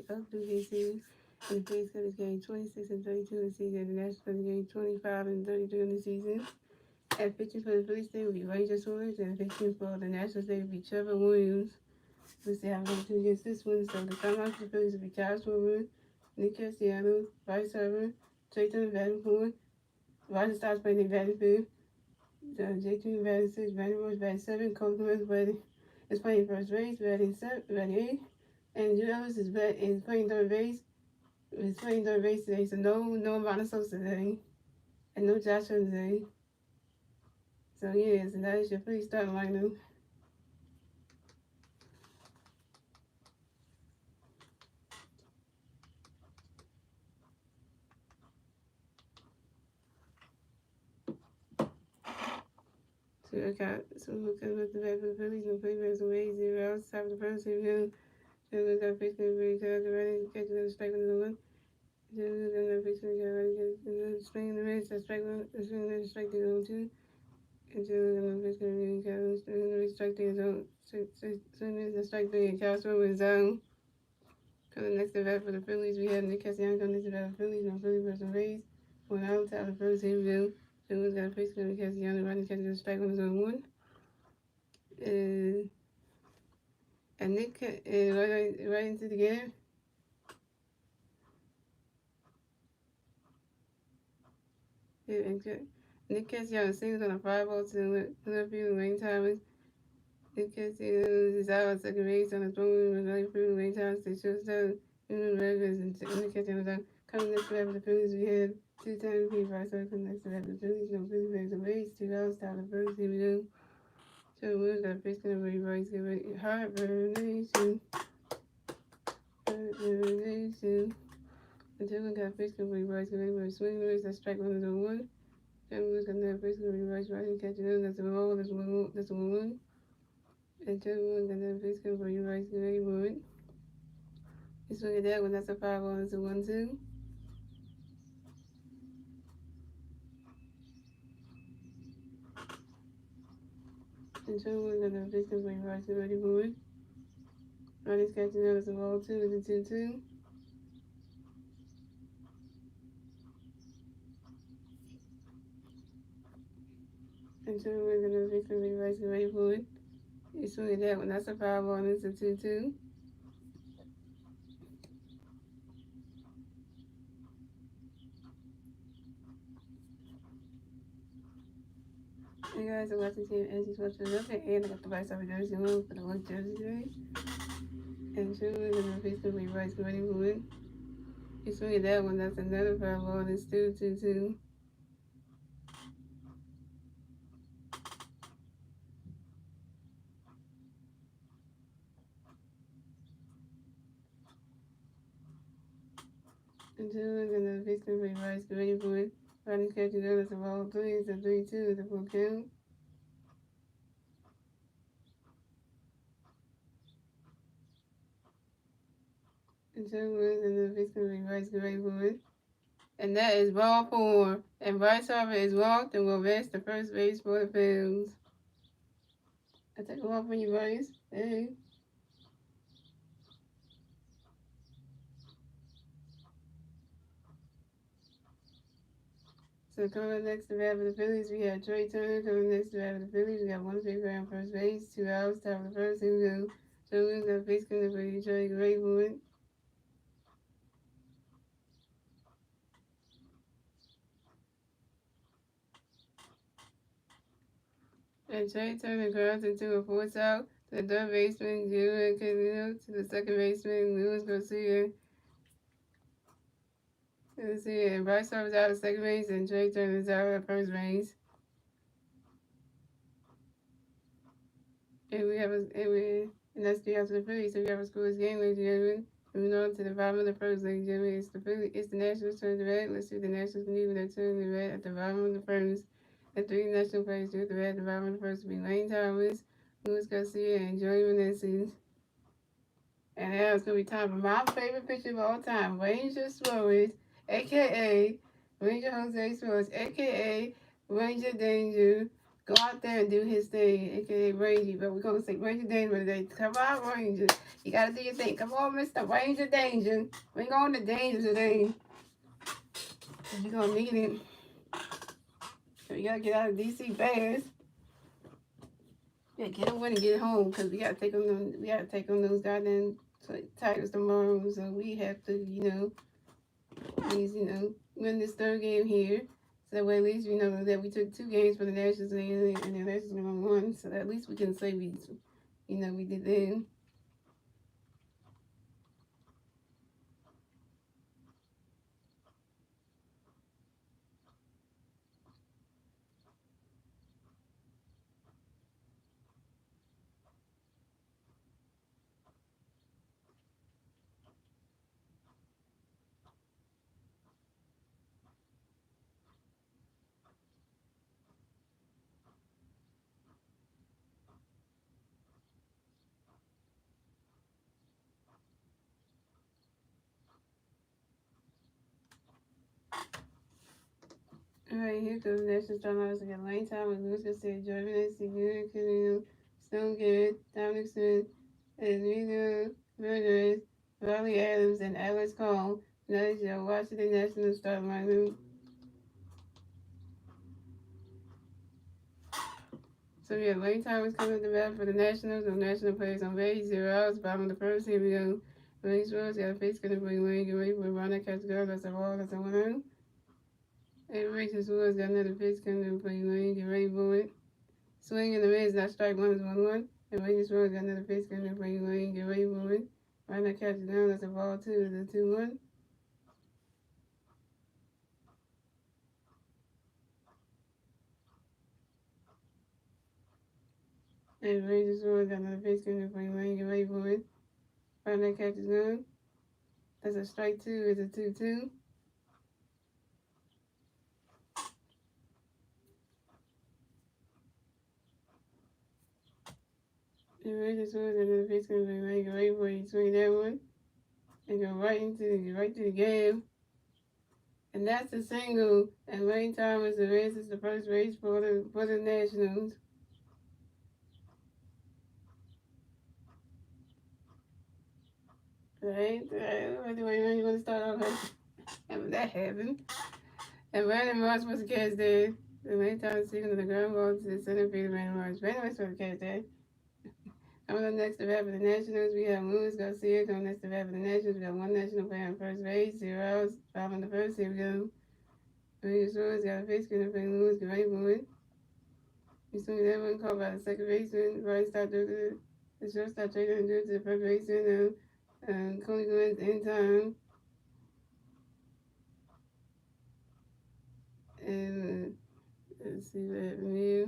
up this season. And the Phillies got game 26 and 32 in the season. And the Nationals got game 25 and 32 in the season. At pitching for the Phillies, they will be Ranger Swimmers. And pitching for the Nationals, they will be Trevor Williams. We'll see how we're going to do against this one. So the starting for the Phillies will be Kyle Schwarber, Nick Castellanos, Bryce Harper, Trayton Vanderpool, Roger Stops playing Nick Vanderfield, J2 batting 6, Vandy Rose batting 7, Cole Lewis is playing first base, batting 8, and Drew Ellis is playing third base. Is playing third base today, so no Ronald Sosa today, and no Joshua today. So yeah, so that is your Phillies starting lineup. So who comes with the bat for the Phillies? No play bats away, 0 outs, top of the first, review. So we got basically very good, ready, catching the strike on the one. So we got basically ready, swinging the wrist, the strike one, swinging the strike the zone 2. And so we're going to basically swinging the strike the zone, swinging the strike the Kyle Schwarber zone. Coming next to bat for the Phillies, we have Nick Castellanos coming next to bat for the Phillies, no Philly versus Rays. 1 out, top of the first, here we go. So we've got basically Castellanos running, catching the strike on the zone 1. And Nick right into the game. Nick Castellanos singles on a 5-ball to the left field, Wayne Thomas. Nick Castellanos is out at second base on a throw with right field, Wayne Thomas. They shortstop, Rivers, and Nick Castellanos out. Coming next to the Phillies, we had 2 times P. Bryce coming next to the Phillies, no Phillies back to base, 2 outs, top of the first, here we go. So we've got a pitch going to be Bryce, Hibernation. Until we got fish can be Bryce, we're swinging the race, that's strike 1 is 1. Then we're going to have fish can be Bryce, right, catching them, that's a roll, that's 1. Until we're going to have fish can be Bryce, very good. You swing it that one, that's a 5-1, that's a 1-2. Until we're going to have fish can be Bryce, very good. Ronnie's catching them, that's a roll 2, it's a 2-2. Until we're going to have fish can be Bryce, very good. You swing it that one, that's a 5-1, it's a 2-2. Hey guys, I'm watching Team Angie's watching the okay, and I got the Vice over Jersey 1 for the work Jersey today. And 2 is in the face going to be Bryce ready for it. You swing that one, that's another 5-ball, it's still 2-2. And 2 is in the face going to be Bryce ready for it. Ronnie's catching the other ball 3, it's a 3-2, it's a full count. And 2 is in the face going to be Bryce ready for it. And that is ball 4. And Bryce Harper is walked and will rest the first base for the Phillies. I take a walk for you, Bryce. Hey. So coming next to bat for the Phillies, we have Trey Turner. Coming next to bat for the Phillies, we got 1 big on first base, 2 outs, top of the first, here we go. So we're going to face going to be Trey Graywood. And Trey Turner grounds into a 4th out to the third baseman, Julio Canino, to the second baseman, Luis Garcia. Let's see, and Bryce Harper's out at second base, and Trey Turner's out at first base. And that's the after the Phillies. So we have a Phillies game, ladies and gentlemen. Moving on to the bottom of the first, ladies and gentlemen. It's the Nationals turn to bat. Let's see the Nationals can do with their turn to bat at the bottom of the first. The 3 national players do at the bat at the bottom of the first will be Lane Thomas, Luis Garcia, and Joey Meneses. And now it's going to be time for my favorite pitcher of all time, Ranger Suarez, a.k.a. Ranger Jose Suarez, a.k.a. Ranger Danger, go out there and do his thing, aka Ranger. But we're gonna say Ranger Danger today. Come on, Ranger. You gotta do your thing. Come on, Mr. Ranger Danger. Bring on the danger today. You're gonna need it. So you gotta get out of DC fast. Yeah, get away and get home because we gotta take on them. We gotta take on those goddamn Tigers tomorrow. So we have to, win this third game here. So that way, at least we know that we took 2 games for the Nationals and the Nationals won. So at least we can say we did that. Alright, here comes the National Starlighters again. Lane Time with Lewis Garcia, Jordan Nancy, Good, Canino, Stone Good, Dominic Smith, Edwina Murderers, Riley Adams, and Alex Cole. That is your Washington Nationals starting lineup. So yeah, Lane Time is coming to bat for the Nationals. No national players on base, 0 outs. Bottom of the first, here we go. Lane Rose got a face gonna bring Lane, get ready for Ronda catch girl. That's a ball, that's a 1-0. Avery Racing Woods got another pitch coming to play Lane, get ready for it. Swing in the mids, not strike one is 1-1. And Vegas Road got another pitch coming to play Lane, get ready for it. Ronda catch it down, that's a ball 2, it's a 2-1. And Rangers Road got another pitch coming to play Lane, get ready for it. Ronda catch it down. That's a strike 2, it's a 2-2. And Rangers Road got another pitch coming to play Lane, get ready for it. You swing that one. And go right to the game. And that's a single. And Lane Thomas advances the first base for the Nationals. Right? Anyway, you want to start off having that happen. And Brandon Marsh was the catch there. The Lane Thomas single to the ground ball to the center field. Brandon Marsh. Brandon Marsh was the catch there. Coming up next to bat for the Nationals, we have Luis Garcia. Coming next to bat for the Nationals, we got one national player on first base, 0 outs, 5 on the first. Here we go. Luis Rose got a face gonna play Lewis, get ready for it. You swing that one called by the second baseman. Right start to the shortstop taking and do it to the first baseman. Cody Glenn's in time. And let's see what happened here.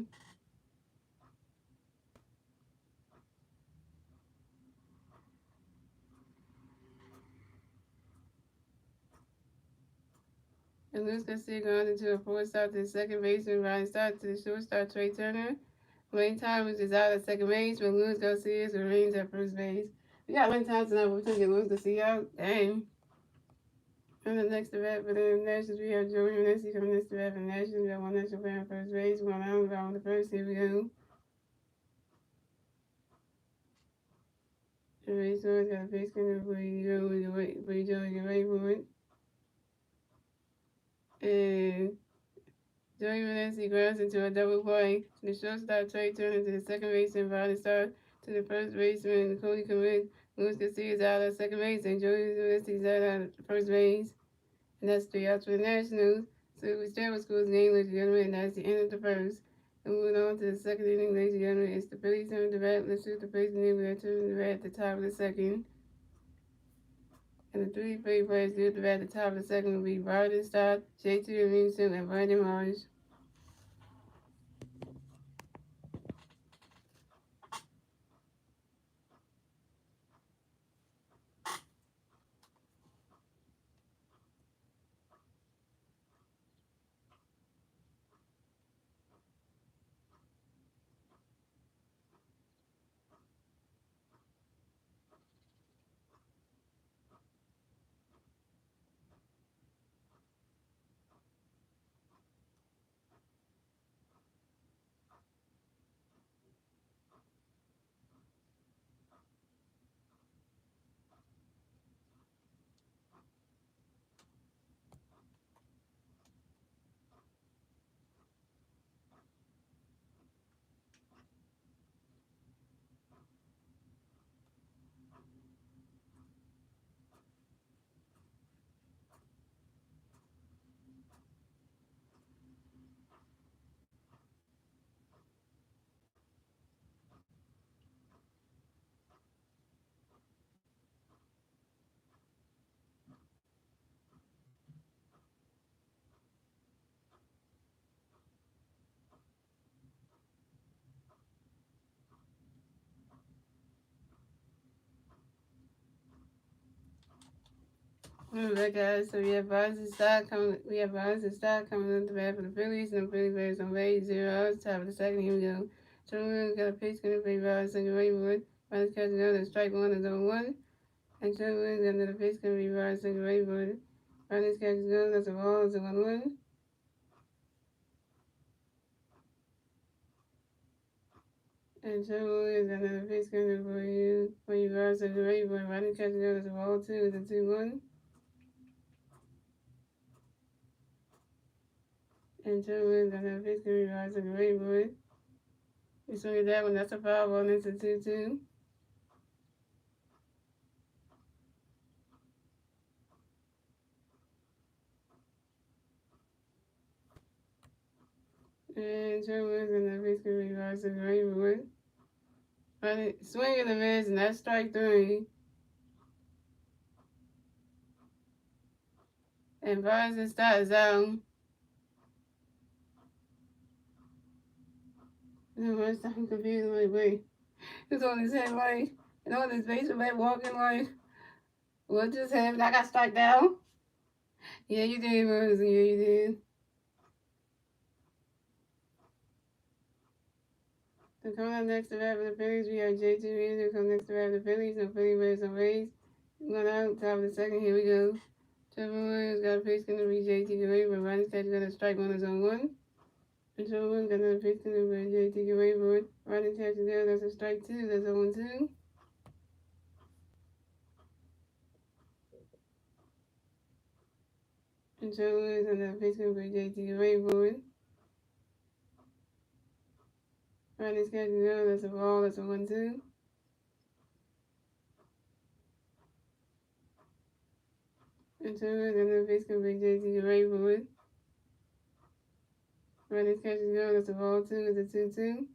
And Luis Garcia going into a fourth stop to the second baseman. Ryan start to the shortstop Trey Turner. Lane Thomas is out at second base, but Luis Garcia remains at first base. We got Lane Thomas tonight, but we're trying to get Luis Garcia out. Dang. And the next to bat for the Nationals, we have Joey Messi coming next to bat for the Nationals. We have one national player on first base, one out on the first. Here we go. Every someone's got a face scanner before you get ready for it. And Joey Valencia grounds into a double play. The shortstop Trey Turner to the second baseman, Riley Starr to the first baseman, Cody Commit. Luis Garcia is out at second base, and Joey Valencia is out at first base. And that's 3 outs for the Nationals. So it was Travel School's game, ladies and gentlemen, and that's the end of the first. And moving on to the second inning, ladies and gentlemen, it's the Phillies turn to bat. Let's shoot the Phillies in. We're turning the bat at the top of the second. And the 3 Philly players due at the bat at the top of the second will be Brian Stott, J.T. Livingston, and Brandon Marsh. Alright, guys, so we have Bonds and Stock coming. We have Bonds and Stock coming up the bat for the Phillies. No Phillies players on base, 0 outs. Top of the second, here we go. Truman got a pitch, gonna play Bonds, second, Raywood. Bonds catching another strike one is on 1. And Truman got another pitch, gonna be Bonds, second, Raywood. Bonds catching another, that's a ball, it's a 1-1. And Truman got another pitch, gonna be Bonds, second, Raywood. Bonds catching another, that's a ball, 2, it's a 2-1. And Truman got another pitch, gonna be Bonds, second, Raywood. You swing at that one, that's a foul ball, and it's a 2-2. And Truman and the pitch gonna be Bonds, second, Raywood. Swing and a miss, and that's strike 3. And Bonds and Stott is out. And once I'm confused, like, wait, it's on his head, like, and on his face, like, walking, like, what just happened? I got struck down? Yeah, you did, Bonds. Yeah, you did. So coming up next to bat for the Phillies, we have J.T. Reeves. Come next to bat for the Phillies. No Philly players on base. Going out, top of the second, here we go. Trevor Williams got a pitch, gonna be J.T. Reeves, but Ronnie Stats got a strike one is on 1. And Trevor Williams got another pitch, gonna be J.T. Reeves. Ronnie Stats there, that's a strike 2, that's a 1-2. And Trevor Williams got another pitch, gonna be J.T. Reeves. Ronnie's catching there, that's a ball, that's a 1-2. And Trevor Williams got another pitch, gonna be J.T. Reeves. Ronnie's catching there, that's a ball 2, it's a 2-2.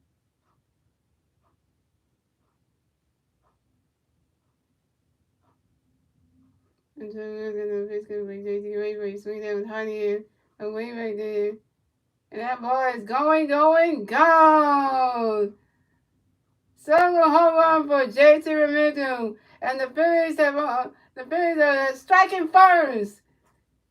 And Trevor Williams got another pitch, gonna be J.T. Reeves. You swing that with hot air away right there. And that ball is going, gone! Single home run for JT Realmuto. And the Phillies are striking first.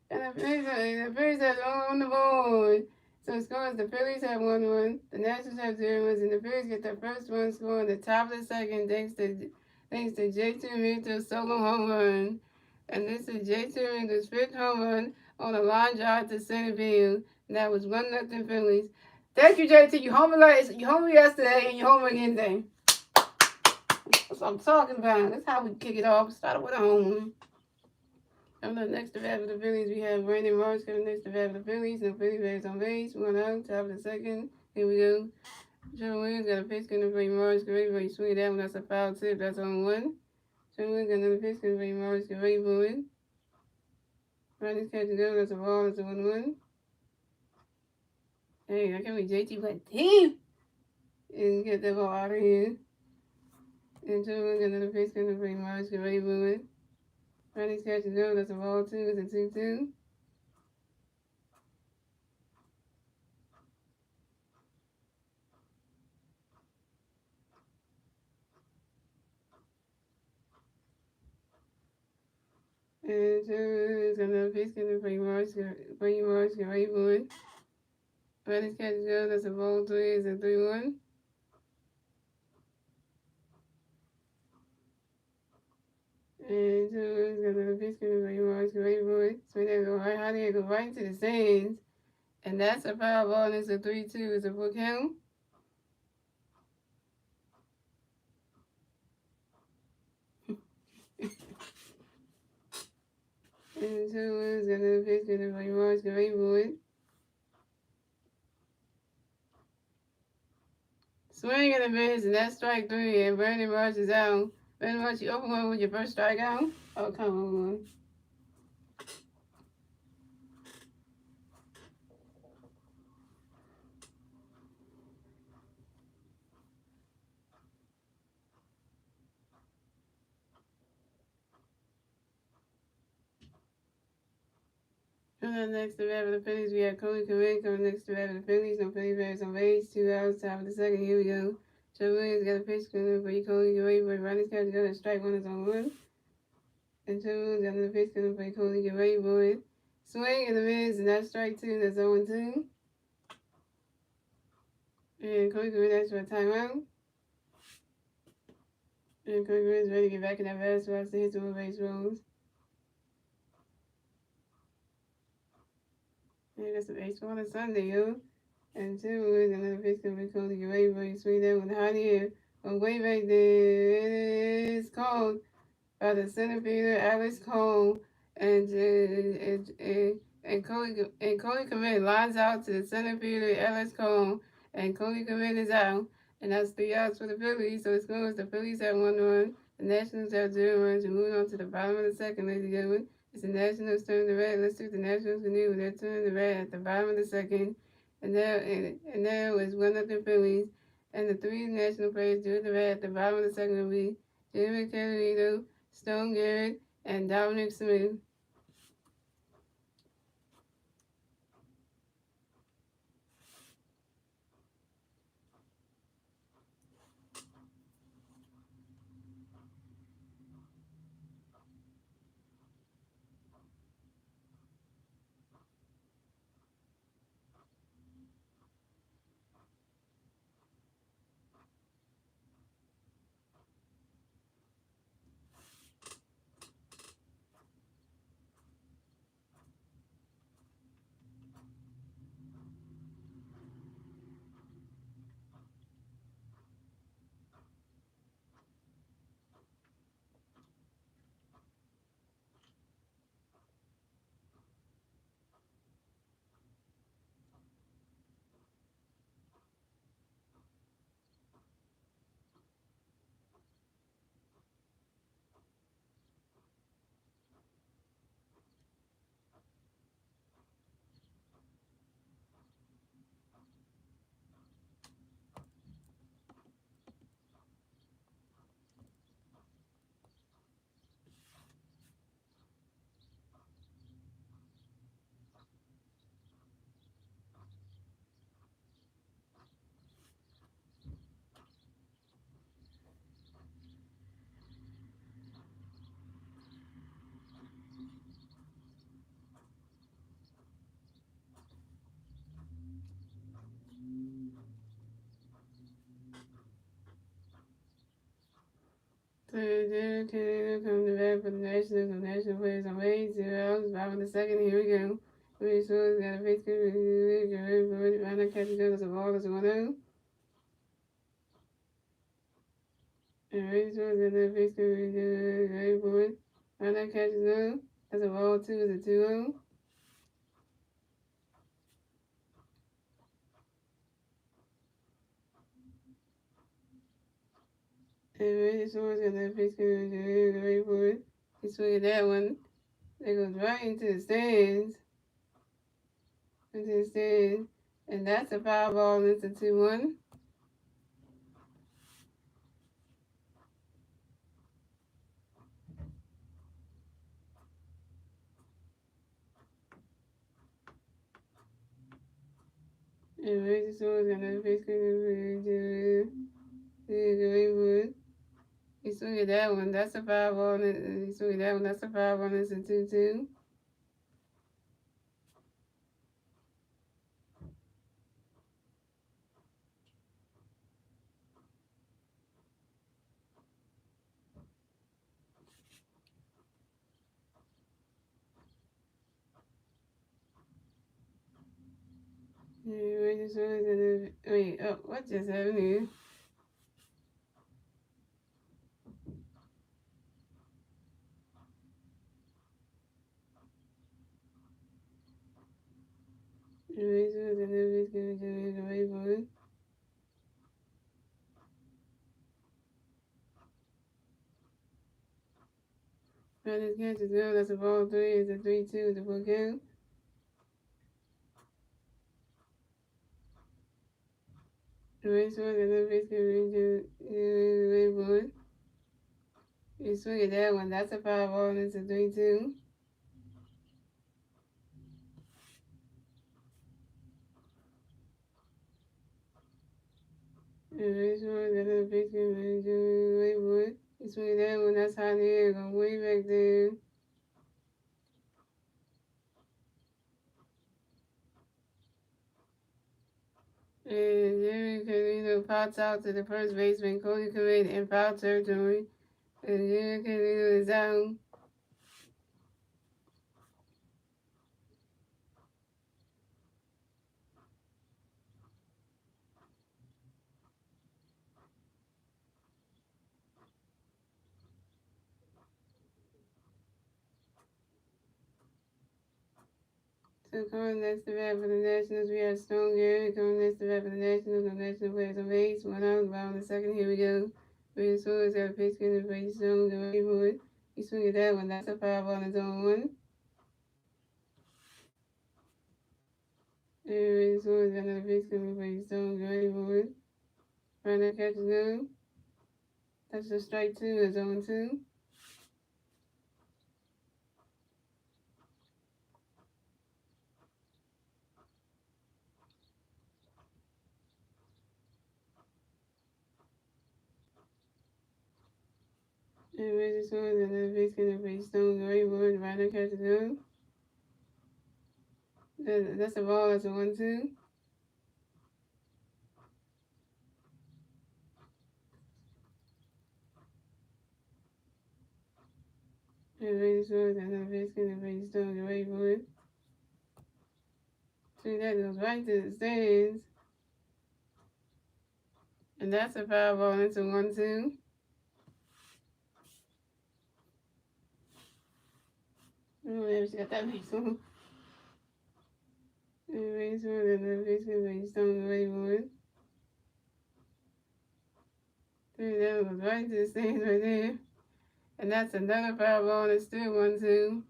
And the Phillies are on the board. So it scores, the Phillies have 1-1. The Nationals have 0 runs. And the Phillies get their first one score in the top of the second thanks to JT Realmuto's solo home run. And this is JT Realmuto's 5th home run on a line drive to center field. And that was 1-0 Phillies. Thank you, JT. You homer yesterday and you homer again today. That's what I'm talking about. That's how we kick it off. Started with a home. Coming up next to bat for the Phillies, we have Brandon Morris coming next to bat for the Phillies. No Phillies players on base. 1 out, top of the second. Here we go. Joe Williams got a pitch going to bring Morris. Great, but you swing that one. That's a foul tip. That's on 1. Joe Williams got another pitch going to bring Morris. Great, boy. Ronnie's catching go. That's a ball. That's a 1-1. Hey, I can't believe JT went deep and get that ball out of here. And Joe Williams got another pitch going to bring Morris. Great, boy. Ronnie's catching go. That's a ball 2. It's a 2-2. And so it's another pitch going to bring Morris. Great, boy. Ronnie's catching go. That's a ball 3. It's a 3-1. And so it's got another pitch going to bring Morris. Great, boy. So they go right out there, go right into the stands. And that's a foul ball, and it's a 3-2. It's a full count. And so it's got another pitch going to bring Morris. Great, boy. Swing and a miss, and that's strike 3, and Brandon Marsh is out. Brandon Marsh, you open one with your first strikeout? Oh, come on. Coming next to bat for the Phillies, we have Cody Corinne coming next to bat for the Phillies. No Phillies players on base. 2 outs, top of the second. Here we go. Joe Williams got a pitch going for you, Cody Corinne, but Ronnie's catching go. Strike 1 is on 1. and 2. Under the pitch, gonna play Coley, get ready for it. Swing in the mids, and that's strike 2. That's 0-2. And Coley Green asks for a timeout. And Coley Green is ready to get back in that fast spot to hit some base rolls. And that's a baseball on Sunday, yo. And 2 is another pitch gonna be Coley, get ready for it. Swing that one high in the air. Way back there. It is called by the center fielder Alex Cole, and Cody Komet lines out to the center fielder Alex Cole, and Cody Komet is out, and that's 3 outs for the Phillies. So it goes the Phillies have 1 run, the Nationals have 0 runs. We're moving on to the bottom of the second, ladies and gentlemen. It's the Nationals turn to red. Let's see what the Nationals can do with their turn to red at the bottom of the second, and there was 1-0 Phillies, and the 3 national players do the red at the bottom of the second will be Jimmy Carrito, Stone Garrett, and Dominic Smith. Come to bat for the Nationals. The National players on base. 0 outs. Bottom of the second. Here we go. Willie Schwartz got a face good. Ryan catches up as a ball as 1-0. And Willie Schwartz got a face good. Ryan catches up as a ball 2 is a 2-0. And Willie Schwartz got a face good. He swung at that one. It goes right into the stands. And that's a foul ball. It's a 2-1. And Reggie Swords got another face Greenwood. He swung at that one. That's a foul ball. He swung at that one. That's a foul ball. It's a 2-2. Reggie Swords got another. Wait, oh, what just happened here? Reggie Swords got another face Greenwood. This catch is good. That's a ball 3. It's a 3-2. The full count. Reggie Swords got another face Greenwood. He swung at that one. That's a foul ball. It's a 3-2. And Reggie Swords got another face Greenwood. You swing that one, that's high in the air, going way back there. And Jerry Carlino pops out to the first baseman, Cody Komet, in foul territory. And Jerry Carlino is out. So coming next to bat for the Nationals, we have Stone Garrett. Coming next to bat for the Nationals, no national players on base. One out, bottom of the second. Here we go. William Suarez got a pitch in the face zone. Get ready for it. He swing at that one. That's a foul ball in zone one. And William Suarez got another pitch in the face zone. Get ready for it. Runner catches down. That's a strike two in zone two. And William Suarez got another pitch in the face zone. Get ready for it. Runner catches down. That's a ball. That's a 1-2. And William Suarez got another pitch in the face zone. Get ready for it. See, that goes right to the stands. And that's a foul ball into 1-2. Oh, yeah, she got that base on. And base one, and then basically base on the way one. See, that goes right to the stands right there. And that's another foul ball, and it's still 1-2.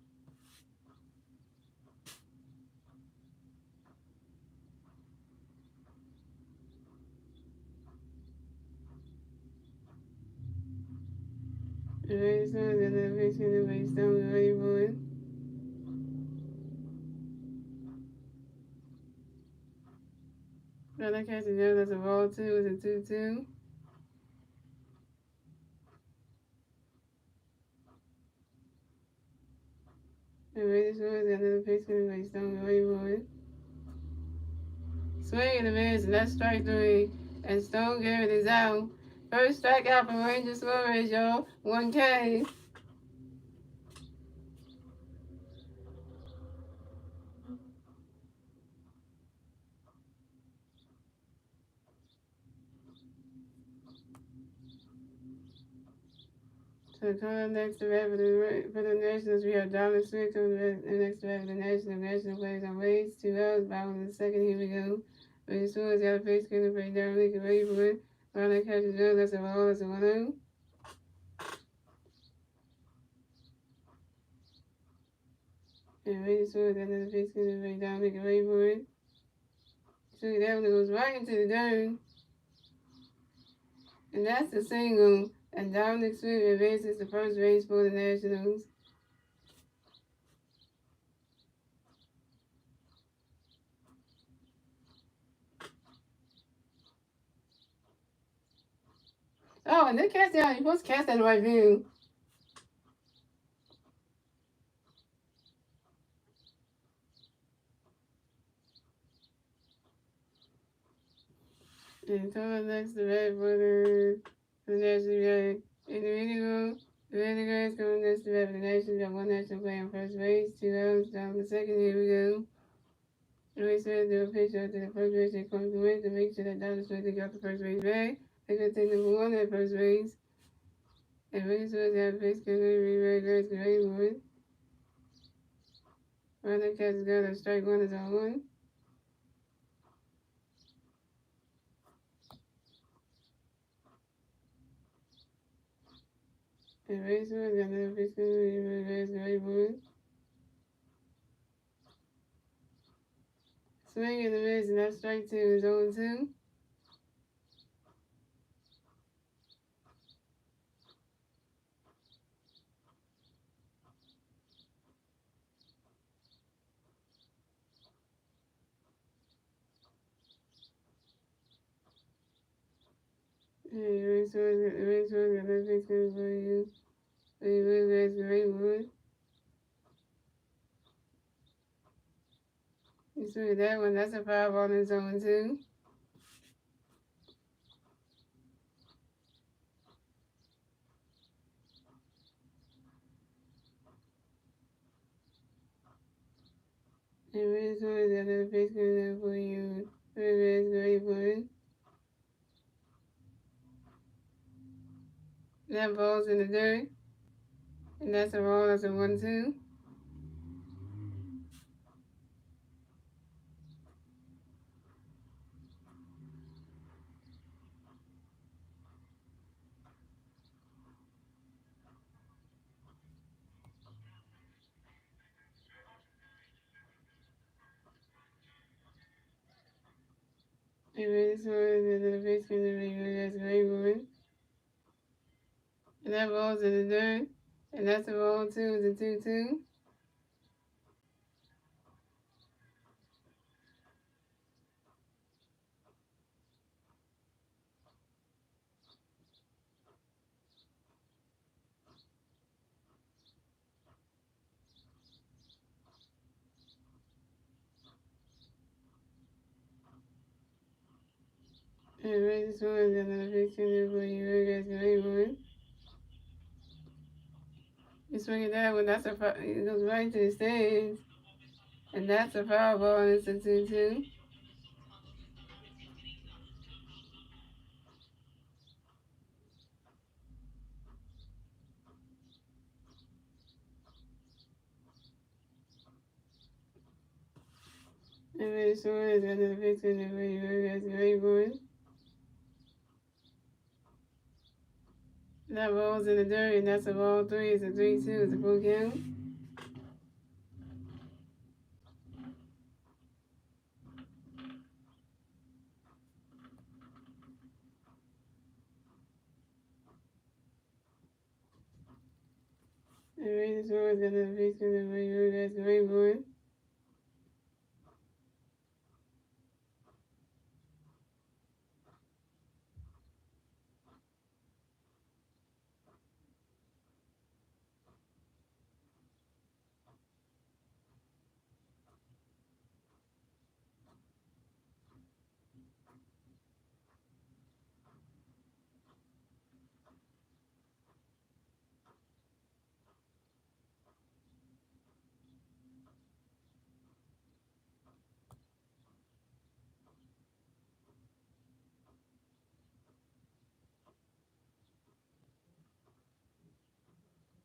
And base one, and then basically base on the way one. Another catch and down, that's a ball two, it's a 2-2. And base one, and then basically base on the way one. Swing and a miss, and that's strike three. And Stone Garrett is out. First strikeout for Ranger Suarez, y'all. 1K. So coming up next to bat for the Nationals, we have Dominic Smith coming up next to bat for the National players on base. 2 outs, bottom of the second, here we go. Ranger Suarez got a face getting pretty down, get ready for it. Ronald catches good, that's a ball, that's a 1-0. And Ranger Suarez got another face getting pretty down, get ready for it. So that one goes right into the dirt. And that's the single. And Dominic Smith advances to first base for the Nationals. Oh, and they cast down. You're supposed to cast that in the right view. And coming next to bat for the Nationals, individual. The Renegades coming next to bat for the Nationals. Got one national player on first base. 2 outs, down the second. Here we go. Louis Smith do a pitch out to the first base and comes to win to make sure that Dominic Smith got the first base back. They're going to take number one at first base. And Louis Smith got a pitch because they Renegades can ready for it. Runner catches got a strike one is on one. And Louis Smith got another pitch because they Renegades can ready for it. Swing and a miss, and that's strike two is 0-2. Hey, race was the Olympics for you. We will race the rainbow. You see that one? That's a five on its own too. And race was the Olympics for you. We will race the rainbow. That ball's in the dirt. And that's a roll. That's a 1-2. And race was the Olympics for you. That's a rainbow. And that ball's in the dirt. And that's a roll 2. It's a 2-2. And race was the Olympics for you. That's a rainbow. You swing it that one. That's a foul. It goes right to the stands. And that's a foul ball. And it's a 2-2. And race was the Olympics for you. That's a rainbow. That ball's in the dirt, and that's a ball 3. It's a 3-2. It's a full count. And race was the Olympics for you. That's a rainbow.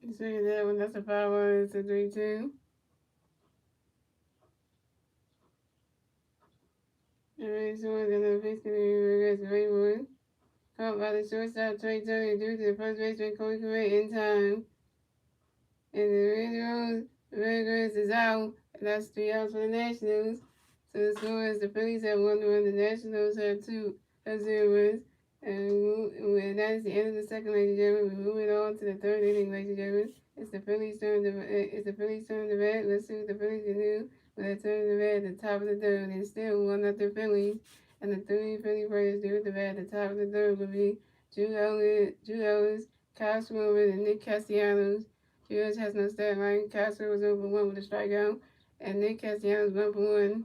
You swing it that one. That's a foul ball. It's a 3-2. And race was the Olympics for you. That's a rainbow. Caught by the shortstop Trey Turner due to the first baseman Corey Correa in time. And the Red Rose is out. And that's 3 outs for the Nationals. So the score is the Phillies have 1 run, the Nationals have 0 runs. And that is the end of the second, ladies and gentlemen. We're moving on to the third inning, ladies and gentlemen. It's the Phillies' turn to bat. Let's see what the Phillies can do with a turn to bat at the top of the third. And still 1-0 Phillies. And the 3 Philly players do at the bat at the top of the third will be Drew Ellis, Kyle Schwarber, and Nick Castellanos. George has no stat line. Castro was over 1 with a strikeout. And Nick Castellanos 1 for 1.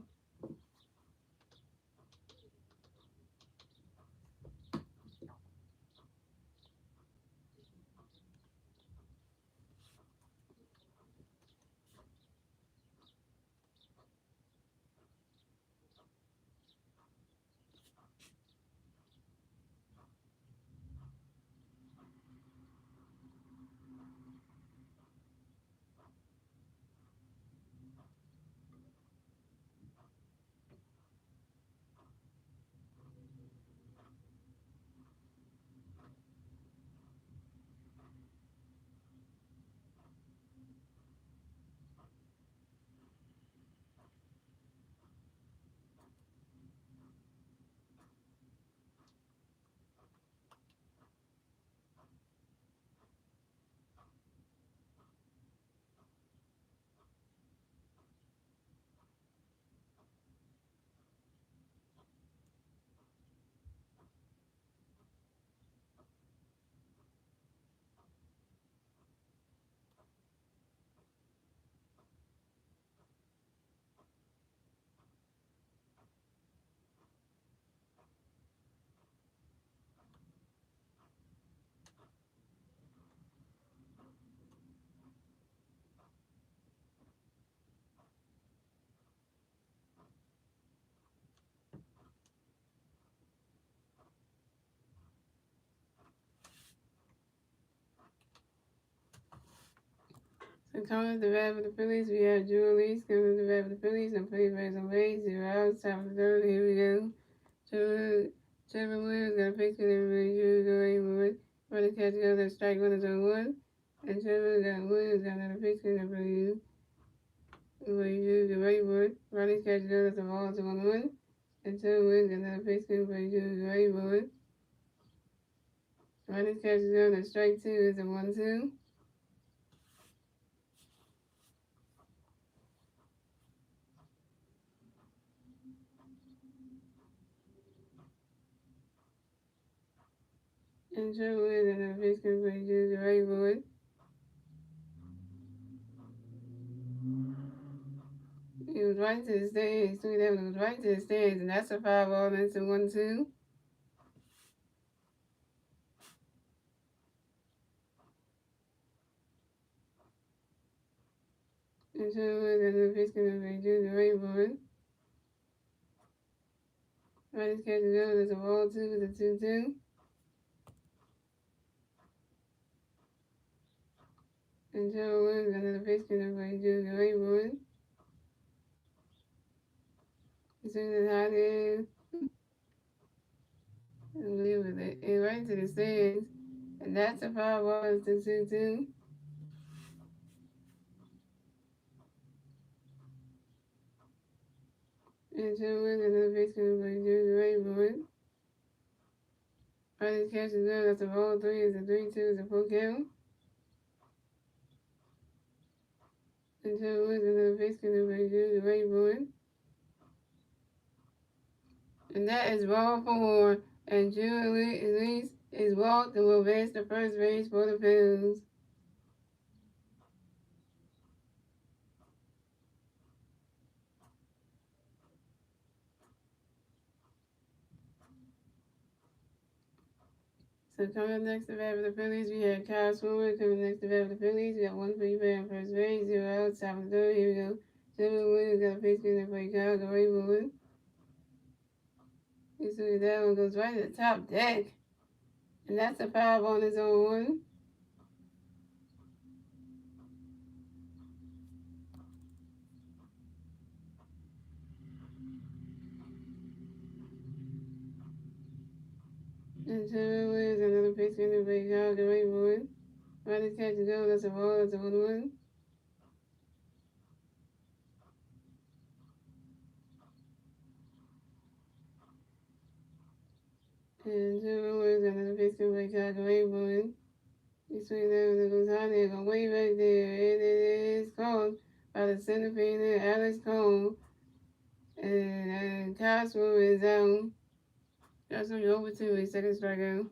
coming to the bat for the Phillies, we have Drew Lees coming to the bat for the Phillies and play by some ways. 0 outs, top of the third. Here we go. Trevor Williams got a pitch and everybody Drew go Raymond. Running catch goes and strike one is on one. And Trevor got Williams got another pitch and everybody Drew go Raymond. Running catch goes and ball to 1-1. And Trevor Williams got another pitch and everybody Drew go Raymond. Running catch goes and strike two is a 1-2. And Trevor Williams got another pitch and everybody Drew go Raymond. He was right to the stands. Sweet Evans was right to the stands, and that's a 5-ball into 1-2. And so it was another pitch going to be Junior Rainbow. Right, catch it goes. It's a ball 2 with a 2-2. And so it was another pitch going to be Junior Rainbow. As soon as high there, and leave with it. And right to the stands. And that's a 5-ball into 2-2. And so it was another pitch going to be Junior Rainbow. Right, catch it goes. That's a ball 3. It's a 3-2. It's a full count. And so it was another pitch going to be Junior Rainbow. And that is ball 4. And Drew Lees is walked and will advance to first base for the Phillies. So coming up next to bat for the Phillies, we have Kyle Swimmer. Coming next to bat for the Phillies, we got 1 free play on first base, 0 outs, top of the third. Here we go. Trevor Williams got a pitch in for Kyle, go right moving. You see that one goes right to the top deck. And that's a 5 on his own one. And Trevor Williams got another pitch in for Kyle, go right moving. Right to catch and go, that's a ball, that's a 1-1. And Trevor Williams got another pitch in for Kyle, go right moving. You see that goes on there, go way back there, and it is called by the center fielder, Alex Cole. And Cosmo is out. Cosmo, you're over 2, a second strikeout.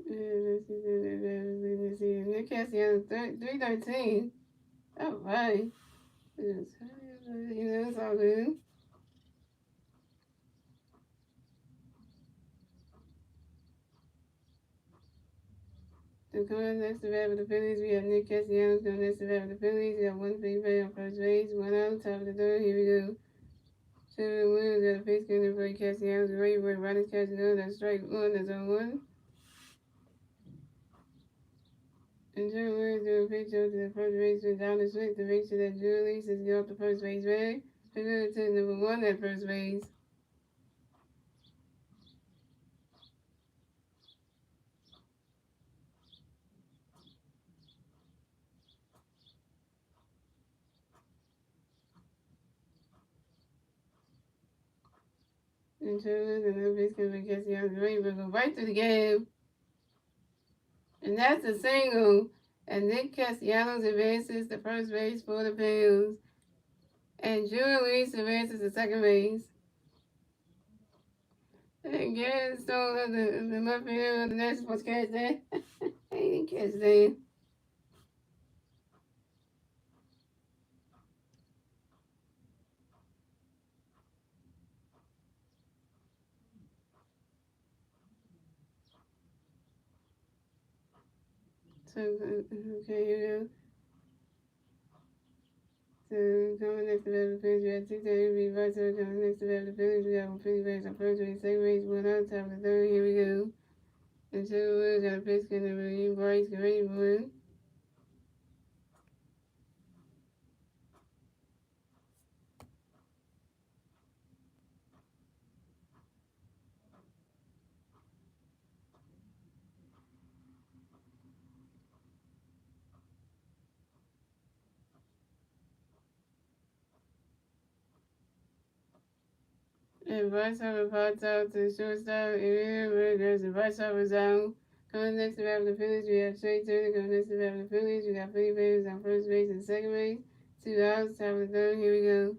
Let's see. Nick Castellanos, 313. All right. You know, it's all good. So coming up next to bat for the Phillies, we have Nick Castellanos coming next to bat for the Phillies. We have 1 free play on first base, 1 out, top of the third. Here we go. Trevor Williams got a pitch going for Castellanos. Right where Ronnie's catching go. That's strike 1. That's on 1. And Trevor Williams doing a pitch over to the first baseman down the swing to make sure that Drew Lees is get off the first base bag. We're going to take number 1 at first base. And Trevor Williams and the base going to catch the other way. We'll go right to the game. And that's a single. And Nick Castellanos advances to first base for the Phillies. And Drew Lees advances to second base. And Garrett stole the left field of the Nationals catch that. He didn't catch that. So, okay, here we go. So, coming next to the Phillies, we have 6 we right. So, coming next to the Phillies, we have 1 50 base on first base, second base, 1 out, top of the third. Here we go. And two words got a pitch in the room. Bryce, get ready for it. And Bryce Harper pops out to the shortstop. And then goes to Bryce Harper's out. Coming next to bat the Phillies, we have Trey Turner. Coming next to bat the Phillies, we got Freddie Davis on first base and second base. 2 outs, top of the third. Here we go.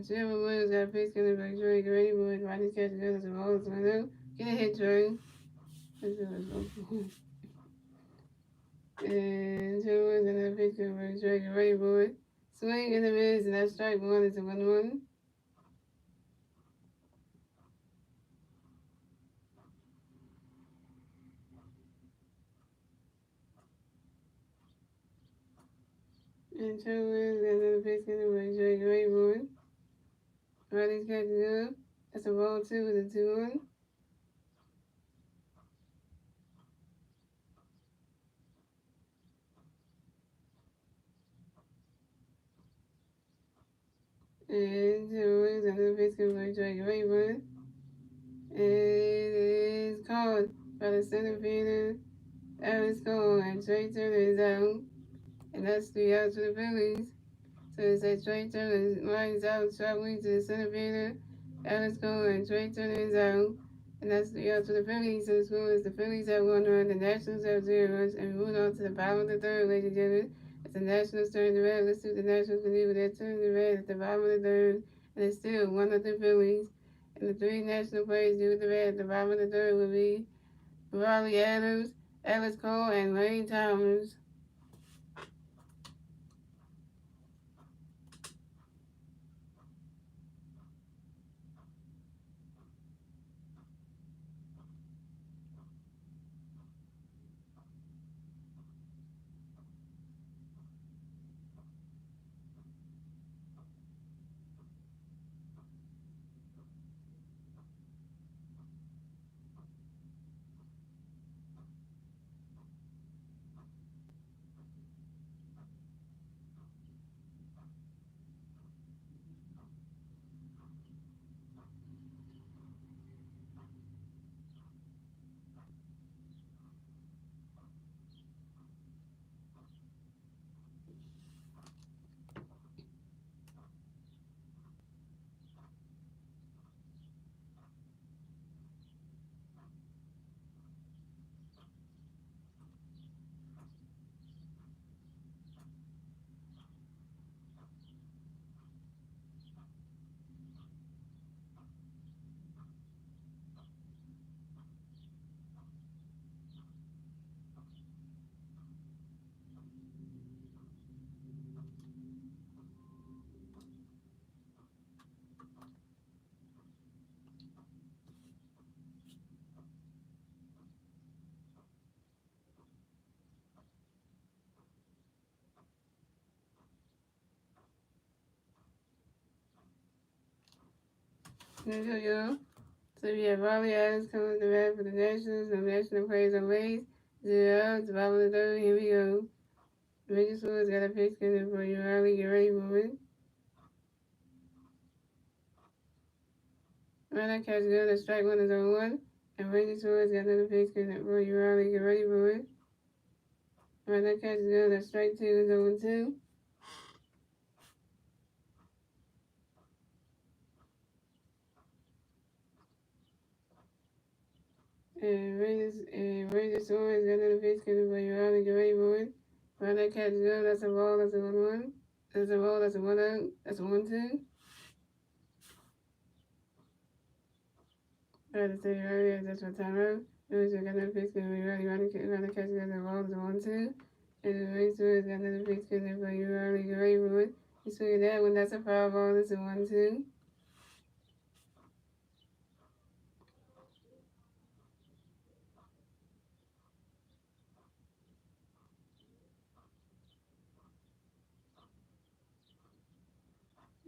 Trevor Williams got a pitch coming by Troy. Get ready for it. Rodney's catching good as a ball. So I know. Get a hit, Troy. Let's go. And Trevor Williams got a pitch coming by Troy. Get ready for it. Swing in the miss, and that's strike one. It's a 1-1. And Trevor Williams got another pitch coming by Troy. Get ready for it. Rodney's catching good. That's a ball 2 with a 2-1. And Trevor Williams got another pitch coming by Troy. Get ready for it. And it is called by the center fielder. That was called, and Trey Turner is out. And that's 3 outs for the Phillies. So it says Trey Turner lines out traveling to the center fielder. That is called, and Trey Turner is out. And that's 3 outs for the Phillies. So the score is the Phillies have 1 run, the Nationals have 0 runs. And we move on to the bottom of the third, ladies and gentlemen. It's the Nationals turn the red. Let's see what the Nationals can do with their turn the red at the bottom of the third. And it's still 1-0 Phillies. And the 3 national players do with the red at the bottom of the third will be Raleigh Adams, Ellis Cole, and Lane Thomas. There you go. So we have Raleigh Adams coming to the bat for the Nationals. No national players on base. 0 outs, bottom of the third. Here we go. Reggie Swords got a pitch coming for you, Raleigh. Get ready for it. Right now, catch good. The strike one is on 1. And Reggie Swords got another pitch coming for you, Raleigh. Get ready for it. Right now, catch good. The strike 2 is on 2. And Reggie Swords got another pitch coming for you, Raleigh. Get ready for it. Right now, catch good. That's a ball. That's a 1-1. That's a ball. That's a 1 out. That's a 1-2. I had to say earlier, that's what time out. Louis got another pitch because we really want to catch the other balls on 1-2. And the race got another pitch because you already get ready for it. You swing that one, that's a foul ball, that's a 1-2.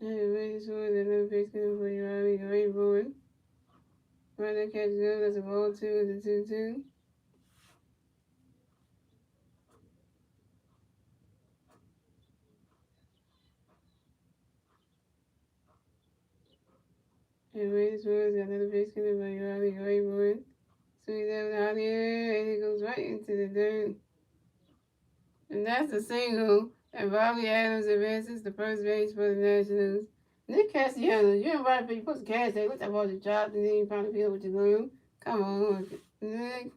And the race got another pitch because you already get ready for it. Right now, catch the other, that's a ball 2, it's a 2-2. And Raiders was got another base hit by Robbie Grayboard. Swings that out here, and it goes right into the dirt. And that's a single. And Bobby Adams advances to first base for the Nationals. Nick Castellanos, you invited people supposed to catch that. What's that about your job? And then you finally feel what you're doing. Come on, Nick.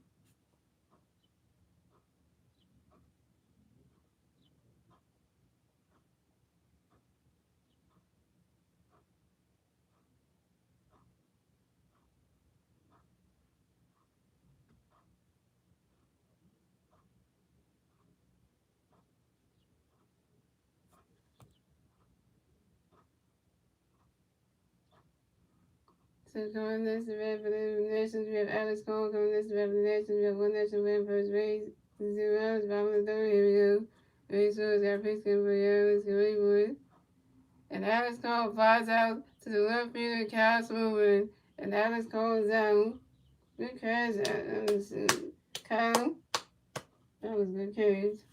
So coming next to bat for the Nationals, we have Alex Cole. Coming next to bat for the Nationals, we have one national man first base. 0 outs, bottom of the third. Here we go. Ray Suarez got a pitch in for Alex Grayboard. And Alex Cole flies out to the left field. Kyle Swinburne. And Alex Cole is out. Good catch, Kyle. That was a good catch.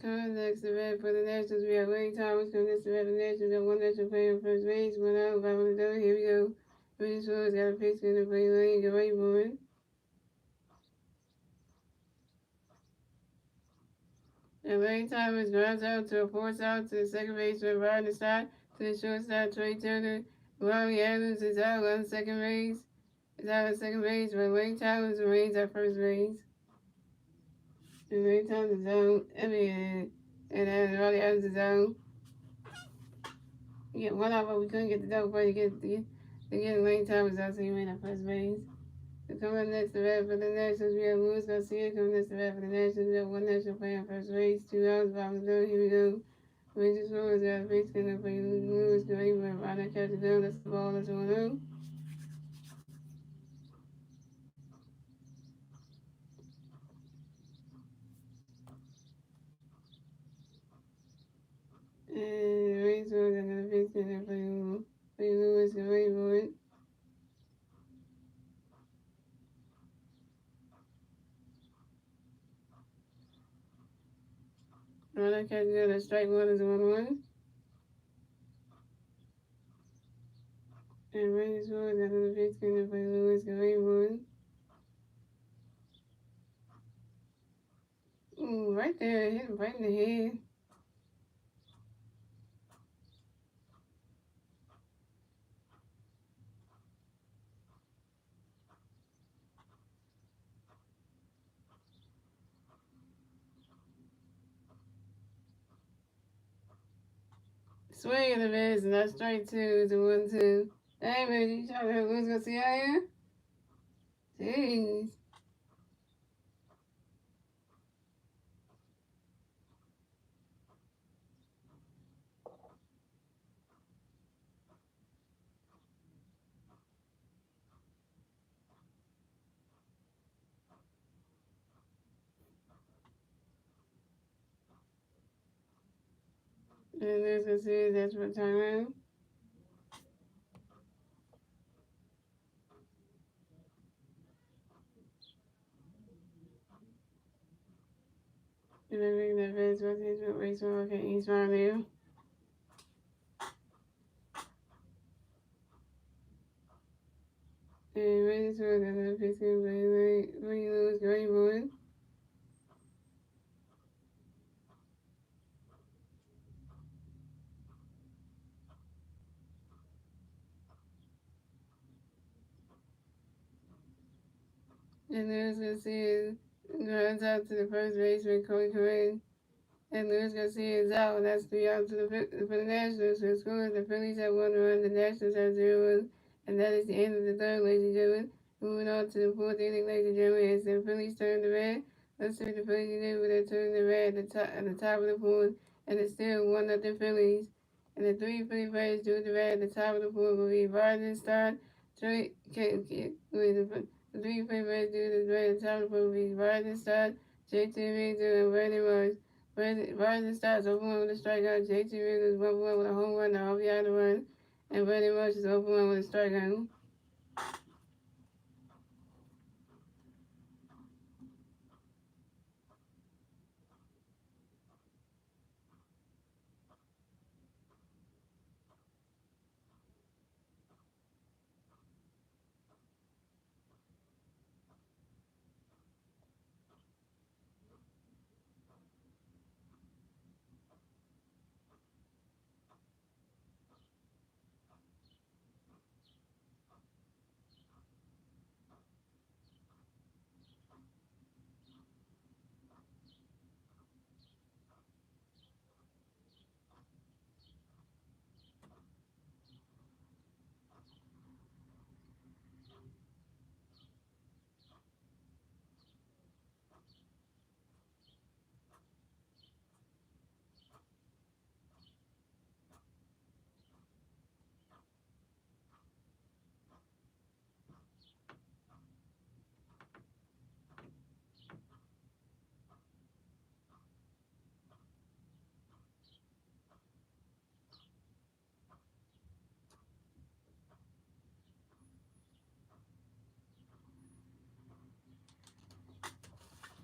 Coming next to bat for the Nationals, we have Wayne Thomas. Coming next to bat for the Nationals, we have one national player on first base. One out, bottom of the third. Here we go. Ray Suarez got a pitch in the play lane. Get right board. And Wayne Thomas drives out to a force out to the second baseman, Rodney Stott, to the shortstop, Trey Turner. Bobby Adams is out on second base. Is out on second base, but Wayne Thomas remains at first base. And Wayne Thomas is out. And then Rodney Adams is out. We get one out, but we couldn't get the double play to get Wayne Thomas out, so he went at first base. So coming next to bat for the Nationals, we have Luis Garcia. Coming next to bat for the Nationals, we have one national player on first base. 2 outs, bottom of the third. Here we go. Rangers Lewis got a base skin up for Lewis. Great, but Ryder catch it down. That's the ball. That's 1-0. And Rangers Lewis got another base skin up for Lewis. Great, boy. Ryder catch it down. That's strike one is 1-1. And Rangers Lewis got another base skin up for Lewis. Great, boy. Ooh, right there. Hit him right in the head. Swing of the miss, and that's strike two to 1-2. Hey, man, you trying to lose Garcia here? Jeez. And there's Garcia, that's for timeout. And then making that fast rotation, race one, okay, he's fine there. And ready to another pitching by Lewis Grayboard. And there's Garcia runs out to the first baseman, Corey Corinne. And Luis Garcia is out, and that's 3 outs for the Nationals. So scored, the Phillies have 1 run, the Nationals have 0 runs, and that is the end of the third, ladies and gentlemen. Moving on to the fourth inning, ladies and gentlemen, as the Phillies turn the red. Let's see what the Phillies do with their turn the red at the top of the fourth, and it's still 1-0 Phillies. And the three Philly players do the red at the top of the fourth will be Varden, Stott, Trey, the three Philly players do the red at the top of the fourth will be Varden, Stott, JT Victor, and Brandon Marsh. Rising Stars open one with a strikeout. JT Reeves is 1-1 with a home run. Now Hope you had a run. And Brandon Marsh is open one with a strikeout.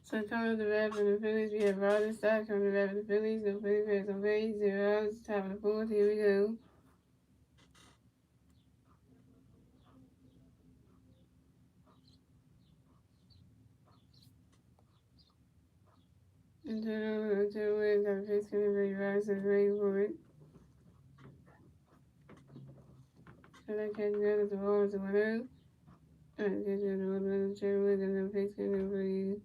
So coming to the bat for the Phillies, we have Ryder Stock coming to the bat for the Phillies. No Phillies players on base, 0 outs, top of the fourth. Here we go. Until Williams got a pitch coming for Ryder, so ready for it. So that catch good as the ball is a 1-0. Alright, catch good as the 1-0. Cherry Williams got no pitch coming for you.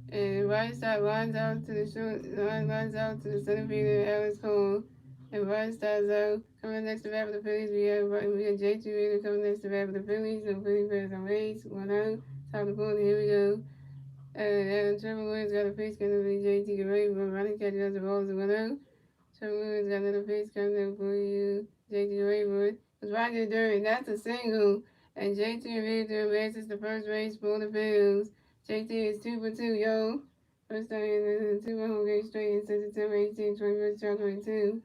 And right side lines out to the short, lines out to the center fielder, Alex Cole. And right side out. Coming next to bat for the Phillies, we have JT Reader coming next to bat for the Phillies. No Phillies players on base, 1 out. Top of the fourth, here we go. And Trevor Williams got a pitch coming for JT Gray, but running catch as the ball is 1 out. Trevor Williams got another pitch coming for you, JT Raywood. Was right there during, that's a single. And JT Reader advances to first base for the Phillies. JT is 2 for 2, yo. First time in 2 home games straight in September 18, 21st, 2022.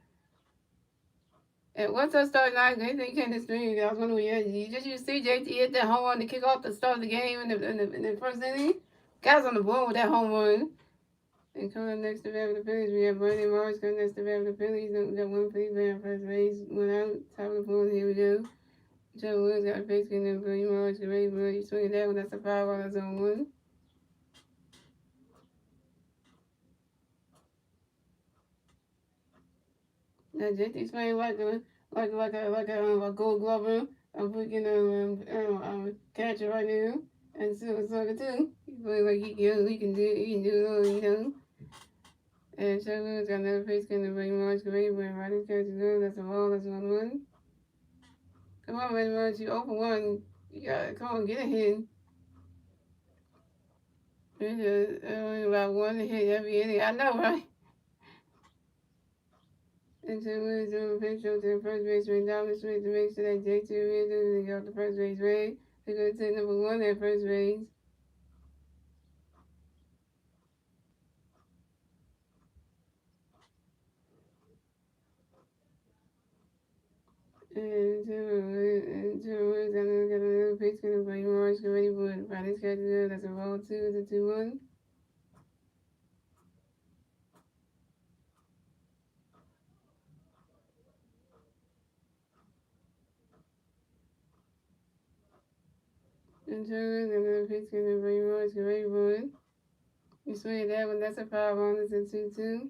And once I started out, they think can't stream. I was wondering, yeah, you see JT hit that home run to kick off the start of the game in the first inning? Guys on the board with that home run. And coming next to bat for the Phillies, we have Brandon Morris coming next to bat for the Phillies. Got one free bat first base, 1 out. Top of the fourth, here we go. Joe Woods got a base getting for you, Morris, ready for you. Swing that one, that's a 5 on his own 1. Now JT's playing like a Gold Glover, a freaking catcher right now, and Silver Slugger too. He plays like he can do it all, you know. And Sherwood's got another face in the very much great when riding catch is good. That's a ball. That's 1-1. Come on, very much. You open one. You gotta come on, get a hit. It's just only about one hit every inning. I know, right? And Sherwood's doing a pitch to the first baseman, Dominic Smith, to make sure that J2 really got the first base ready. They're going to take number 1 at first base. And Sherwood's got another pitch coming for Morris, ready for it. Friday catch is good. That's a ball 2. It's a 2-1. And Sherwood's got another pitch coming for Morris, ready for it. You swing that one, that's a 5-1, it's a 2-2.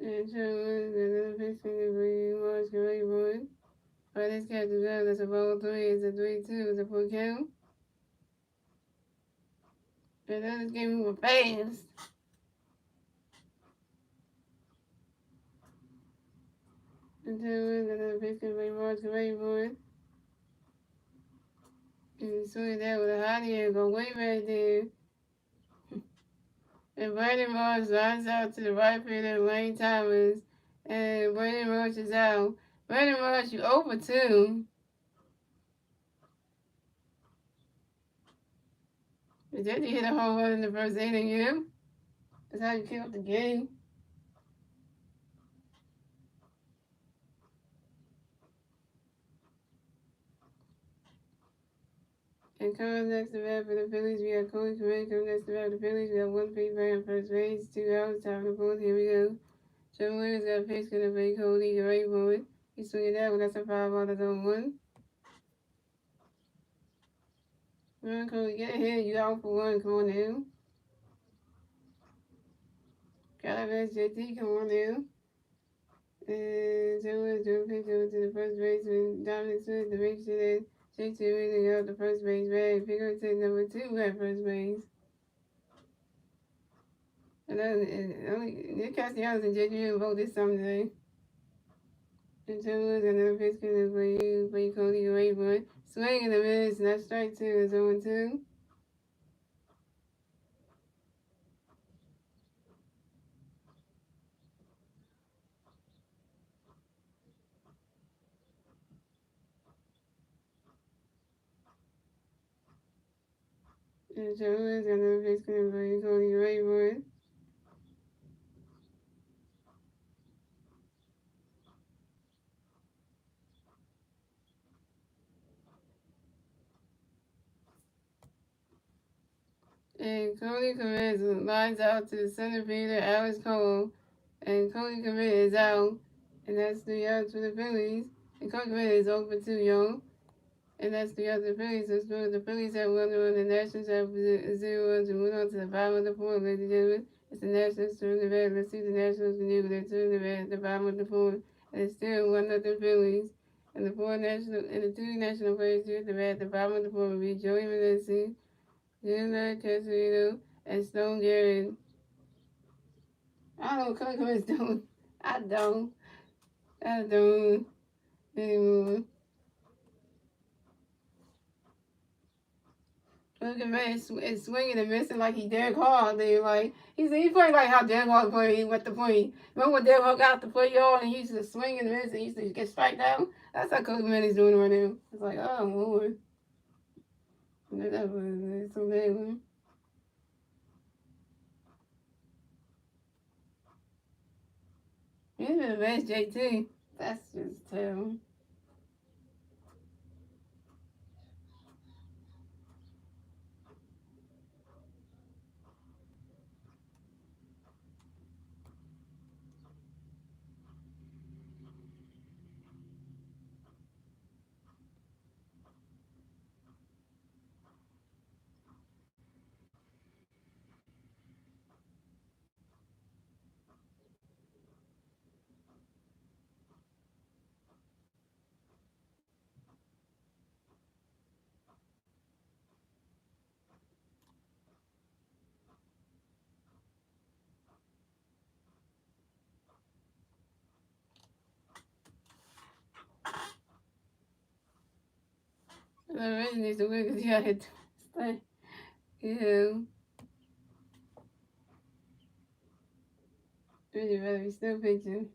And Sherwood's got another pitch coming for Morris, ready for it. But this catch is good, that's a ball 3, it's a 3-2, it's a full count. And then this game moving fast. And Sherwood's got another pitch coming for Morris, ready for it. And you swing that with a hot air, go way back there. And Brandon Morris lines out to the right fielder, Lane Thomas. And Brandon Morris is out. Brandon Morris, you over 2. Did you hit a home run in the first inning, you know? That's how you kick up the game. And coming next to bat for the Phillies, we have Cody Command coming next to bat for the Phillies. We have 1 free bat on first base, 2 outs, top of the fourth. Here we go. Trevor Williams got a pitch to the big Cody, get ready for it. He's swinging that one, that's a 5 on his own 1. Come on, Cody, get ahead. You out for 1. Come on now. Calabash JT, come on now. And Trevor Williams doing a pitch over to the first baseman, Dominic Smith, to make sure that JT really got the first base bag. Pick up to number 2 at first base. And Nick Castellanos and JT vote this time today. And Trevor Williams got another pitch coming for you, Cody, ready for it. Swing and a miss, and that's strike 2 is 0-2. And Joe is another face card for you, Cody Raywood. And Cody Komet lines out to the center fielder, Alex Cole. And Cody Komet is out. And that's 3 outs for the Phillies. And Cody Komet is over 2, y'all. And that's the other Phillies. So the Phillies have 1-1, the Nationals have 0-1 to move on to the bottom of the fourth, ladies and gentlemen. It's the Nationals turn the bat. Let's see the Nationals can do with their turn the bat at the bottom of the fourth. And it's still 1-0 Phillies. And the two national players here at the bat at the bottom of the fourth will be Joey Meneses, Junior Castellino, and Stone Garrett. I don't know what Cody Komet's doing. I don't anymore. Look at man is swinging and missing like he Derek Hall. They like he's playing like how Derek Hall played. He went to play. Remember when Derek Hall got to play y'all and he used to swing and miss and he used to get striked out? That's how Coach Manny's doing right now. It's like, oh Lord. That was so bad. He's been the best JT. That's just terrible. The reason needs to win because he had to stay. Yeah. Really rather be still pitching.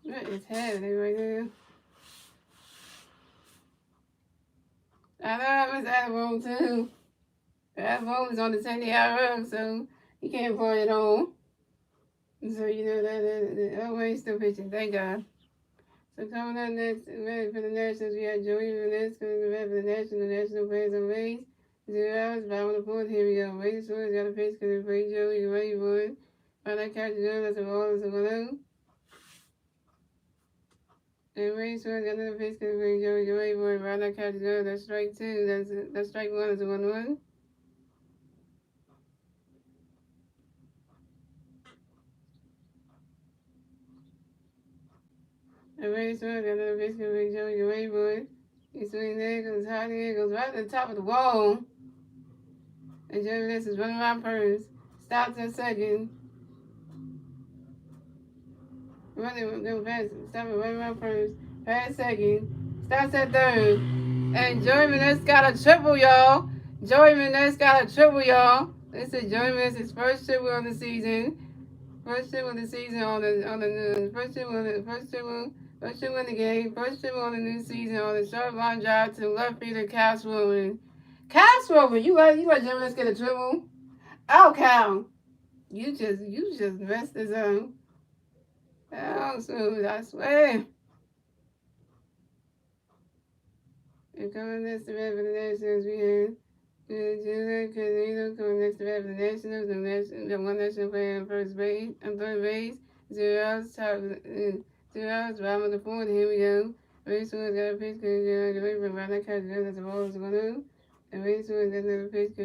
What is happening right now? I know I was out of room too. That phone is on the 10-hour, so he can't put it on. So you know that oh wait, he's still pitching. Thank God. So coming up next, ready for the Nationals, we have Joey Vanessa coming ready for the National players on base. 0 hours, bottom of the fourth. Here we go. Raiders Swords got a pitch because they Joey, the ready for it. By that catch, that's a ball, that's a below. And Raiders Swords got another pitch because they Joey, the ready for it. By that catch, that's strike two. That's strike one, that's a 1-1. And Raiders Swords got another pitch because they Joey, the ready for it. He's swinging there, goes high there, goes right to the top of the wall. And Joey Vanessa is running around first. Stops at second. Running, go fast. Stop it, running around first. Pass second. Stops at third. And Joey Vanessa got a triple, y'all. Joey Vanessa got a triple, y'all. This is Joey Vanessa's first triple of the season. First triple of the season on the first triple of the first triple in the game. First triple on the new season on the short line drive to left fielder Cal Swilling. Cal Swilling, you let Joey Vanessa get a triple? Oh, Cal. You just messed this up. Oh, smooth, I swear. And coming next to bat for the Nationals, we have Junior Castellino coming next to bat for the Nationals. The one national player on first base, on third base. 0 outs, 0 outs, bottom of the fourth. Here we go. Race Swords got a pitch, the way from around that catch, that's the ball is 1-0. And Race Swords got another pitch, the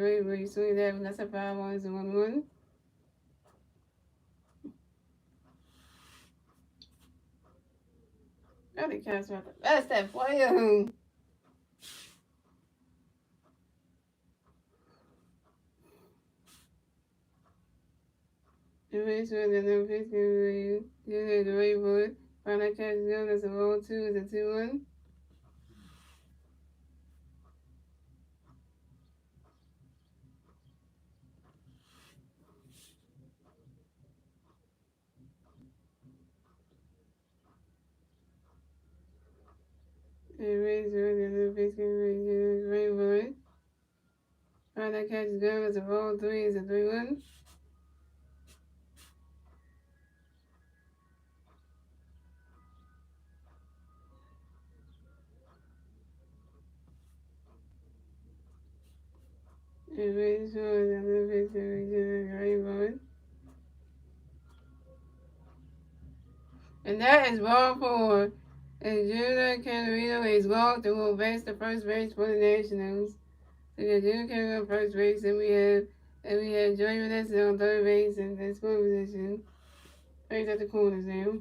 way where you swing that, that's a 5-1, it's a 1-1. I think Cat's about the best at playing. The race was another pitch you the way wood. Find that catch zone as a roll 2 is a 2-1. raise the face can rainbow. Right, that catch is good. It's a roll 3. It's a 3-1. And raise the face can rainbow. And that is ball 4. And Junior Canarino is walked to will base the first base for the Nationals. So we got Junior Canarino on first base, and we have Joey Vanessa on third base and the scoring position. Right at the corners now.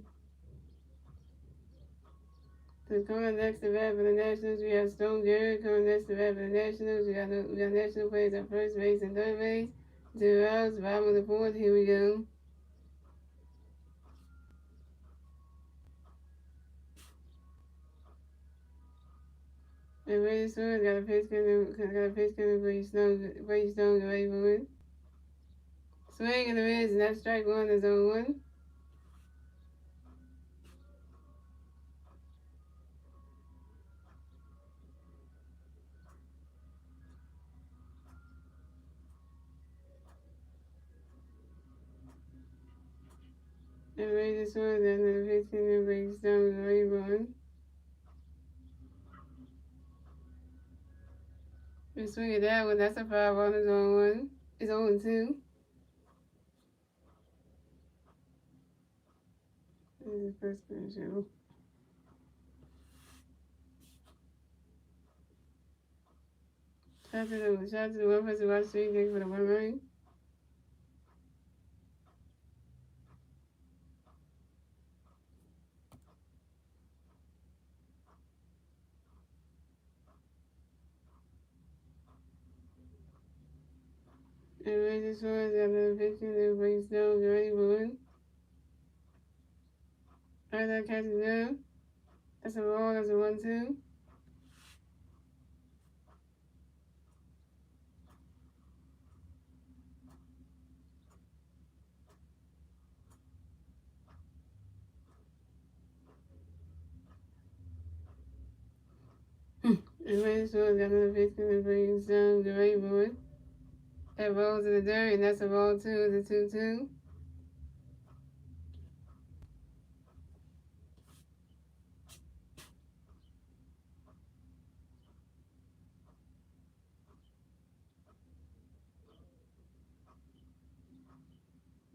So coming next to bat for the Nationals, we have Stone Garrett coming next to bat for the Nationals. We got National players at first base and third base. 2 outs, bottom of the fourth. Here we go. And Ray Stone got a pitch coming for you Stone away from it. Swing and the miss, and that strike 1 is 0-1. And Ray Stone got another pitch coming for you Stone away from it. We swing at that one, that's a 5-1 is 0-1. It's 0-2. This is the first show. Shout out to the one person watching stream. Thank you for the 1 ring. And Ray Stone got another pitch coming for you Stone away from it. Alright, that catch is good. That's a roll, that's a 1-2. And Ray Stone got another pitch coming for you Stone away from it. That rolls in the dirt, and that's a roll 2, it's a 2-2.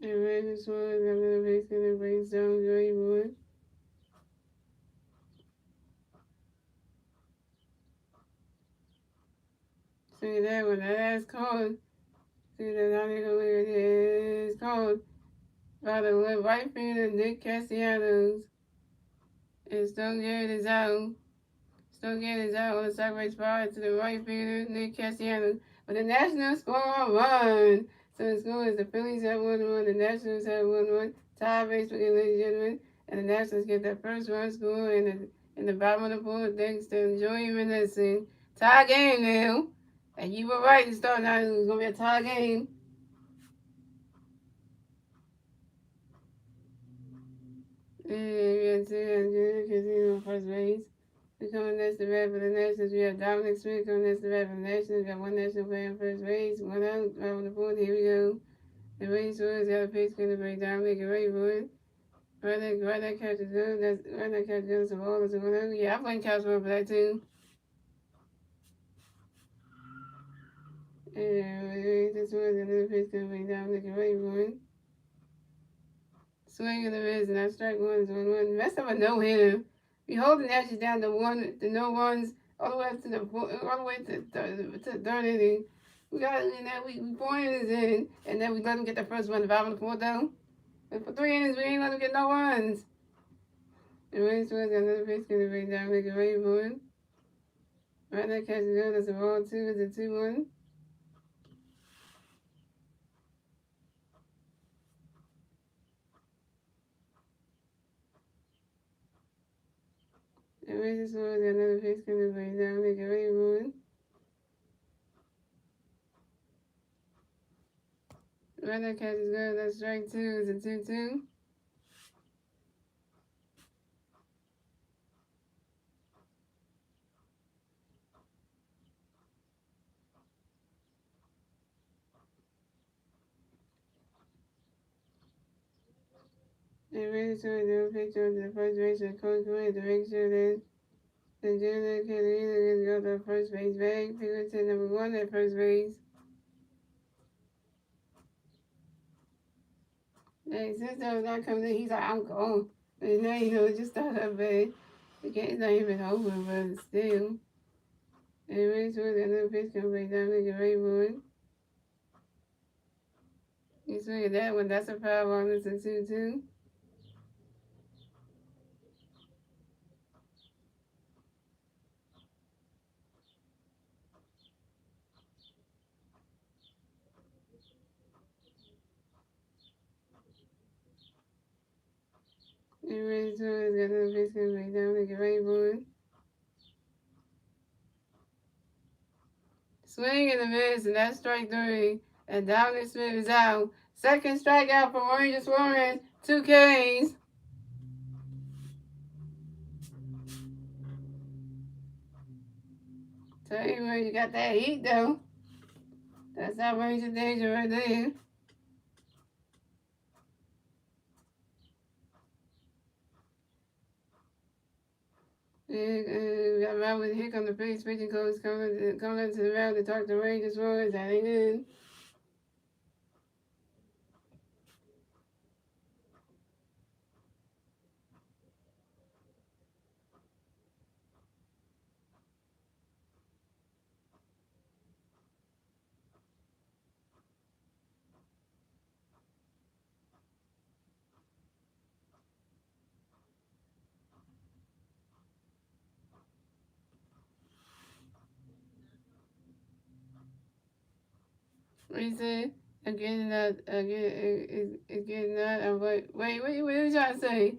And Ray Stone got another pitch coming for you Stone away from it. See that one, that's called. See that now they go where it is called by the right fielder Nick Castellanos. And Stone Garrett is out. Stone Garrett is out on the sideways spot to the right fielder Nick Castellanos. But the Nationals score a run. So the score is the Phillies have 1-1, the Nationals have 1-1. Tie race again, ladies and gentlemen. And the Nationals get their first run score in the bottom of the fourth thanks to Joey Vanessa. Tie game now. And you were right to start out. It was going to be a tie game. And we have Junior Casino on first base. We coming next to bat for the Nationals. We have Dominic Smith coming next to bat for the Nationals. We got one National player on first base. 1 out, right on the fourth. Here we go. The Ray Suarez got a pitch going to break Dominic and Ray Wood. Right that catch is good. Right that catch goes to ball. It's a 1 out. Yeah, I'm playing catch for that too. And this was another pitch going to break Dominic and Ray Wood. Swing of the wrist, and that strike 1 is 1-1. Messed up a no-hitter. We hold the Ashes down to no runs all the way up to the third inning. We got in that we 4 innings in, and then we let them get the first one, the 5 and the 4th though. And for 3 innings, we ain't let them get no runs. And Ray Suarez got another pitch going to bring down, make it Ray Wood. Right, that catch is good. That's a ball 2. It's a 2-1. And Ray Suarez got another pitch going to bring down, make it Ray Wood. Right, that catch is good. That's strike 2. It's a 2-2. And really sure the picture of the first base of Coach Wayne to make sure that the junior can either go to the first base bag. Pickerton number 1 at first base. Hey, since that was not coming in, he's like, I'm gone. And now, just started up bad. The game's not even over, but still. And really sure that little pitch can break down like a rainbow. You swing at that one, that's a foul ball. It's a 2-2. And really sure that little pitch can break down like a rainbow. Swing and a miss, and that's strike 3. And Dominic Smith is out. Second strikeout for Rangers Warren. 2 Ks. Tell you where you got that heat though. That's not Ranger danger right there. And got around with Hick on the face, pitching coach coming into the round to talk to Rangers Warren. That ain't good. What you say? Again, that again, again that. Wait, what you trying to say?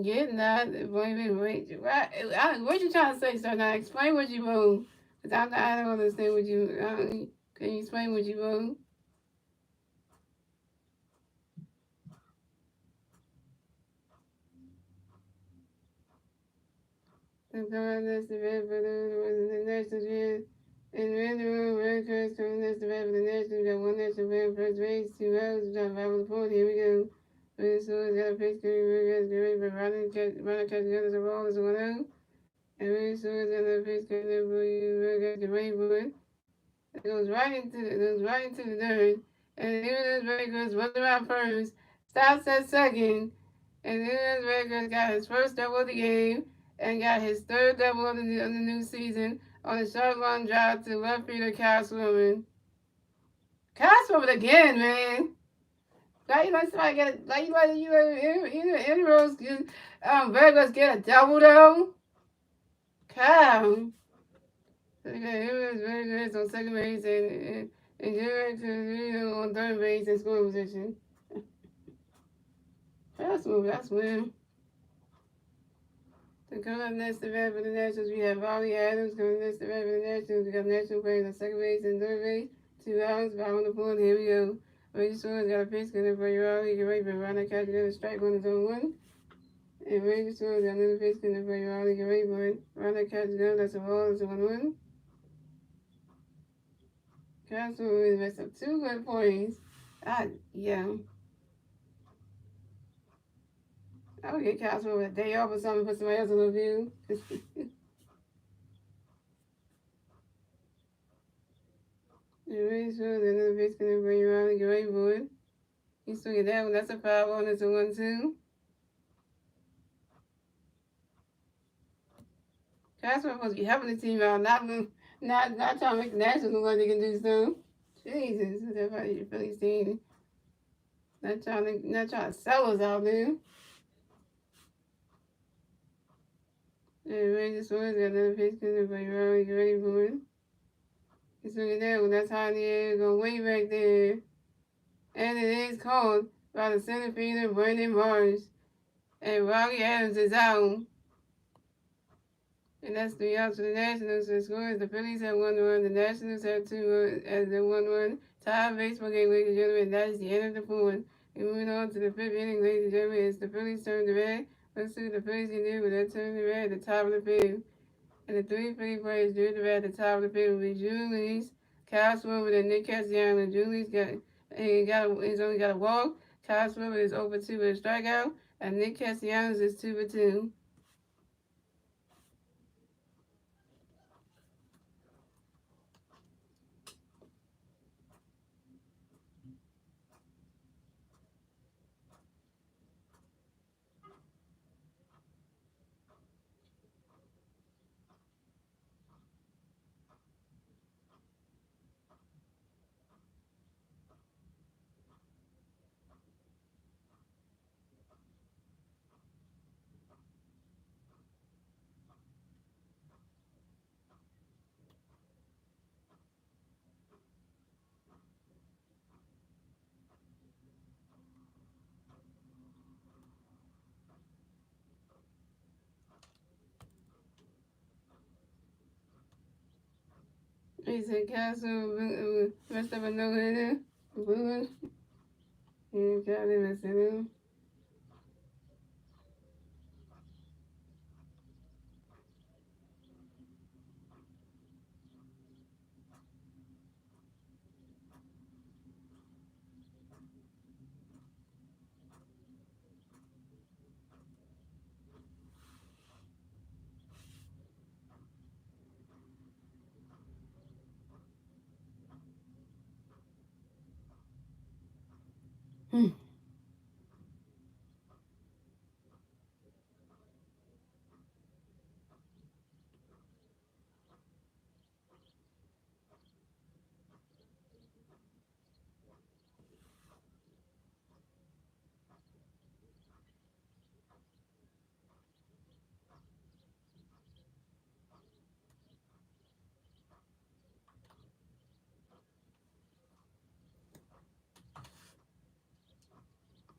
Get that. Wait. What you trying to say? So now explain what you wrote. Cause I don't understand what you. Can you explain what you wrote? The God that's the red for the national fan. And red the room, red curse coming that's the red for the national. We got one national fan first base, 2 outs, we got 5 on the fourth. Here we go. Red Source got a pitch coming, red guy's great, but running catch the other ball is 1 out. And red Source got a pitch coming, red guy's great, boy. It goes right into the dirt. And even those Records was around first, stops at second, and even those Records got his first double of the game and got his third double of the new season on a short run drive to left fielder Kyle Swimmer. Kyle Swimmer again, man. Like you let somebody get a, like you let Rose Vegas get a double though. Kyle. Okay, it was very good on second base and Jared on third base in scoring position. That's win. To come up next to bat for the Nationals, we have Ollie Adams coming next to bat for the Nationals. We got National players on second base and third base. 2 outs, 5 on the board. Here we go. Reggie Suarez got a pitch coming for you all. He can wait for Ronald catch another strike on his own 1. And Reggie Suarez got another pitch coming for you all. He can wait for it. Ronald catch another. That's a ball. It's a 1-1. Castle is messed up 2 good points. Yeah. I would get Castle with a day off or something, put somebody else in the view. And Reggie Suarez got another pitch coming for you all. He can wait for it. He swing at that one. That's a 5-1. It's a 1-2. Castle supposed to be helping the team out, not trying to make the Nationals look like they can do something. Jesus, that's why your Phillies team. Not trying to sell us out there. And Reggie Suarez got another pitch coming for you all. You ready for it? He's swing at that one. That's high in the air. Going way back there. And it is called by the center fielder, Brandon Marsh. And Robbie Adams is out. And that's 3 outs for the Nationals. The score is the Phillies have 1-1. The Nationals have 2 as the 1-1. Tie baseball game, ladies and gentlemen. That is the end of the 4th. And moving on to the 5th inning, ladies and gentlemen. It's the Phillies turn to bat. Let's see what the Phillies can do with that turn to bat at the top of the 5th. And the 3 Philly players drew the bat at the top of the 5th will be Julius, Kyle Swimmer, and Nick Castellanos. Julius he's only got a walk. Kyle Swimmer is over 2 with a strikeout. And Nick Castellanos is 2 for 2. He said Castle, rest of a no hitter. Booing. Yeah, got him, I said him.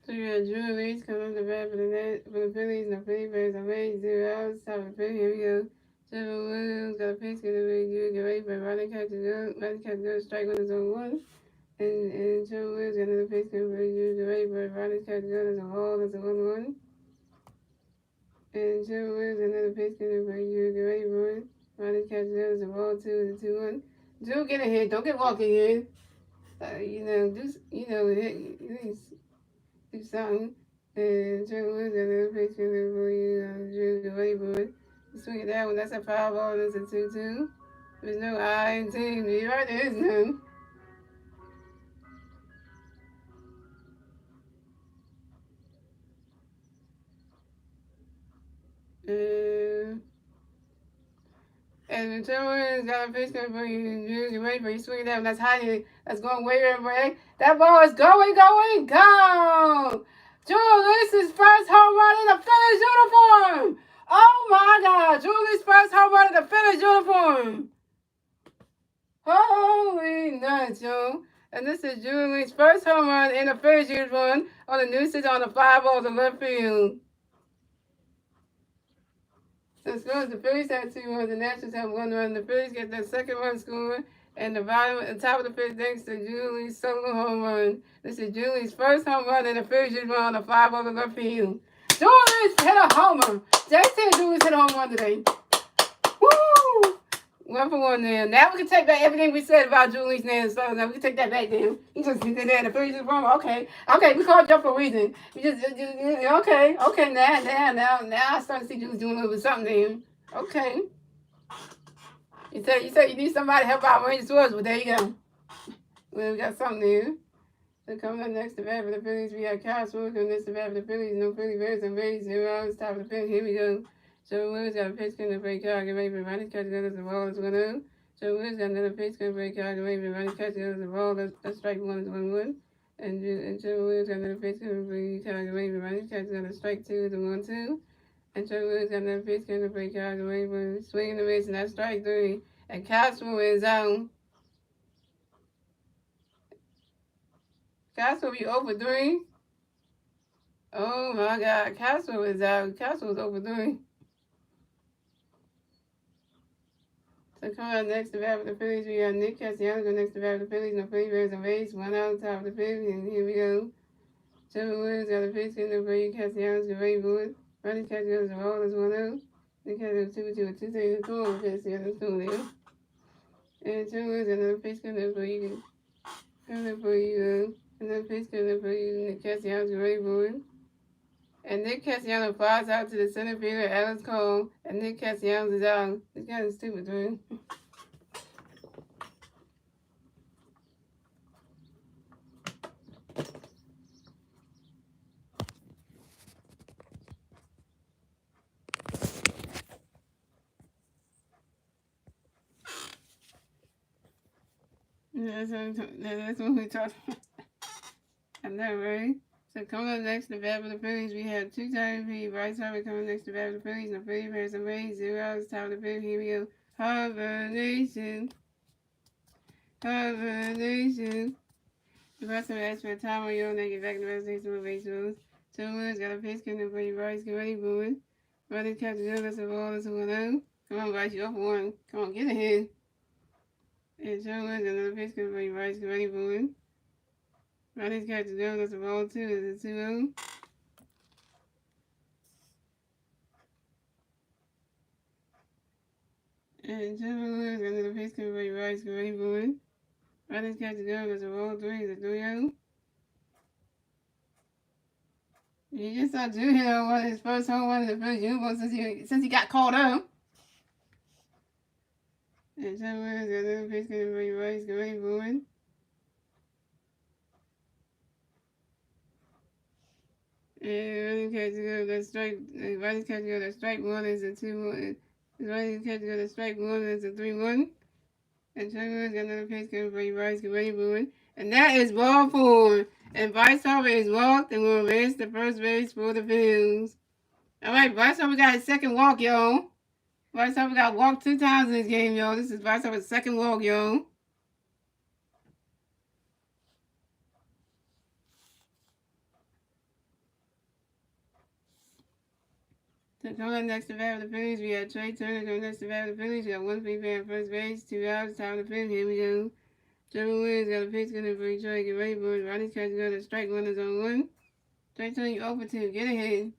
So you got Drew Leach coming up the bat for the Phillies, and the Philly Birds are made 0 outs. Top of the fifth, here we go. Trevor Williams got a pitch, going to be good. Get ready for Ronnie catch good. Strike one is on 1. And Trevor Williams got another pitch, going to be good. Get ready for Ronnie catch good. It's a ball, it's a 1-1. And Trevor Williams got another pitch, going to be good. Get ready for it. Ronnie catch good. It's a ball, 2, it's a 2-1. Drew, get ahead. Don't get walking in. Do something. And Trevor Williams got another pitch, going to be good. Drew, get ready for it. Swing it that one. That's a foul ball. That's a 2-2. There's no I in team. You're right, there is none. And the Timberwolves got a pitch coming for you. You're ready for you. Swing it down. That's high. That's going way over. That ball is going, go! Julius' first home run in a Phillies uniform. Oh my God. Julius' first home run in a Phillies uniform. Holy nuts, yo. And this is Julius' first home run in a Phillies uniform on the new season on the fly ball to left field. So as far as the Phillies have 2 runs, the Nationals have 1 run. The Phillies get their second run scored, and the top of the fifth thanks to Julie's solo home run. This is Julie's first home run, and the Phillies just run on the 5 over left field. Julius hit a homer. J.T. Julius hit a home run today. Woo! 1 for 1 there. Now we can take back everything we said about Julie's name. So now we can take that back then. He just did that. The Phillies just run. Okay, we called you up for a reason. We just okay. Now I start to see Julius doing a little bit something there. Okay. You said you need somebody to help out Randy Swords, but there you go. Well, we got something there. So coming up next to bat for the Phillies, we got Kyle Sword coming next to bat for the Phillies. No Philly Bears and Rays 0 outs. Top of the fifth. Here we go. Joe Williams got a pitch coming to break out. Get ready for Ronnie catch good as the ball is 1-0. Joe Williams got another pitch coming to break out. Get ready for Ronnie catch good as the ball. That's strike 1 is 1-1. And Joe Williams got another pitch coming to break out. Get ready for Ronnie catch good as strike 2 is 1-2. And Joe Williams got another pitch coming to break out. Get ready for swinging the miss, and that's strike 3. And Castle is out. Castle be over 3. Oh my God, Castle is out. Castle is over 3. So coming out next to bat for the Phillies, we got Nick Castellanos go next to bat for the Phillies. No Philly Bears and Rays. 1 out, top of the fifth, and here we go. Trevor Williams got a pitch coming for you. Castellanos get ready for it. Ronnie catch goes the ball is 1-0. Nick has a 2-2 score. Castellanos doing it. And Trevor Williams got another pitch coming for you. Another pitch coming for you. Nick Castellanos get ready for it. And Nick Castellanos flies out to the center field at Alex Cole, and Nick Castellanos is out. It's kind of stupid, dude. That's what we talked about. I know, right? So coming up next to bat for the Phillies, we have two-time MVP Bryce Harper coming next to bat for the Phillies. No Philly players and Rays, 0 hours, top of the fifth. Here we go. Harper Nation. Harper Nation. The rest of asked for a time on your own, they get back in the rest of the baseballs. Two Woods got a pitch coming for you, Bryce. Get ready, boys. Running catch the other, so all is 1-0. Come on, Bryce, you up one. Come on, get ahead. And Joe Woods got another pitch coming for you, Bryce. Get ready, boys. Running catch the other, so ball 2 is a 2-0. And Trevor Lewis got another pitch coming for you, Bryce. Get ready, boys. Running catch the other, so ball 3 is a 3-0. You just saw Drew hit on one of his first home run in the first uniform since he got called up. And Trevor Lewis got another pitch coming for you, Bryce. Get ready, boys. And running catch to go that strike. Running catch to go that strike 1 is a 2-1. Running catch to go that strike 1 is a 3-1. And Trevor got another pitch coming for you, Bryce. Get ready, boys. And that is ball 4. And Bryce Harper is walked and will race the first base for the Phillies. All right, Bryce Harper got his second walk, y'all. Bryce Harper got walked 2 times in this game, y'all. This is Bryce Harper's second walk, y'all. So coming up next to bat for the Phillies, we have Trey Turner coming next to bat for the Phillies. We got 1 free fan at first base, 2 outs, top of the fifth. Here we go. Trevor Williams got a pitch coming for Detroit. Get ready, boys. Ronnie's catch to go to strike 1 is on 1. Trey Turner, you over 2. Get ahead.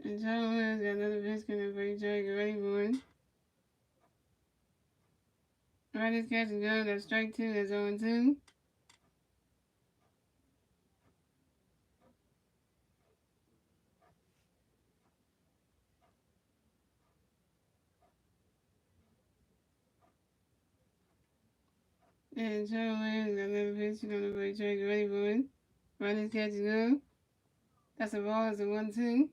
And Trevor Williams got another pitch coming for Detroit. Get ready, boys. Ronnie's catch to go to strike 2 is on 2. And Trevor Williams got another pitch coming for Detroit. Get ready, boys. Ronnie's catch to go. That's a ball. It's a 1-2.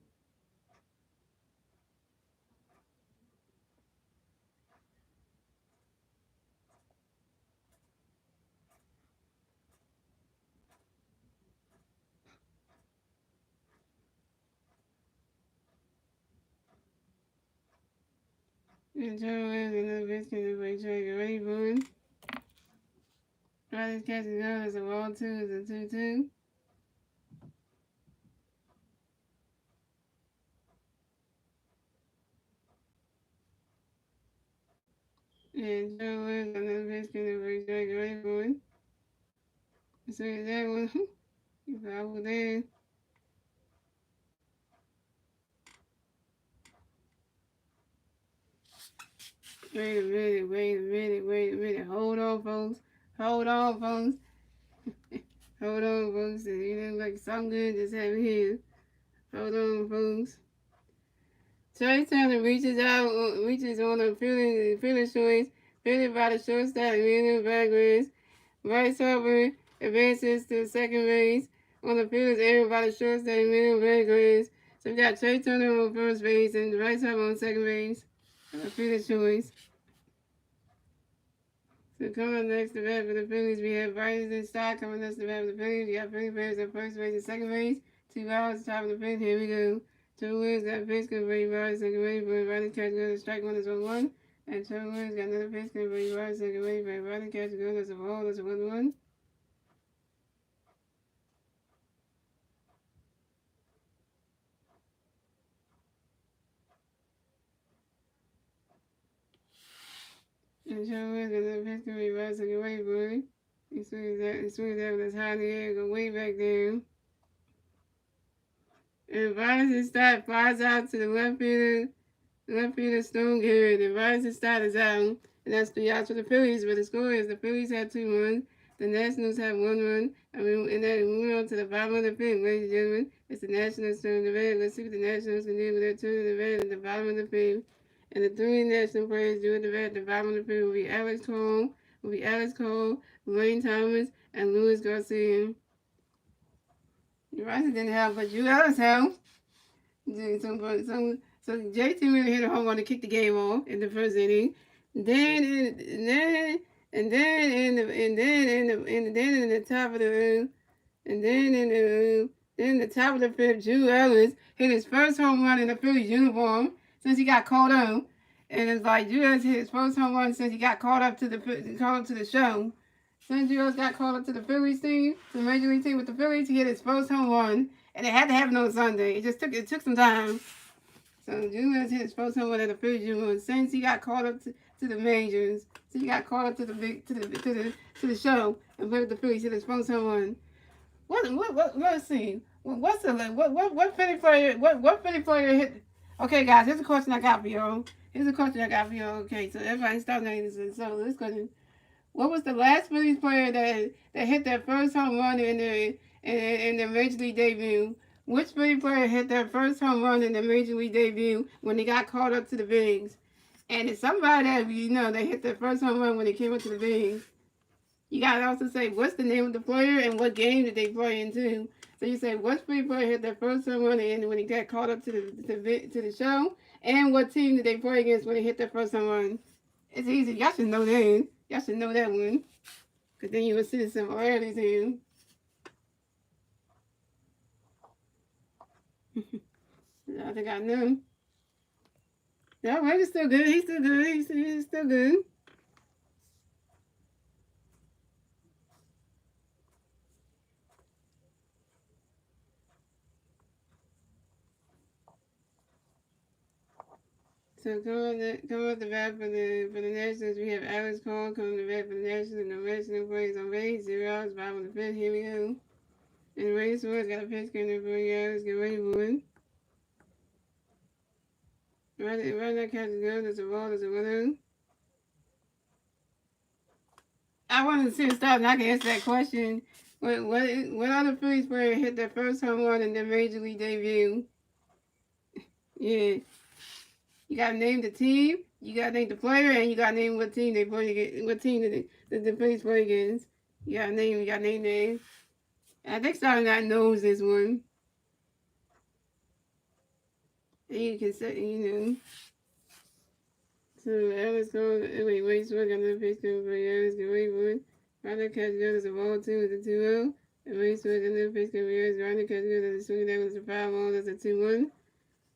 And Trevor Williams got another pitch coming for Detroit. Get ready, boys. Ronnie's catch to go. That's a ball 2. It's a 2-2. And Trevor Williams got another pitch coming for Detroit. Get ready, boys. So that one, you foul there. Wait a minute. Hold on, folks. Hold on, folks. Hold on, folks. You look like something good just happened here. Hold on, folks. Trey Turner reaches on the fielder's choice, fielded by the shortstop, Emilio Vargas. Bryce Harper advances to second base on the fielder's area by the shortstop, Emilio Vargas. So we got Trey Turner on first base and Bryce Harper on second base. The fielder's choice. So coming up next to bat for the Phillies, we have Bryson Stott coming next to bat for the Phillies. We got Philly players at first base and second base. 2 outs, top of the fifth. Here we go. Trevor Williams got a pitch coming for you, Bryce. Second base, but Ronnie catch goes to strike 1 is on 1. And Trevor Williams got another pitch coming for you, Bryce. Second base, but Ronnie catch goes to a ball. That's a 1-1. And Trevor Williams got another pitch coming for you, Bryce. Second base, boy. He swings swing that with his high in the air, go way back there. And Rising Star flies out to the left fielder. Left fielder Stone Garrett. The Rising Star is out. And that's 3 outs for the Phillies. But the score is the Phillies had 2 runs. The Nationals had 1 run. And then we move on to the bottom of the fifth, ladies and gentlemen. It's the Nationals turn to bat. Let's see what the Nationals can do with their turn to the bat at the bottom of the fifth. And the 3 national players do at the bat at the bottom of the fifth will be Alex Cole, Lane Thomas, and Luis Garcia. The Rising didn't have, but you else helped. So JT really hit a home run to kick the game off in the first inning. Then in the top of the fifth, Drew Ellis hit his first home run in the Phillies uniform since he got called up. And it's like Drew Ellis hit his first home run since he got called up to the show. Since Drew Ellis got called up to the Phillies team, the Major League team with the Phillies, he hit his first home run, and it had to happen on Sunday. It took some time. So Drew Ellis hit his first home run at the Phillies uniform since he got called up to the majors. So he got called up to the show and played with the Phillies. Hit his first home run. Let's see. What Philly player hit? Okay, guys, here's a question I got for y'all. Okay, so everybody stop now. So let's go to. What was the last Phillies player that hit their first home run in their Major League debut? Which Philly player hit their first home run in their Major League debut when they got called up to the bigs? And it's somebody that they hit their first home run when they came up to the bigs. You gotta also say what's the name of the player and what game did they play in too. So you say what Philly player hit their first home run when he got called up to the show, and what team did they play against when they hit their first home run. It's easy. Y'all should know that. Y'all should know that one. Because then you will see some similarities here. I think I know. Yeah, Wade is still good. He's still good. He's still good. So come up the bat for the Nationals. We have Alex Cole coming to bat for the Nationals. No National plays on base. 0 outs. Bottom of the fifth. Here we go. And the Rays got a pitch coming in for you. Let's get ready for it. Right now, catches good. There's a ball. There's a winner. I wanted to see the stop, and I can answer that question. What other Phillies player hit their first home run in their Major League debut? Yeah. You gotta name the team, you gotta name the player, and you gotta name what team they play against, what team the Phillies play against. You gotta name names. I think Starting Night knows this one. And you can say, So Alex Cole, wait, so I got another pitch coming for Alex, get ready for it. Ryder catch good as a ball 2 is a 2-0. And wait, so I got another pitch coming for Alex, Ryder catch good as a swing that was a foul ball, that's a 2-1.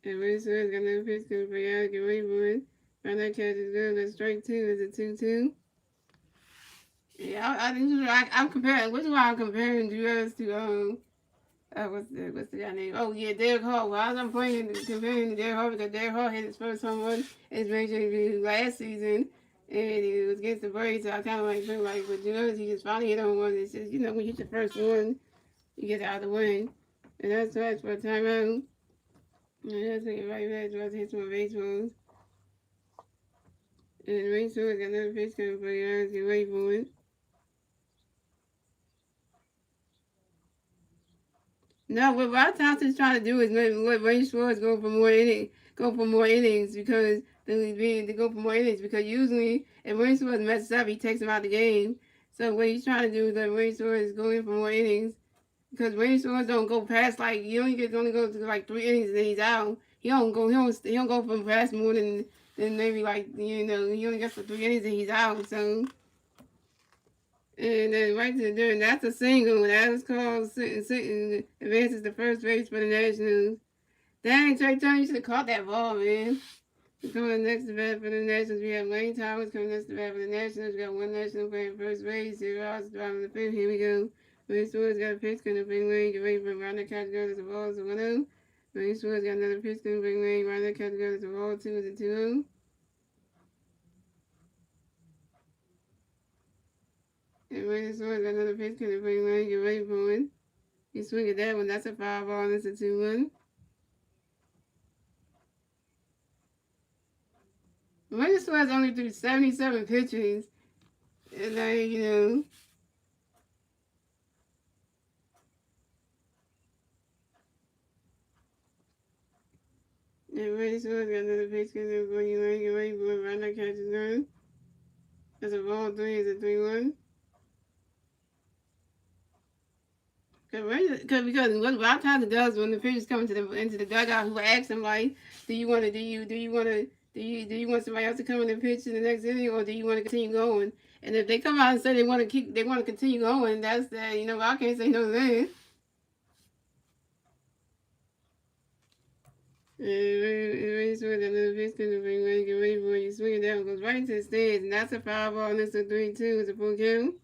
And Ray Suarez got another pitch coming for y'all. Get ready for it. Right now, catch is good. That's strike 2 is a 2-2. Yeah, I'm comparing. Which one I'm comparing Drew to what's the guy name? Oh yeah, Derek Hall. Well, I'm comparing to Derek Hall because Derek Hall hit his first home run in his major debut last season, and it was against the Braves. So I kind of feel like with Drew, he just finally hit home run. It's just when you hit the first one, you get out of the way, and that's right for a timeout. And that's it right back to us hit some baseballs. And Ray Suarez got another pitch coming for you guys. Get ready for it. No, what Rob Thompson's trying to do is let Ray Suarez go for more innings because usually if Ray Suarez messes up, he takes him out of the game. So what he's trying to do is let Ray Suarez go in for more innings. Because Ray Suarez don't go past he only go to like 3 innings and then he's out. He don't go from past more than maybe he only gets for 3 innings and he's out. So and then right to the dirt, that's a single. That was called advances the first base for the Nationals. Dang, Trey Turner, you should have caught that ball, man. Coming next to bat for the Nationals, we have Lane Thomas coming next to bat for the Nationals. We got 1 National playing first base, 0 outs, bottom of the fifth. Here we go. Ray Suarez got a pitch coming to bring lane. Get ready for Ryder catch good as a ball is a 1-0. Ray Suarez got another pitch coming to bring lane. Ryder catch good as a ball 2 is a 2-0. And Ray Sword got another pitch. Can bring one? Get ready for one. You swing at that one. That's a 5-ball. That's a 2-1. Ray Sword's only threw 77 pitches. And like, you know. And Ray Sword got another pitch. Can bring one? Get ready for one. Runner catches one. That's a ball 3. It's a 3-1. Because what a lot of times it does when the pitchers come into the dugout, who ask them like, do you want somebody else to come in and pitch in the next inning, or do you want to continue going? And if they come out and say they want to continue going, that's that. You know, I can't say no then. Ready swing another pitch to the ring, ready, get ready for it. You swing it down, goes right into the stands, and that's a 5-ball, and it's a 3-2. It's a full count.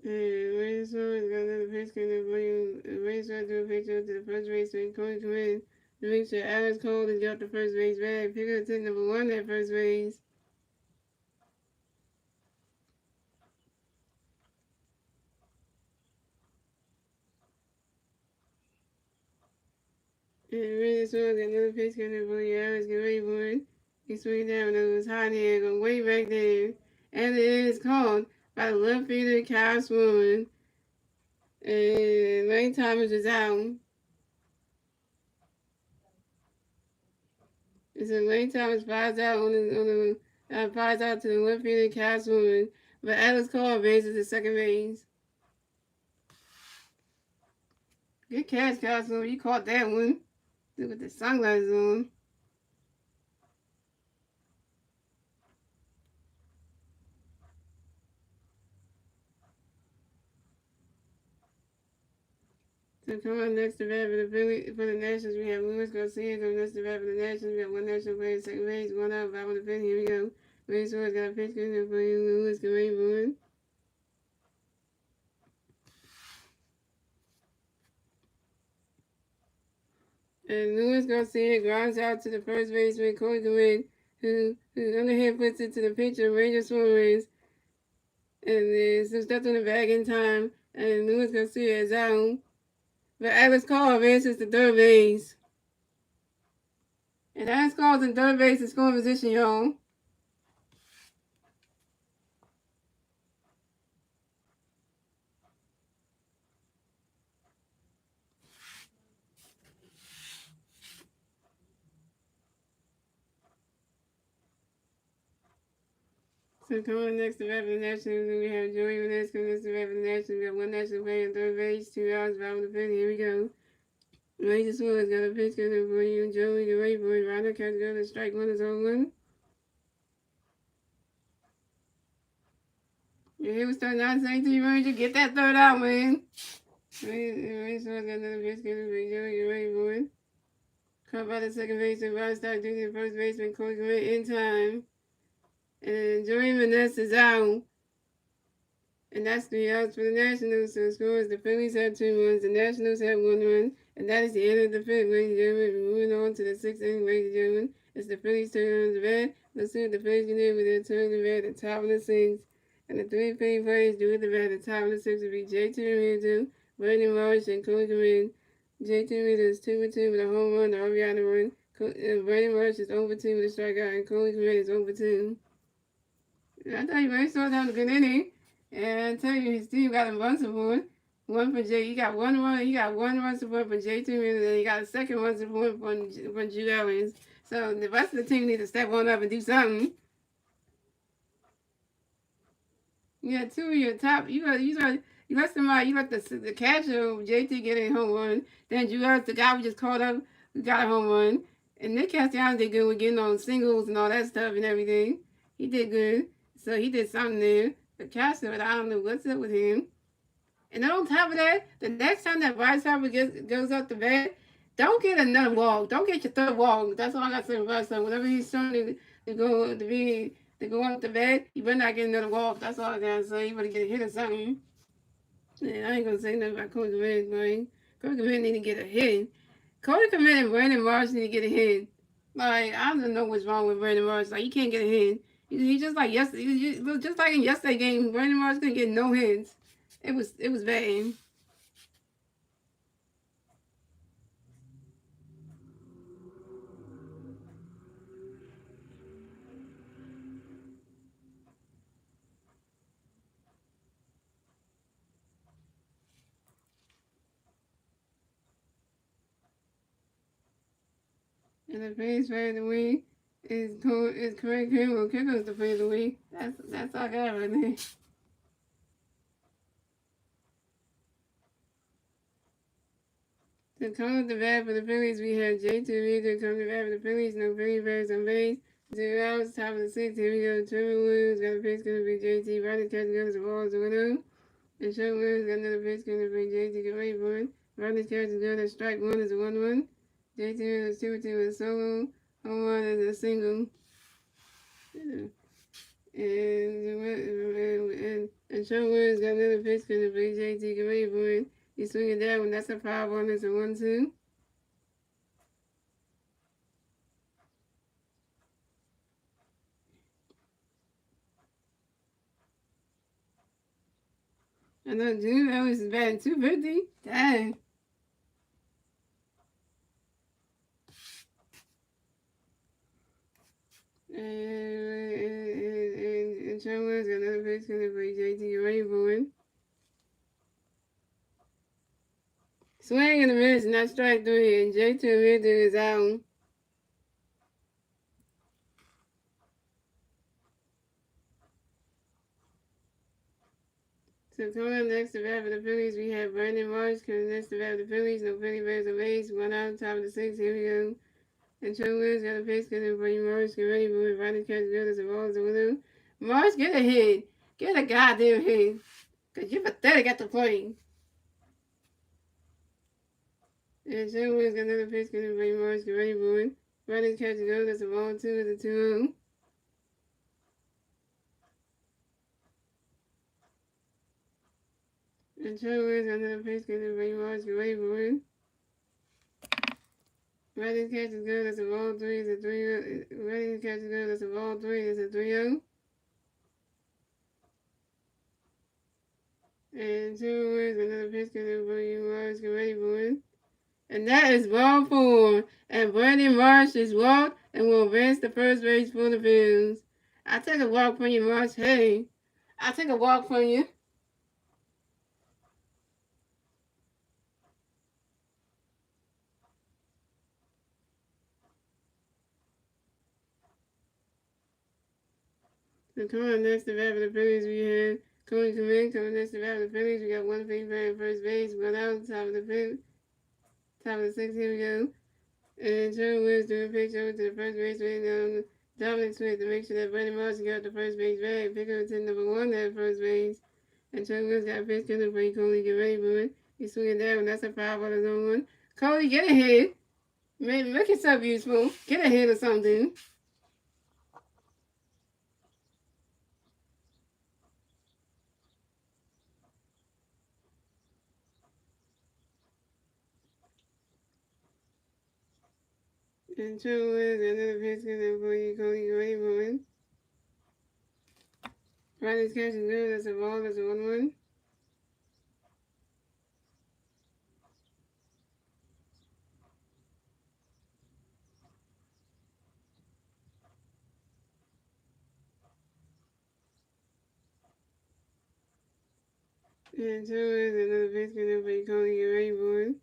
Race Sword got another pitch coming for you. Race Sword threw a pitch up to the first baseman. Cody come in to make sure Alex Cole has got the first base bag. Pick up to number 1 at first base. And Race Sword got another pitch coming for you. Alex, get ready for it. He swung down, it was hot there, going way back there. And it is called by the left fielder, Kyle Swan. And Lane Thomas is out. It's a Lane Thomas flies out flies out to the left fielder, Kyle Swan. But Alex Cole bases at second base. Good catch, Kyle Swan. You caught that one. Look with the sunglasses on. So come on, next to bat for the Nationals, we have Luis Garcia. Come next to bat for the Nationals, we have one national player, second base, 1 out, 5 on the fifth. Here we go. Ray Sword's got a pitch coming for you. Luis, get ready for it. And Luis Garcia grounds out to the first baseman, Corey DeWitt, who underhand puts it to the pitcher, Ranger Suarez. And there's some stuff in the bag in time, and Luis Garcia is out. But Alex Cole advances to third base. And Alex Cole's in third base in scoring position, y'all. So coming next to bat for the Nationals, we have Joey Vanessa coming next to bat for the Nationals. We have one national player in third base, 2 outs, 5 on the fifth. Here we go. Ranger Suarez got a pitch coming for you. Joey, get ready for it. Ryder catch go to strike 1 is 0-1. Yeah, he was starting out saying to you, Ranger, get that third out, man. Ranger Suarez got another pitch coming for you. Joey, get ready for it. Caught by the second baseman, Ryder started doing the first baseman, Corey in time. And Joey Vanessa is out. And that's 3 outs for the Nationals. So the score is the Phillies have 2 runs, the Nationals have 1 run. And that is the end of the fifth, ladies and gentlemen. We're moving on to the 6th inning, ladies and gentlemen. It's the Phillies' turn on the bat. Let's see what the Phillies can do with their turn on the bat at the top of the 6th. And the 3 Philly players do with the bat at the top of the 6th will be J.T. Realmuto, Brandon Marsh, and Cody Corinne. J.T. Realmuto is 2-2 with a home run, the RBI run. Brandon Marsh is 0-2 with a strikeout, and Cody Corinne is 0-2. I thought you already started having a good inning. And I tell you, his team got a run support. One for Jay. He got one run support for J2, and then he got a second run support from Jude Owens. So the rest of the team need to step on up and do something. You got 2 of your top. You let somebody. You let the catcher JT get a home run. Then Jude Owens, the guy we just called up, who got a home run. And Nick Castellanos did good with getting on singles and all that stuff and everything. He did good. So he did something there. But Castro, I don't know what's up with him. And then on top of that, the next time that Bryce Harper goes up the bat, don't get another walk. Don't get your third walk. That's all I got to say about Bryce Harper. Whenever he's trying to go up the bat, you better not get another walk. That's all I got to say. You better get a hit or something. Yeah, I ain't gonna say nothing about Cody Command, man. Cody Command need to get a hit. Cody Command and Brandon Marsh need to get a hit. Like, I don't know what's wrong with Brandon Marsh. Like, he can't get a hit. He just like yesterday, just like in yesterday's game, Brandon Marsh couldn't get no hits. It was bad. And the Phillies player of the week is Craig Kimbrell. Kimbrell's the player of the week. That's all I got right there. To come with the bat for the Phillies, we have J2 Reed come to bat for the Phillies. No Philly Bears on base. 0 outs, top of the sixth. Here we go. Trevor Williams got a pitch going to be JT. Riley catching goes the ball is 1-0. And Sean Williams got another pitch going to be JT. Get ready for it. Riley catching good at strike one is a 1-1. JT is 2-2 with a solo. Home run is a single. And Sean Williams got another pitch going to be JT. Get ready for it. He's swinging down when that's a 5-1 is a 1-2. I know June Ellis is batting 250. Dang. And Sean Williams got another pitch going to be JT. Ready for it. Swing and a miss, not strike three, and J2 Victor is out. So coming up next to bat for the Phillies, we have Brandon Marsh coming next to bat for the Phillies. No Philly Bears on base. 1 out, top of the sixth. Here we go. And Sean Williams got a pitch going to be Marsh. Get ready for it. Riley catch good as the ball is a winner. Marsh, get a hit. Get a goddamn hit. Because you're pathetic at the plate. And Sean Williams got another pitch going to be Marsh. Get ready for it. Riley catch good as the ball 2 is a 2-0. And Sean Williams got another pitch going to be Marsh. Get ready for it. Ready to catch is good. That's a ball 3 is a 3-0. Ready to catch is good. That's a ball 3 is a 3-0. And 2 wins. Another pitch going to be Marsh. Get ready for it. And that is ball 4. And Brandon Marsh is walked and will advance the first base for the Phillies. I take a walk from you, Marsh. Hey, I take a walk from you. So coming on next to bat for the Phillies, we have Cody Command. Coming next to bat for the Phillies, we got one Philly player at first base. 1 out, top of the fifth. Top of the sixth, here we go. And Trevor Williams doing a pitch over to the first baseman on Dominic Smith to make sure that Brandon Marshall got the first base bag. Pick up to number 1 at first base. And Trevor Williams got a pitch coming for Cody. Get ready for it. He's swinging down. That's a foul on his own one. Cody, get a hit. Man, make yourself useful. Get a hit or something. And Trevor Williams got another pitch coming for you, Cody. Get ready for it. Riley's catch is good. That's a ball. That's a 1-1. And Trevor Williams got another pitch coming for you, Cody. Get ready for it.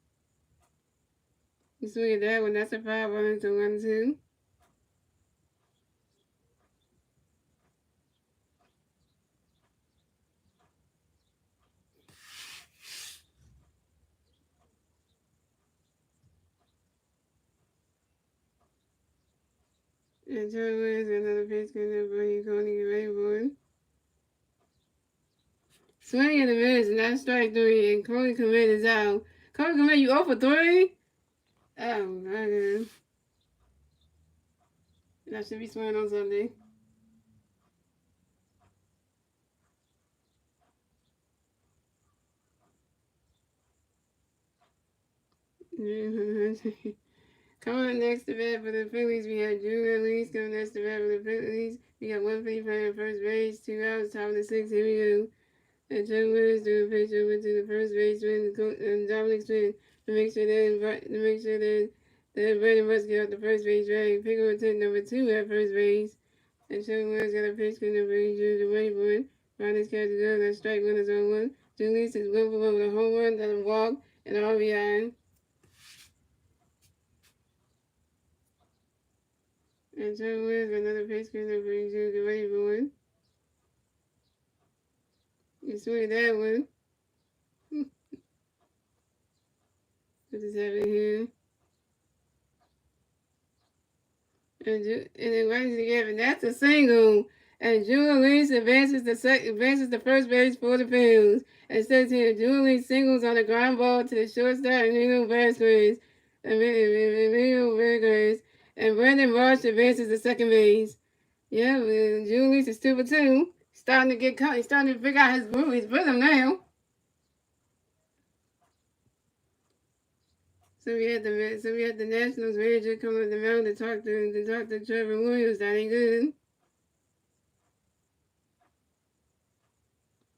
You swing at that one. That's a 5-1 to 1-2. And Trevor Williams got another pitch coming for you, Cody. Get ready for it. Swing and a miss, and that's strike 3, and Cody Command is out. Cody Command, you 0 for 3? Oh, my God. That should be swinging on Sunday. Coming up next to bat for the Phillies, we have Junior Lee's coming next to bat for the Phillies. We got 155 at first base, 2 outs, top of the sixth. Here we go. And Joe Willis doing a pitch over to the first baseman and Dominic Smith to make sure that Brandon Russ get out the first base right. Pick up to number 2 at first base. And Joe Willis got a pitch to number 8 to wait for it. Ronnie's catch is good. That's strike one is on one. Julius is 1 for 1 with a home run, then a walk, and an RBI. And Joe Willis got another pitch to number 8 to wait for it. You swing that one. What is happening here? And then runs together. And that's a single. And Jewel Lees advances the first base for the Phillies. And says here, Jewel Lees singles on a ground ball to the shortstop Emilio Vasquez. And Brandon Rush advances to second base. Yeah, Jewel Lees is 2 for 2. Starting to get caught. He's starting to figure out his rhythm now. So we had the Nationals manager come on the mound to talk to Trevor Williams. That ain't good.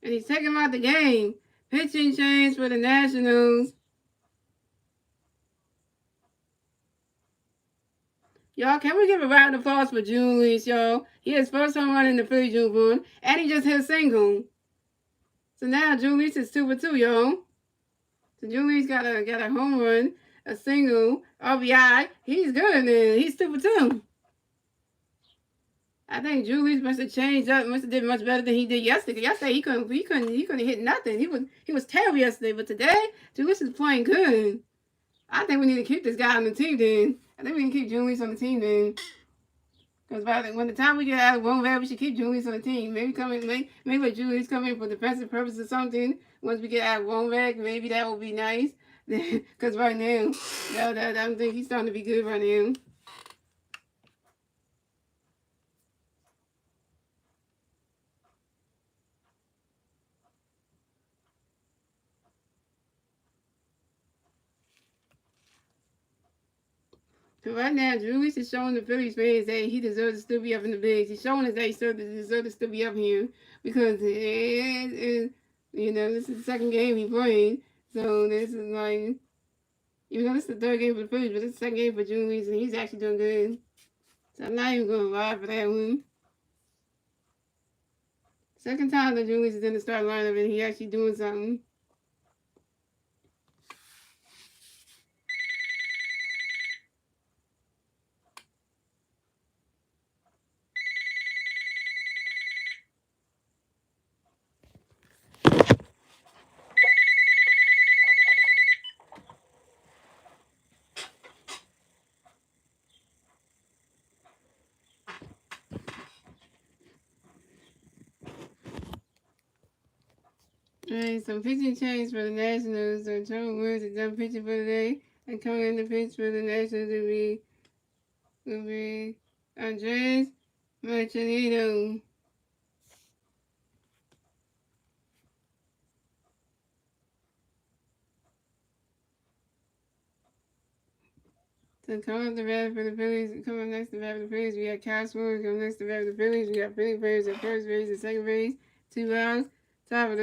And he's taking him out the game. Pitching change for the Nationals. Y'all, can we give a round of applause for Julius, y'all? He has first home run in the Philly June, and he just hit a single. So now Julius is 2 for 2, y'all. So Julius got a home run, a single, RBI. He's good, man. He's 2 for 2. I think Julius must have changed up, must have did much better than he did yesterday. Yesterday he couldn't hit nothing. He was terrible yesterday, but today Julius is playing good. I think we need to keep this guy on the team then. I think we can keep Julius on the team then. Because when the time we get out of one we should keep Julius on the team. Maybe let Julius come in for defensive purposes or something. Once we get out of one maybe that would be nice. Because right now, I don't think he's starting to be good right now. So right now, Julius is showing the Phillies fans that he deserves to still be up in the bigs. He's showing us that he deserves to still be up here because this is the second game he played. So this is like, even though this is the third game for the Phillies, but this is the second game for Julius, and he's actually doing good. So I'm not even going to lie for that one. Second time that Julius is in the starting lineup and he actually doing something. Alright, so pitching change for the Nationals. So Trevor Williams is done pitching for the day. And coming in the pitch for the Nationals will be Andres Marchelino. So coming up the bat for the Phillies, coming next to bat for the Phillies, we got Kyle Sword. Coming next to bat for the Phillies, we got Philly players at first base and second base. 2 outs. Top of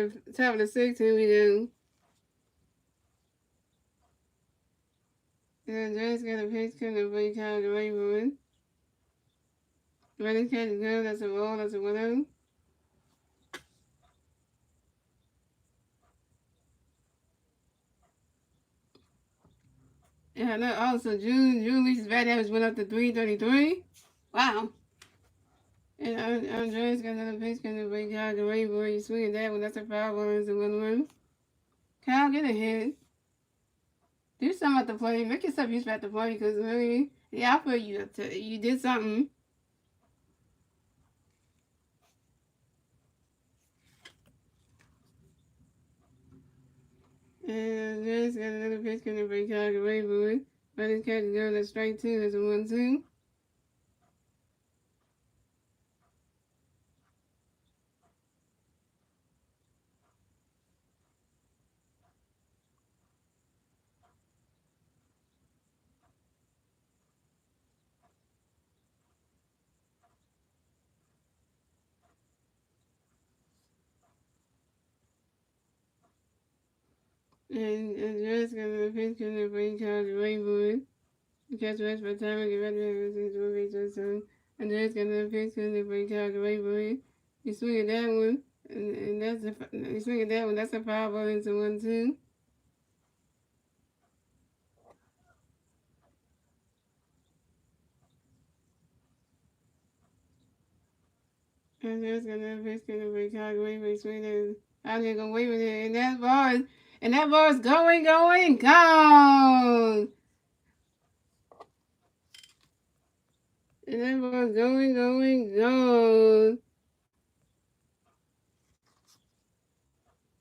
the sixth, here we go. And Andres got a pitch coming up for Kyle the right one. Running catch is good. That's a ball. That's a 1-0. Yeah, I know. Also, June Lee's bat average went up to 333. Wow. And Andres got another pitch coming up for Kyle the right boy. You swing at that one. That's a foul ball. That's a 1-1. Kyle, get a hit. Do something at the plate. Make yourself useful at the plate because really, yeah, I feel you did something. And Andres got another pitch coming up for Kyle the right boy. But his catch is good. That's strike 2. That's a 1-2. And Andreas got the pitch in the brain called Rainbow. Catch rest for time and get ready to reach your son. Andreas got the pitch in the brain called Rainbow. You swing at that one, and that's a you swing at that one. That's a foul ball into 1-2. Andreas got the pitch in the brain called Rainbow. Swing it. Out there gonna wave with it, and that ball is going, gone. And that ball is going.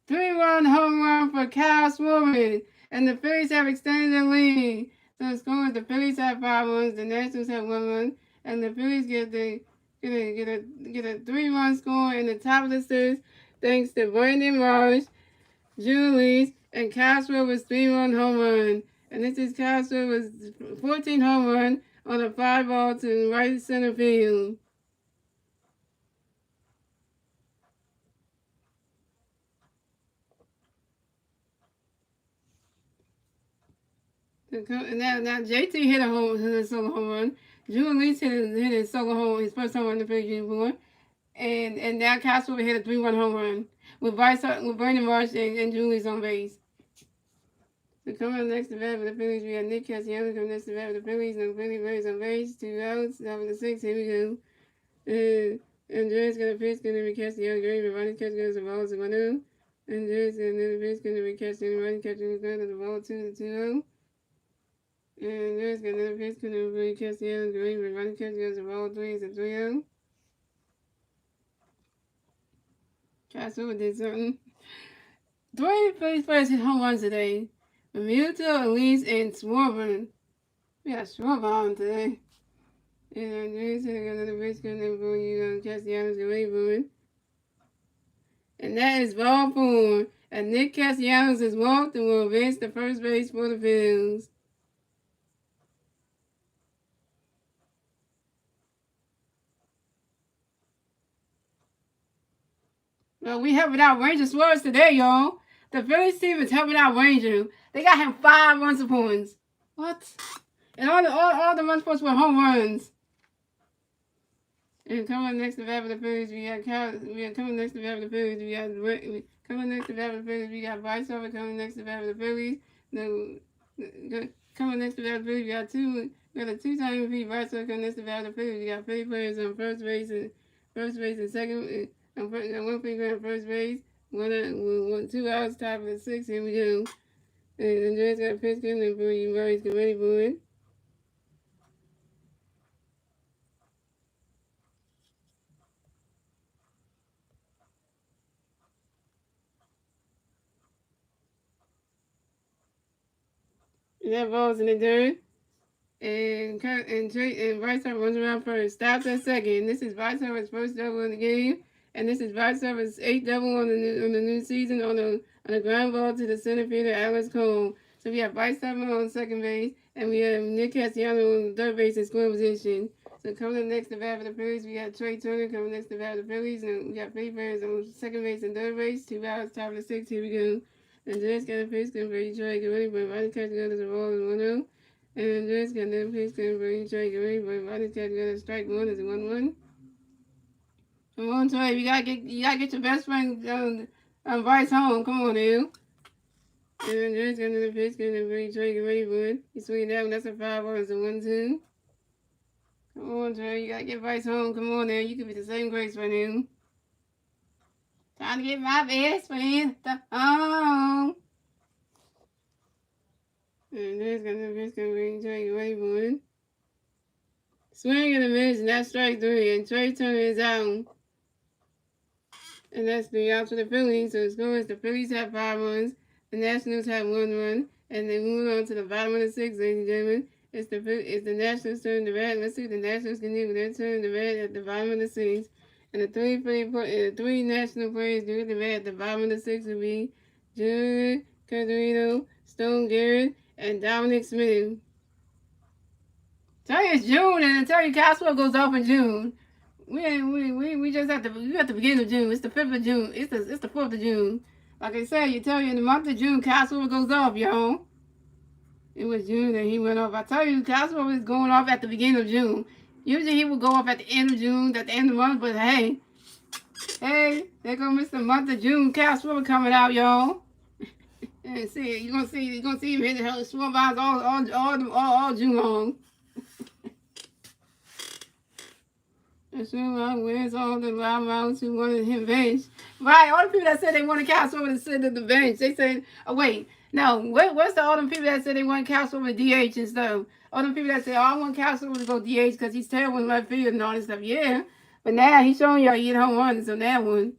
3-run home run for Kyle Schwarber, and the Phillies have extended the lead. So the score is the Phillies have 5 runs, the Nationals have 1 run, and the Phillies get a 3-run score in the top of the 6th, thanks to Brandon Marsh, Julius, and Kyle Schwarber's 3-run home run. And this is Kyle Schwarber's 14th home run on a fly ball to right center field. Now JT hit a solo home run. Julius hit his solo home, his first home run in the Phillies uniform, and now Kyle Schwarber hit a 3-1 home run with Brandon Marsh and Julius on base. So coming next to bat for the Phillies, we got Nick Castellanos coming next to bat for the Phillies. No Philly Braves on base, 2 outs, 7 to 6. Here we go. And Andreas got a pitch, going to be Castellanos, great, but Ronnie catch goes the ball to 1-0. Andreas got another pitch, going to be Castellanos, Ronnie catching the ball 2-0. And there's another pitch going to be Castellanos, great, but Ronnie catch goes the ball 3-0. Castellanos did something. 3 Phillies players hit home runs today. Muto, Elise, and Schwarber. We got Schwarber on today. And Andreas got another pitch going to be Castellanos, great, and that is ball 4. And Nick Castellanos has walked and will advance to first base for the Phillies. Well, we helping out Ranger Suarez today, y'all. The Phillies team is helping out Ranger. They got him 5 runs of points. What? And all the runs points were home runs. And coming next to bat for the Phillies, we got coming next to bat for the Phillies, we got coming next to bat for the Phillies, we got Bryce Harper coming next to bat for the Phillies. Coming next to bat for the Phillies, we got a 2-time MVP. Bryce Harper coming next to bat for the Phillies. We got Philly players on first base and second. And 1 finger on first base. 2 outs, top of the 6th. Here we go. And Andreas got a pitch good, and you Murray's get ready for it. And that ball's in the dirt. And Bryce Harper runs around first. Stops at second. This is Bryce Harper's first double in the game. And this is Bryce Harper's 8th double on the new season on a ground ball to the center fielder, Alex Cole. So we have Bryce Harper on second base, and we have Nick Castellanos on third base in scoring position. So coming up next to bat for the Phillies, we got Trey Turner coming next to bat for the Phillies, and we got Philly players on second base and third base. 2 outs, top of the 6th. Here we go. And Andreas got a pitch going for Trey, get ready, but Ronnie catch goes the ball is 1-0. And Andreas got another pitch going for Trey, get ready, but Ronnie catch goes strike 1 is 1-1. Come on, Trey. You gotta get your best friend Bryce home. Come on, Neil. And Andreas got another pitch going to Trey, get ready for it. He's swinging that one. That's a 5-1. It's a 1-2. Come on, Trey. You gotta get Bryce home. Come on, Neil. You could be the same grace for him. Time to get my best friend home. And Andreas got another pitch going to Trey, get ready for it. Swing and a miss, and that's strike 3. And Trey Turner is out. And that's 3 outs for the Phillies. So the score is the Phillies have 5 runs, the Nationals have 1 run, and they move on to the bottom of the 6th, ladies and gentlemen. It's the Nationals' turn to bat. Let's see what the Nationals can do with their turn to bat at the bottom of the 6th. And the 3 National players do the bat at the bottom of the 6th will be Junior Caterino, Stone Garrett, and Dominic Smith. Tell you it's June, and tell you Caswell goes off in June. We just at the beginning of June. It's the 5th of June. It's the 4th of June. Like I said, you tell you in the month of June, Castlewood goes off, y'all. It was June that he went off. I tell you, Castlewood was going off at the beginning of June. Usually he would go off at the end of June, at the end of the month, but hey, there goes Mr. Month of June, Castlewood coming out, y'all. And see, you're gonna see him hit the swim bars all June long. The swim bar wins all the round rounds who wanted him bench. Right, all the people that said they wanted Castlewood to sit at the bench, they said, oh wait, no, what's all them people that said they want Castlewood DH and stuff? All them people that say, oh, I want Castlewood to go DH because he's terrible in left field and all this stuff. Yeah, but now he's showing y'all he hit home runs on that one,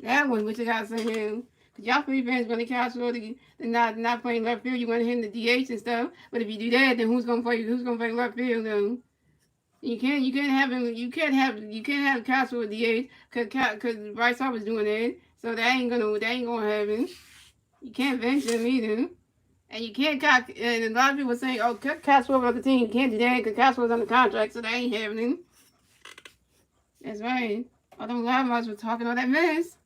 what you gotta say now. Y'all free fans want to Castlewood to not playing left field. You want him to DH and stuff. But if you do that, then who's gonna play left field though? You can't have him. You can't have Castlewood DH because Bryce Harper's doing that. So that ain't gonna happen. You can't bench him either. And you can't and a lot of people saying, oh, cut Castlewood off the team. You can't do that because Castlewood's under contract, so that ain't happening. That's right. All them loudmouths were talking all that mess.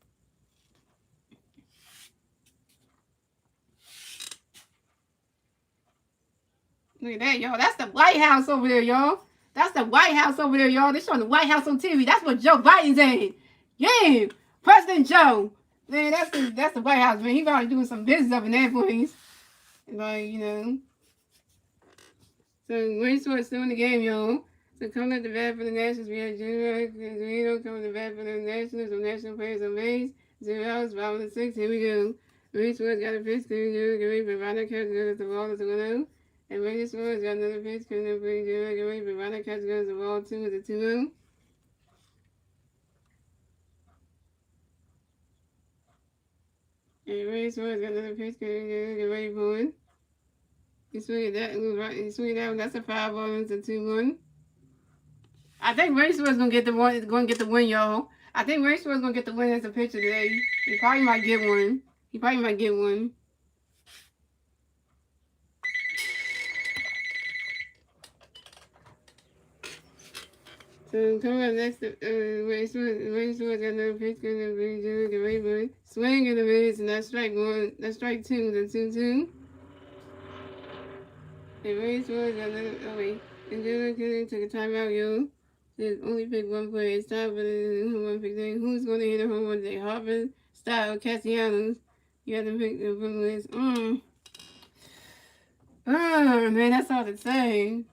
Look at that, y'all. That's the White House over there, y'all. That's the White House over there, y'all. They're showing the White House on TV. That's what Joe Biden's in. Yeah, President Joe. Man, that's the White House, man. He probably doing some business up in that place. Like, you know. So, Wayne Swords still in the game, y'all. So, coming at the bat for the Nationals, we had Junior coming to bat for the Nationals. Some national players on base. 0 outs, 5 and 6. Here we go. Wayne Swords got a pitch. Get ready for Ronald catch. Good at the ball. It's a 1-0. And Wayne Swords got another pitch. Coming up for Junior. Get ready for Ronald catch. Good at the ball. 2 with a 2-0. And Wayne Swords got another pitch. Get ready for it. You swing at that, you swing that one, that's a 5-0, it's a 2-1. I think Ray Swords gonna get the win, y'all. I think Ray Swords gonna get the win as a pitcher today. He probably might get one. So coming up next, Ray Swords got another pitch, gonna get ready for it. Swing in the miss, and that's strike 1. That's strike 2, the 2-2. And Ray Swords got another. Oh wait, and then took a timeout, yo. Says only pick one player. It's time for the home run pick today. Who's going to hit a home run today? Harper, Stott, or Castellanos? You have to pick the list. Man, that's hard to say.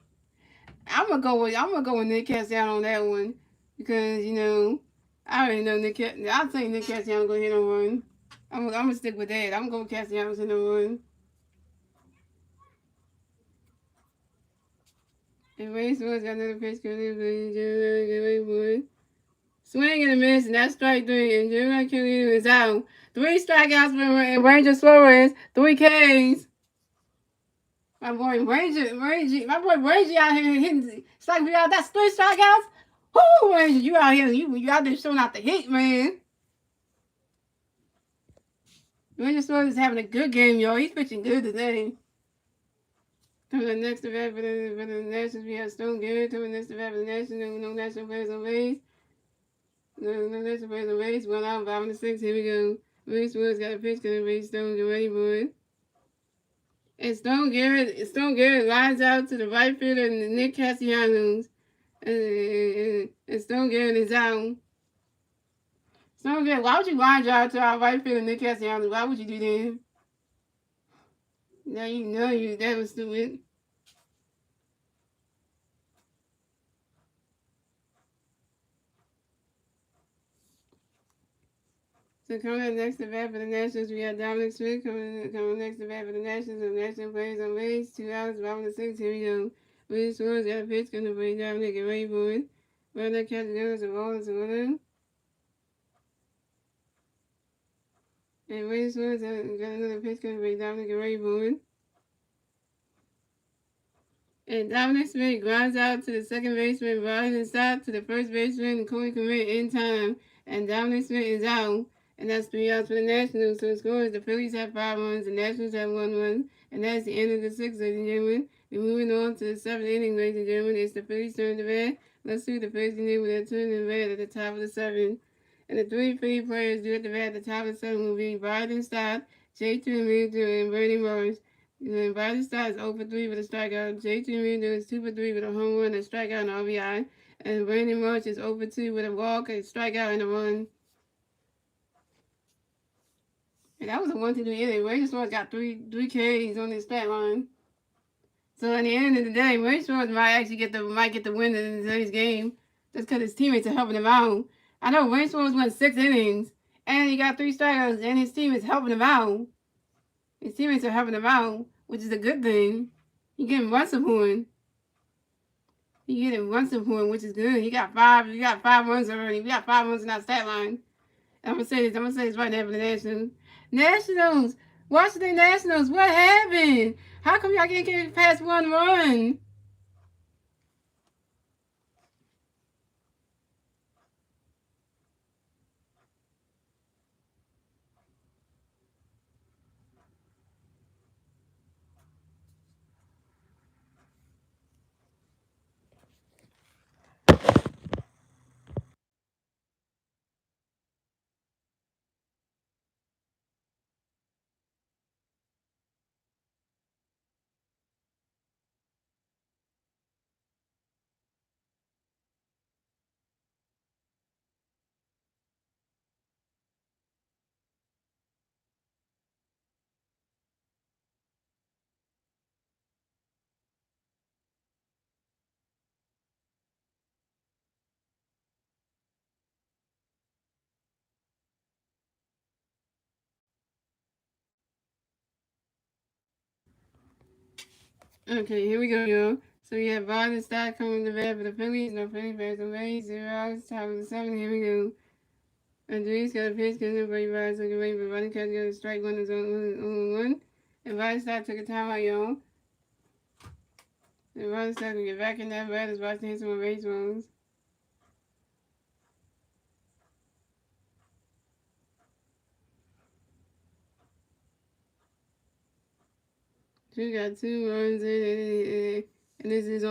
I'm gonna go with Nick Castellanos on that one because you know I already know I'll say Nick Castellanos gonna hit a run. I'm gonna stick with that. I'm gonna go with Castellanos in the run. And Ray Swords got another pitch coming in. Swing and a miss, and that's strike 3. And Jerry Kelly is out. 3 strikeouts for Ranger Suarez. 3 Ks. My boy Ranger out here hitting striking out. That's 3 strikeouts. Whoo, Ranger, you out here, you out there showing out the hit, man. Ranger Suarez is having a good game, y'all. He's pitching good today. Coming up next to bat for the Nationals, we have Stone Garrett. Coming next to bat for the Nationals, no national players on base. No national players on base. 1 out, 5 and 6. Here we go. Ray Swords got a pitch. Gonna raise Stone. Get ready for it. And Stone Garrett lines out to the right fielder, Nick Castellanos. And Stone Garrett is out. Stone Garrett, why would you line drive to our right fielder, Nick Castellanos? Why would you do that? Now you know that was stupid. So coming up next to bat for the Nationals, we have Dominic Smith coming next to bat for the Nationals. The National players on base, 2 outs, 5 and 6. Here we go. Ray Swords got a pitch, gonna bring Dominic and ready for it. Runner catch goes, the ball is a 1-0. And Ray Swords got another pitch, gonna bring Dominic and ready for it. And Dominic Smith grounds out to the second baseman, Brian Stott to the first baseman, Corey Commit in time. And Dominic Smith is out. And that's 3 outs for the Nationals. So the score is the Phillies have 5 runs, the Nationals have 1 run. And that's the end of the 6th, ladies and gentlemen. We're moving on to the 7th inning, ladies and gentlemen. It's the Phillies turn to bat. Let's see what the Phillies can do with their turn in bat at the top of the 7th. And the three Philly players due at the bat at the top of the seventh will be Biden Stott, J.T. Realmuto, and Bernie Morris. And Biden Stott is 0 for 3 with a strikeout. J.T. Realmuto is 2 for 3 with a home run, a strikeout, and RBI. And Bernie Morris is 0 for 2 with a walk, a strikeout, and a run. And that was a 1-2 inning. Rangers got three Ks on his stat line. So at the end of the day, Rangers might actually get the win in today's game. Just because his teammates are helping him out. I know Rangers went 6 innings, and he got 3 strikeouts, and his team is helping him out. His teammates are helping him out, which is a good thing. He getting run support. Which is good. He got 5 runs already. We got 5 runs in our stat line. I'm gonna say this right now for the Nationals. Washington Nationals, what happened? How come y'all can't get past 1 run? Okay, here we go, y'all. So we have Biden Stott coming to bat for the Phillies. No Phillies fans away. 0 outs. Top of the 7th. Here we go. Andrews got a pitch because nobody Biden took away, but Biden catch got a strike one is on 1. And Biden Stott took a timeout, y'all. And Biden Stott can get back in that bat as Biden hits some more base runs. He got 2 runs and this is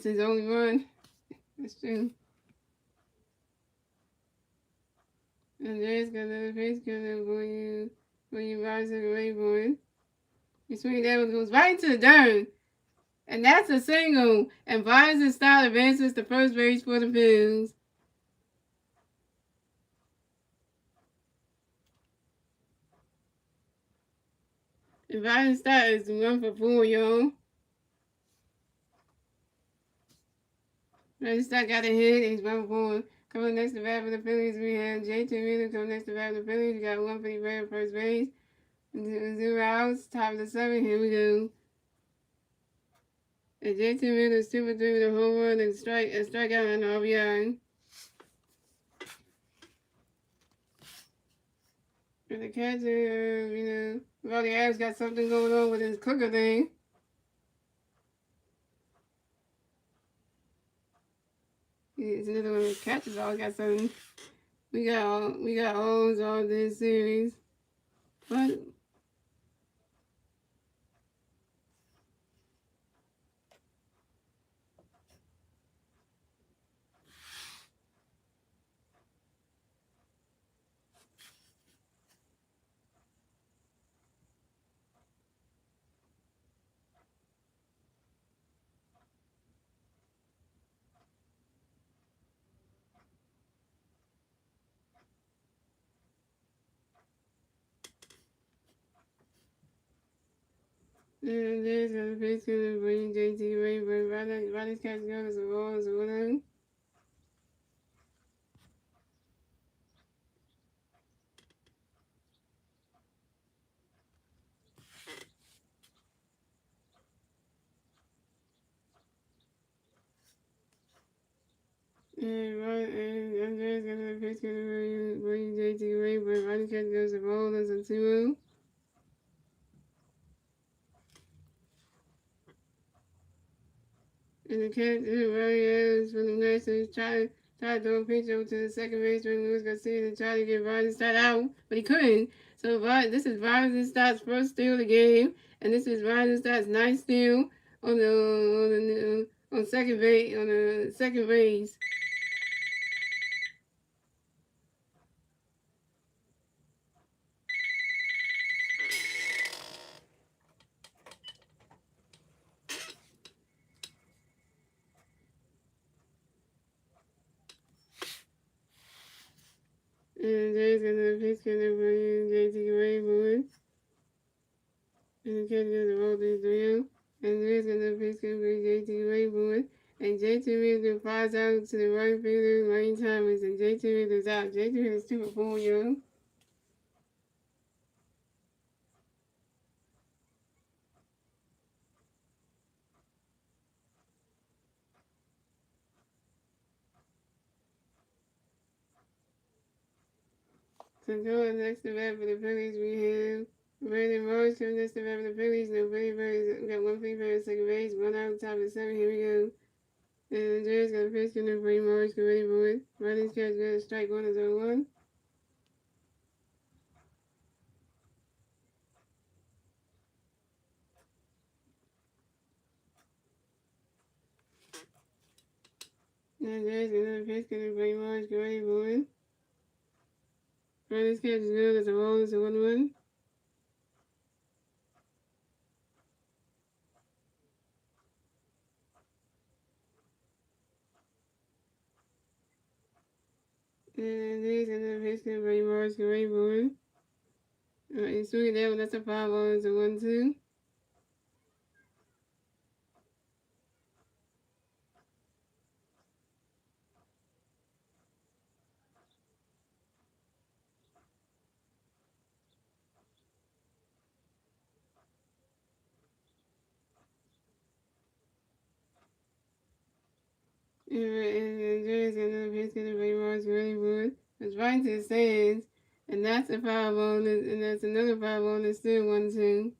his only run. That's true. And Andrews got another pitch because when you Biden took away one. You swing that one goes right into the dirt. And that's a single. And Biden's style advances to first base for the Phillies. And Biden's style is 1 for 4, y'all. Biden's style got a hit. He's 1 for 4. Coming next to bat for the Phillies, we have J.T. Realmuto coming next to bat for the Phillies. We got 1 for the bat first base. 0 outs. Top of the 7th. Here we go. And J.T. Realmuto is 2 for 3 with a home run and a strikeout and an RBI. And the catcher, Roddy Adams got something going on with his clicker thing. It's another one of the catchers always got something. We got O's all this series. But there's a pitch to bring JT Ray, but Roddy's catch goes as well as one. And Andre's got a pitch to bring JT Ray, but Roddy's catch goes as well as a 2-0. And the catch really is from the Nationals try to throw a pitch over to the second baseman Luis Garcia to try to get Biden Stott out, but he couldn't. So this is Biden Stott's first steal of the game, and this is Biden Stott's ninth steal on the second base. to roll this video. And there's another pitch comes from JT Wayboard. And JT Wheeler flies out to the right fielder, Lane Thomas, and JT Wheeler's out. JT Wheeler's 2 for 4, yo. So going next to bat for the Phillies, we have Brandon Morris coming next to bat for the Phillies. No Philly Birds, got 1 Philly Bird at second base, 1 out, top of the 7. Here we go. And Andreas got a pitch coming for Morris, get ready for it. Riley's catch good, strike 1 is 0-1. And there's another pitch coming for Morris, get ready for it. Riley's catch is good, it's a roll, it's a 1-1. And there's another pitch coming for Morris, get ready for it. You swing it down, that's a 5-0, it's a 1-2. And Andreas got another pitch coming for Morris, get ready for it. It's right to the stands. And that's a 5-0, and that's another 5-0, and it's still 1-2.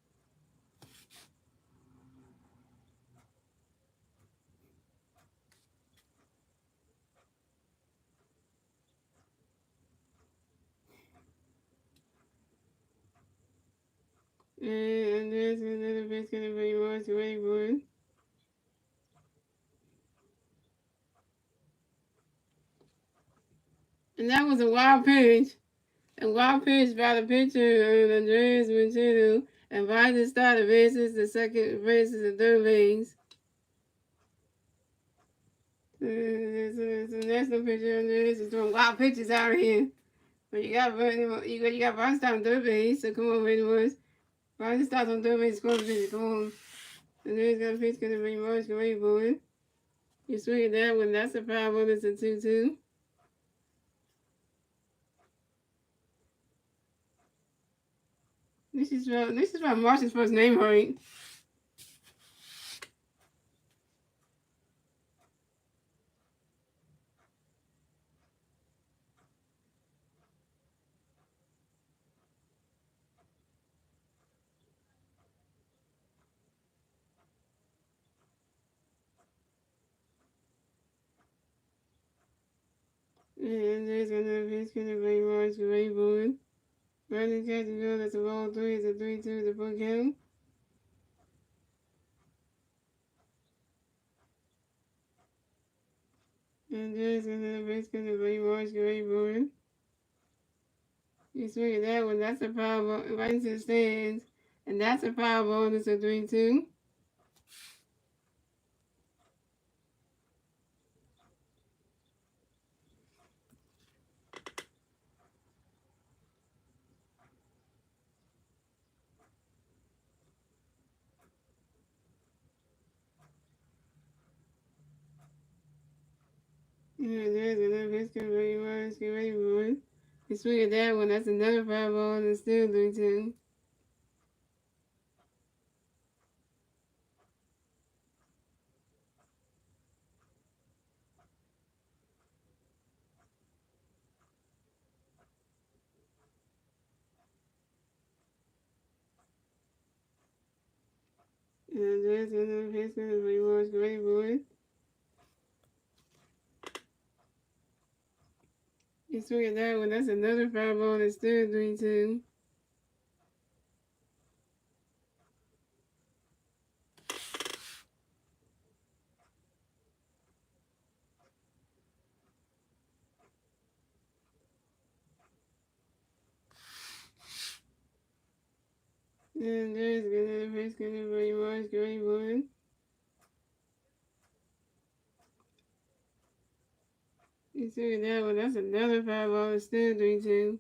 And there's another pitch coming for Morris, ready for it. And that was a wild pitch. A wild pitch by the pitcher, Andreas Manchino. And by the start of bases, the second base is the third base. The national pitcher, Andreas, is throwing wild pitches out here. But you got Brian Stott on third base, so come on, Randy Morris. Brian Stott's on third base, scoring pitch, come on. Andreas got a pitch coming for Morris, get ready for it. You swing it that one, that's a 5-1, it's a 2-2. This is about Marshall's first name right. And there's another pitch coming for Morris, get ready for it. Brandon catches good, that's a ball 3, it's a 3-2, the full count. And there's another pitch coming for Morris, get ready for it. You swing at that one, that's a foul ball, right into the stands. And that's a foul ball, it's a 3-2. And there's another pitch coming for Morris, get ready for it. You swing at that one, that's another foul ball, and it's still 3-2. And there's another pitch coming for Morris, get ready for it. You swing at that one, that's another foul ball, and it's still 3-2. And there's another pitch coming for Morris, get ready for it. You swing at that one, that's another foul ball, it's still 3-2.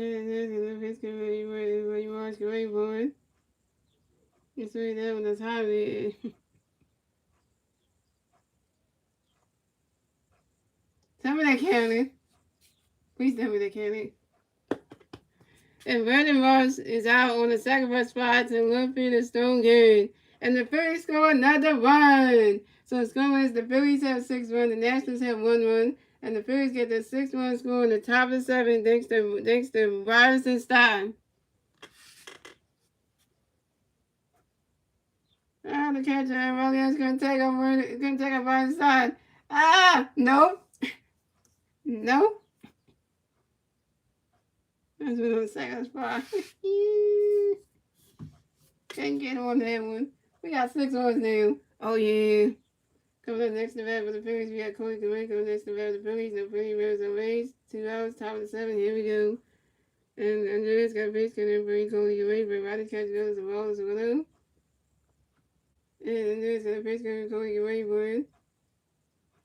You watch the rainbow. You see that when it's hot. Tell me that, County. Please tell me that, County. And Brandon Ross is out on the second spot to Lumpy the Stone Game. And the Phillies score another run. So score is the Phillies have 6-1, the Nationals have 1-1, and the Phillies get the 6-1 score in the top of the 7 thanks to Ryerson Stein. Ah, the catcher is gonna take over by the side. Ah, no. No. That's been on the second spot. Can't get on that one. We got 6 ones now. Oh yeah. Coming up next to bat for the Phillies, we got Cody Command. Coming next to bat for the Phillies, no Philly Reds and Rays. 2 outs, top of the 7. Here we go. And Andreas got base can bring Cody Command, but Roddy catches goes the ball is a little. And Andreas got base can Cody Command, boy.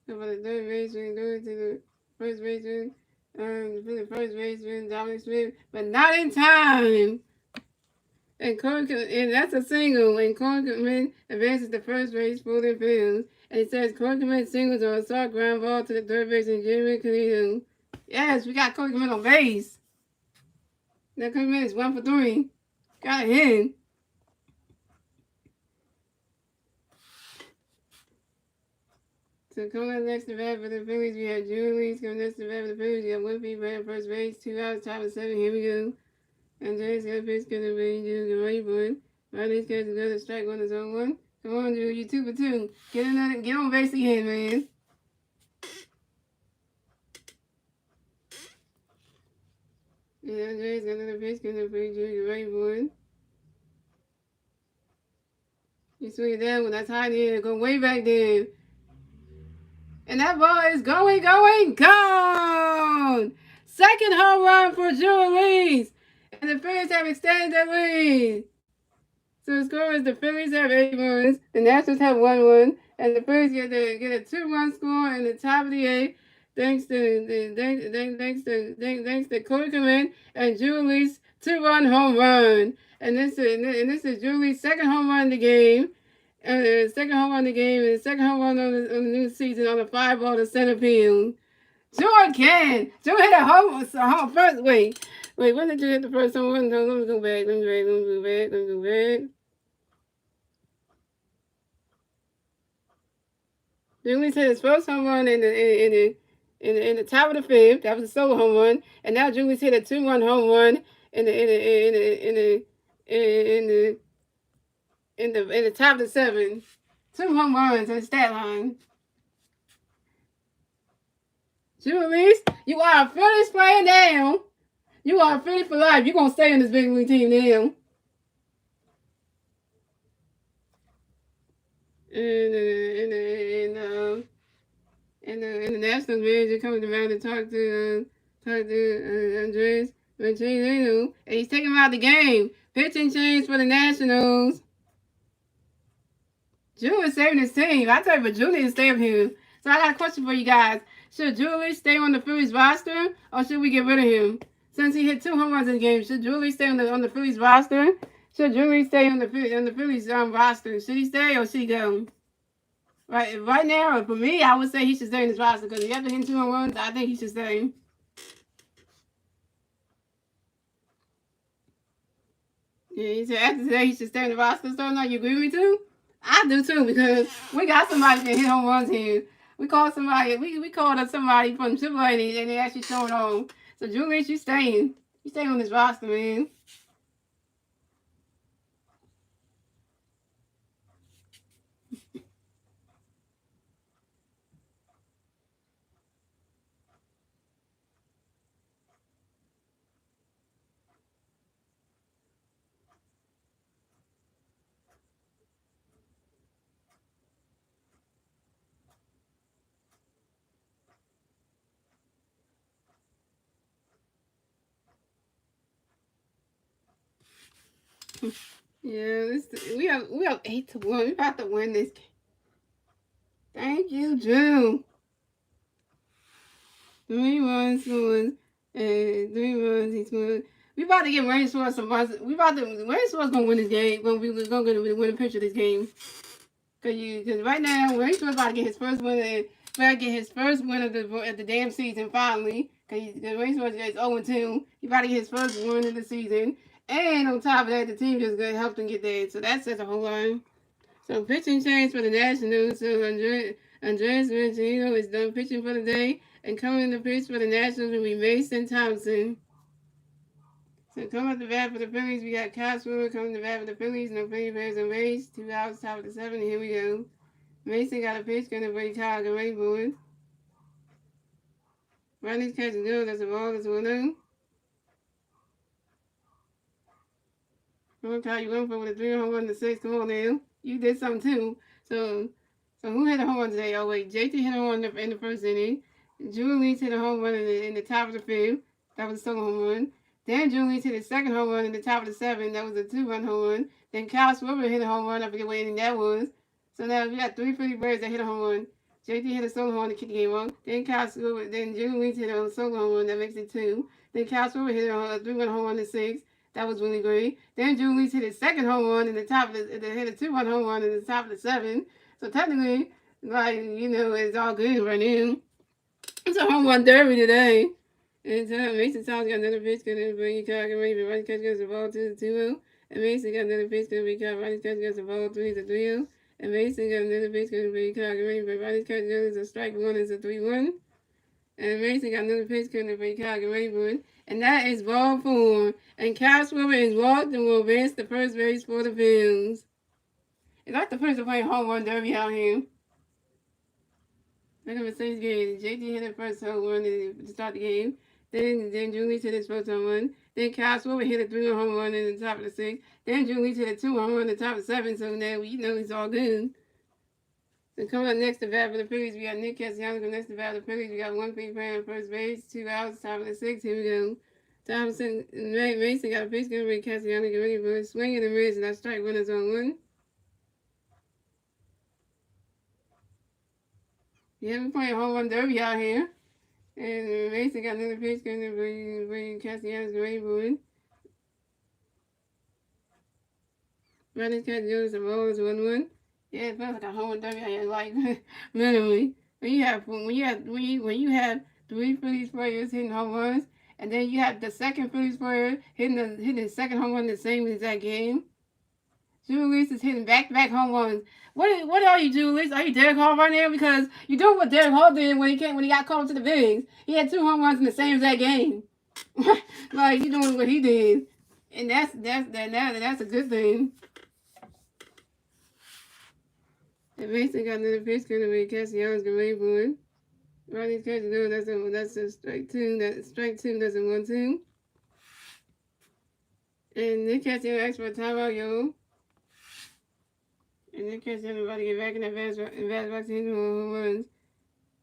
About the third baseman, going to the first baseman. For the first baseman, Dominic Smith, but not in time. And that's a single. And Corcoran advances to first base for the Phillies. And it says Corcoran singles on a soft ground ball to the third baseman, Jimmy Canino. Yes, we got Corcoran on base. That Corcoran is 1 for 3. Got a hit. So coming up next to bat for the Phillies, we have Julie. Coming next to bat for the Phillies, we have Whitby at first base. 2 outs, top of 7. Here we go. And James got pitch gonna be Drew get ready for it. Riley's catch another strike on his own one. Come on, Drew, you 2 for 2. Get on base again, man. Yeah, James got another pitch gonna be Drew get ready for it. You swing it down when that's high there, go way back there. And that ball is going, gone! Second home run for Julie. And the Phillies have extended their lead. So the score is the Phillies have 8 runs, the Nationals have 1 run, and the Phillies get a 2-run score in the top of the 8, thanks to Corey Command and Julie's 2-run home run. And this is Julie's second home run in the game. And the second home run in the game, and the second home run on the new season on the 5-ball to center field. Joe hit a home first. Wait, when did you hit the first home run? Let me go back. Julius hit his first home run in the top of the 5th. That was a solo home run, and now Julius hit a 2-run home run in the top of the 7. 2 home runs in the stat line. Julius, you are a Phillies player now. You are a Philly for life. You're going to stay in this big league team now. And the Nationals manager coming around to talk to Andres Martinez, and he's taking him out of the game. Pitching change for the Nationals. Julius saving his team. I tell you, but Julius stay up here. So I got a question for you guys. Should Julius stay on the Phillies roster, or should we get rid of him? Since he hit 2 home runs in the game, should Julius stay on the Phillies roster? Should Julius stay on the Phillies roster? Should he stay or should he go? Right now, for me, I would say he should stay in his roster because if after hitting 2 home runs, I think he should stay. Yeah, he said after today he should stay in the roster. So now you agree with me too? I do too because we got somebody that hit home runs here. We called somebody. We called up somebody from AAA and they actually showed on. So Julius, you staying? You staying on this roster, man? Yeah, we have 8-1. We're about to win this game. Thank you, Drew. 3 runs, And 3 runs, he scored. We about to get Rain Source some runs. Rain Source gonna win this game. We're gonna win a pitch of this game. Cause right now Rain Source about to get his first win. About to get his first win of the damn season finally. Cause Rain Source is 0-2. He about to get his first win of the season. And on top of that, the team just gonna help him get there. So that's a whole lot. So pitching change for the Nationals. So Andres Ranchino is done pitching for the day. And coming to pitch for the Nationals will be Mason Thompson. So coming up the bat for the Phillies, we got Kyle Schwarber coming to bat for the Phillies. No Philly players on base. 2 outs, top of the 7. Here we go. Mason got a pitch, gonna bring Kyle get ready for it. Ronnie's catching good. That's a ball. That's 1-0. Come on, Kyle. You went for with a 3 home run to 6. Come on now. You did something too. So who hit a home run today? Oh wait, JT hit a home run in the first inning. Julius hit a home run in the top of the 5th. That was a solo home run. Then Julius hit his second home run in the top of the 7th. That was a 2-run home run. Then Kyle Schwarber hit a home run. I forget what inning that was. So now we got 3 Philly birds that hit a home run. JT hit a solo home run to kick the game off. Then Julius hit a solo home run. That makes it 2. Then Kyle Schwarber hit a 3-run home run to 6. That was really great. Then Julius hit his second home run in the top of hit a 2-run home run in the top of the 7th. So technically, it's all good right now. It's a home run derby today. And Mason Thompson got another pitch, gonna bring Kyle ready for right catch goes the ball 2-2. And Mason got another pitch, gonna bring Kyle right catch goes the ball 3-3. And Mason got another pitch, gonna bring Kyle ready for right catch goes a strike 1 is a 3-1. And Mason got another pitch, gonna bring Kyle ready for it. And that is ball 4. And Kyle Schwarber is walked and will advance the first base for the Phillies. It's like the Phillies are playing home run derby out here. Look at the same game. JT hit the first home run to start the game. Then Julius hit his first home run. Then Kyle Schwarber hit a 3-run home run in the top of the 6th. Then Julius hit a 2-run home run in the top of the 7th. So now it's all good. So coming up next to bat for the Phillies, we got Nick Castellanos coming next to bat for the Phillies. We got 1 free player on first base, 2 outs, top of the 6th. Here we go. Thompson, Mason got a pitch, gonna bring Castellanos get ready for it. Swinging the miss, and that strike 1 is on 1. Yeah, we're playing home run derby out here. And Mason got another pitch, gonna bring Castellanos get ready for it. Ronnie's catching good. The ball is 1-1. Yeah, it feels like a home run derby out here, like minimally. When you have 3 Phillies players hitting home runs, and then you have the second Phillies player hitting the second home run in the same exact game. Julius is hitting back-to-back home runs. What are you, Julius? Are you Derek Hall right now? Because you're doing what Derek Hall did when he got called to the bigs. He had 2 home runs in the same exact game. Like you're doing what he did, and that's a good thing. And Mason got another pitch, gonna be Castellanos get ready for it. Ronnie's catching good. That's a strike 2. That's strike 2. That's a 1-2. And Nick Castellanos asked for a timeout, yo. And Nick Castellanos about to get back in that fast box hitting home runs.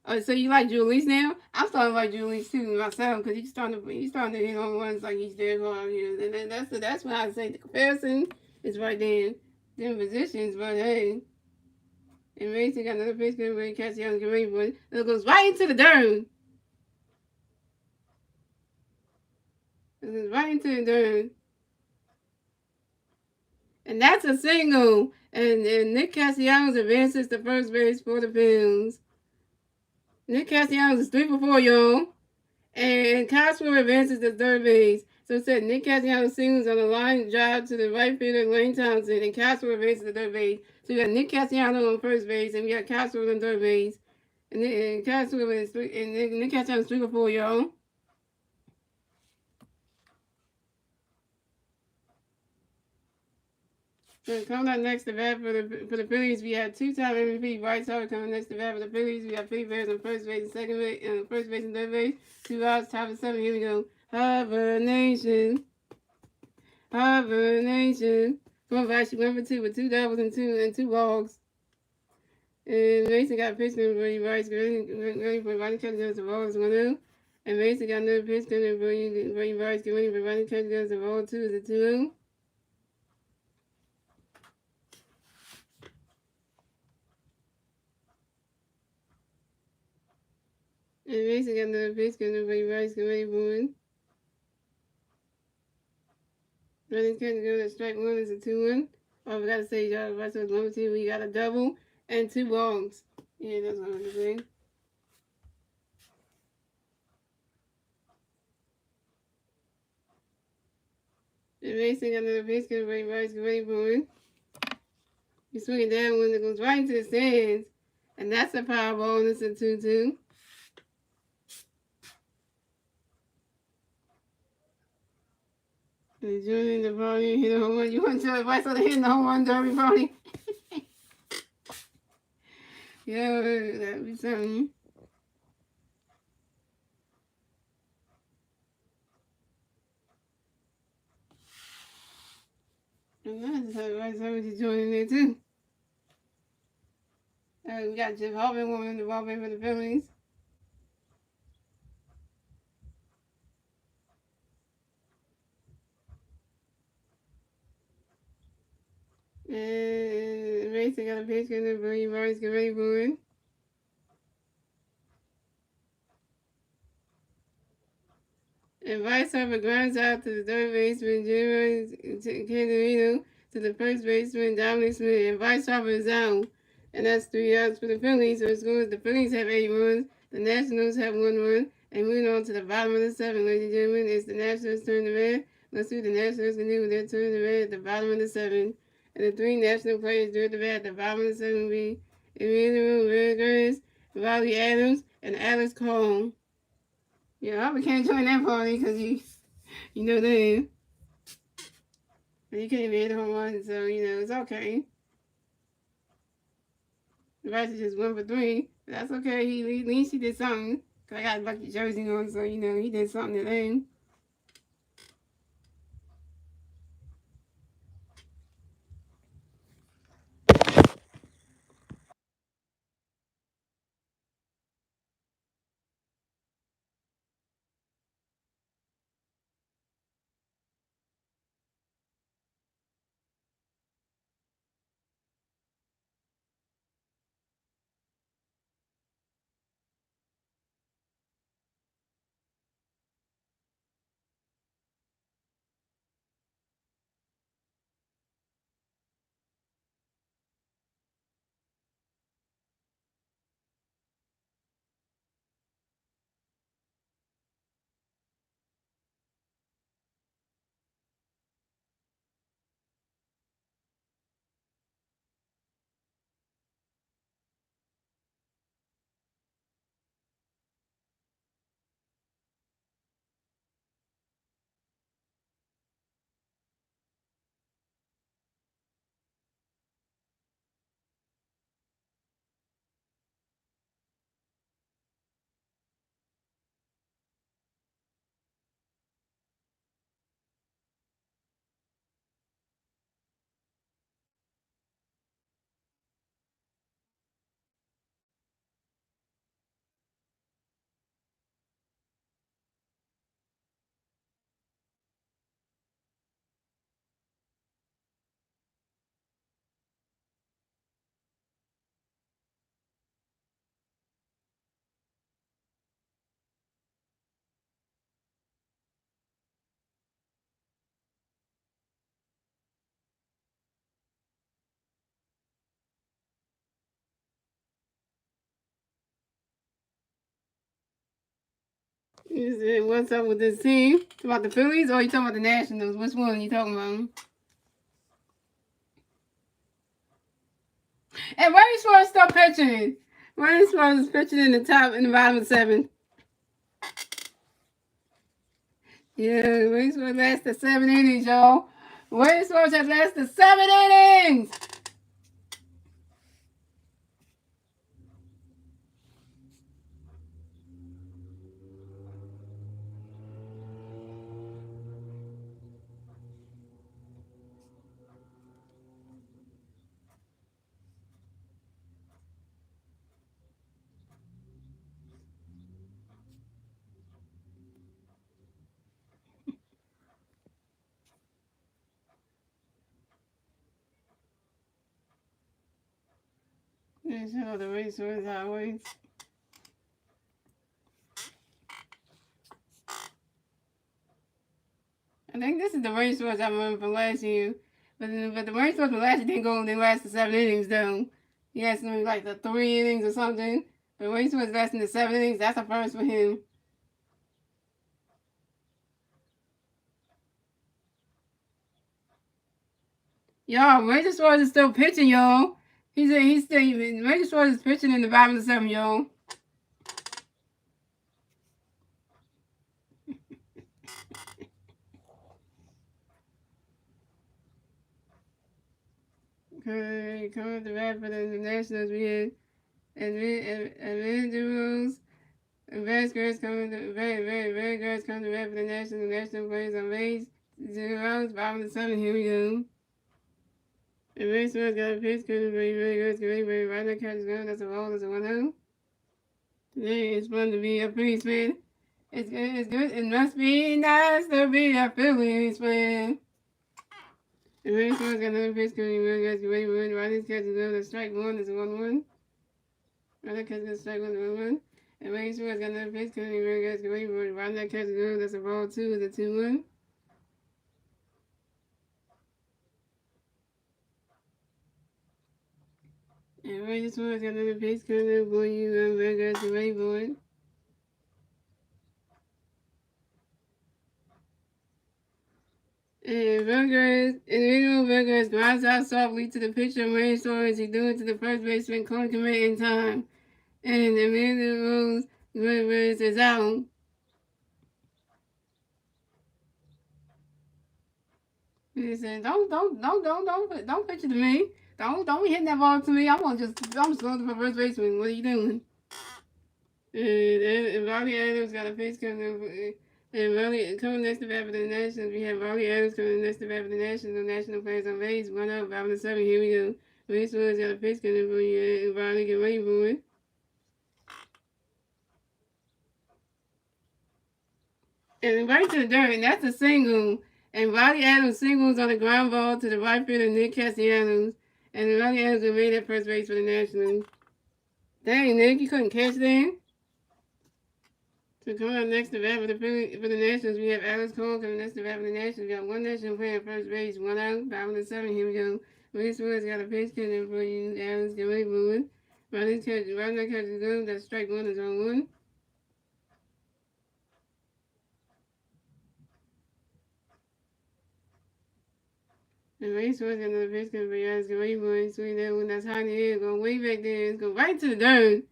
Oh, so you like Julius now? I'm starting to like Julius too myself because he's starting to hit home runs like he's dead hard here. And that's when I say the comparison is right there. Them positions, but hey. And Mason got another pitch, gonna bring Castellanos get ready for it. And it goes right into the dirt. It goes right into the dirt. And that's a single. And Nick Castellanos advances to first base for the Phillies. Nick Castellanos is 3 for 4, y'all. And Kyle Schwarber advances to third base. So it said Nick Castellanos singles on the line drive to the right fielder Lane Thompson. And Kyle Schwarber advances to third base. So we got Nick Castellanos on first base. And we got Kyle Schwarber on third base. And Nick Castellanos is 3 for 4, y'all. So coming up next to bat for the Phillies, we have 2-time MVP White Sox coming next to bat for the Phillies. We have Philly Bears on first base and second base, first base and third base. 2 outs, top of 7. Here we go. Hibernation. Hibernation. Come on, Vash, 1 for 2 with 2 doubles and 2 walks. And Mason got a pitch to Brady Rice, ready for Rodney Catch goes the ball is 1-0. And Mason got another pitch to Brady Rice, ready for Rodney Catch goes the ball 2 is a 2-0. And Mason got another pitch, gonna Brady Rice, get ready for it. Running couldn't go to strike one is a 2-1. Oh, we gotta say, y'all, if I took number 2, we got a double and 2 balls. Yeah, that's what I'm saying. The racing under the base, get ready, rise, get ready, boy. You swing it down when it goes right into the stands. And that's a power ball, and it's a 2-2. And joining the party, hit a home run. You want to tell advice on hitting the home run derby party? Yeah, that'd be something. And that's advice I was joining there too. We got Jeff Harvey winning the ball game for the Phillies. And Mason got a pitch, and then Bernie Barnes get ready for it. And Vice Harper grounds out to the third baseman, Jerry Candelino, to the first baseman, Dominic Smith. And Vice Harper is out. And that's 3 outs for the Phillies. So it scores the Phillies have 8 runs, the Nationals have 1 run. And moving on to the bottom of the 7, ladies and gentlemen, it's the Nationals' turn to bat. Let's see what the Nationals can do with their turn to bat at the bottom of the 7. And the 3 national players do at the bat at the bottom of the 7 will be Emmanuel Rivera, Riley Adams, and Alex Cole. Yeah, I can't join that party because you know them. And you can't even hit home run, so it's okay. The rest is just 1 for 3. But that's okay. At least he did something. Cause I got a lucky jersey on, so he did something today. What's up with this team? About the Phillies or you talking about the Nationals? Which one are you talking about? And why are you supposed to stop pitching? Why are you supposed to pitching in the bottom of 7? Yeah, we're supposed to last the 7 innings, y'all. We're supposed to last the 7 innings. Yeah, shout out the racers always. I think this is the rain source I remember from last year. But the rain source from last year didn't last the 7 innings though. He has something like the 3 innings or something. The rain source lasting the 7 innings. That's a first for him. Y'all, Ranger Suarez is still pitching, y'all. He's still Ranger Suarez is pitching in the bottom of the 7, y'all. Coming to bat for the Nationals, we had individuals. Vasquez coming to Vasquez coming to bat for the Nationals. The National plays on base 0, bottom of the 7. Here we go. And Vasquez got a pitch, couldn't very good. Right now, catch is going. That's a ball. That's a 1-0. Today it's fun to be a Phillies fan. It's good. It must be nice to be a Phillies fan. And Vasquez got another pitch, couldn't very good. Right now, catch is going. That's strike 1. That's a 1-1. Right now, catch is strike 1. That's a 1-1. And Vasquez got another pitch, couldn't very good. Right now, catch is going. That's a ball 2. That's a 2-1. And Ranger Suarez got another pitch coming up for you. Vegas the Rayboard. And individual Vegas grounds out softly to the pitcher. Ranger Suarez, he threw it to the first baseman, Cole commit in time. And the individual Vegas is out. He said, don't pitch it to me. Don't be hitting that ball to me. I'm just going to the first baseman. What are you doing? And Bobby Adams got a face coming. And coming next to bat for the Nationals, we have Bobby Adams coming next to bat for the Nationals. The National players on base. 1 out, bottom of the 7. Here we go. Race Woods got a face coming for you. And Bobby get ready for it. And right to the dirt, and that's a single. And Bobby Adams singles on the ground ball to the right fielder, Nick Castellanos. And Bobby Adams will made at first base for the Nationals. Dang, Nick, you couldn't catch that? So coming up next to bat for the Nationals, we have Alex Cole coming next to bat for the Nationals. We got one National player at first base, 1 out, bottom of the 7. Here we go. Race Woods got a pitch coming for you. Alex, get ready for it. Right now catch is good. That's strike 1 is on 1. And Race Woods got another pitch coming for you. Alex, get ready for it. Swing that one. That's high in the air. Going way back there. It's going right to the dirt.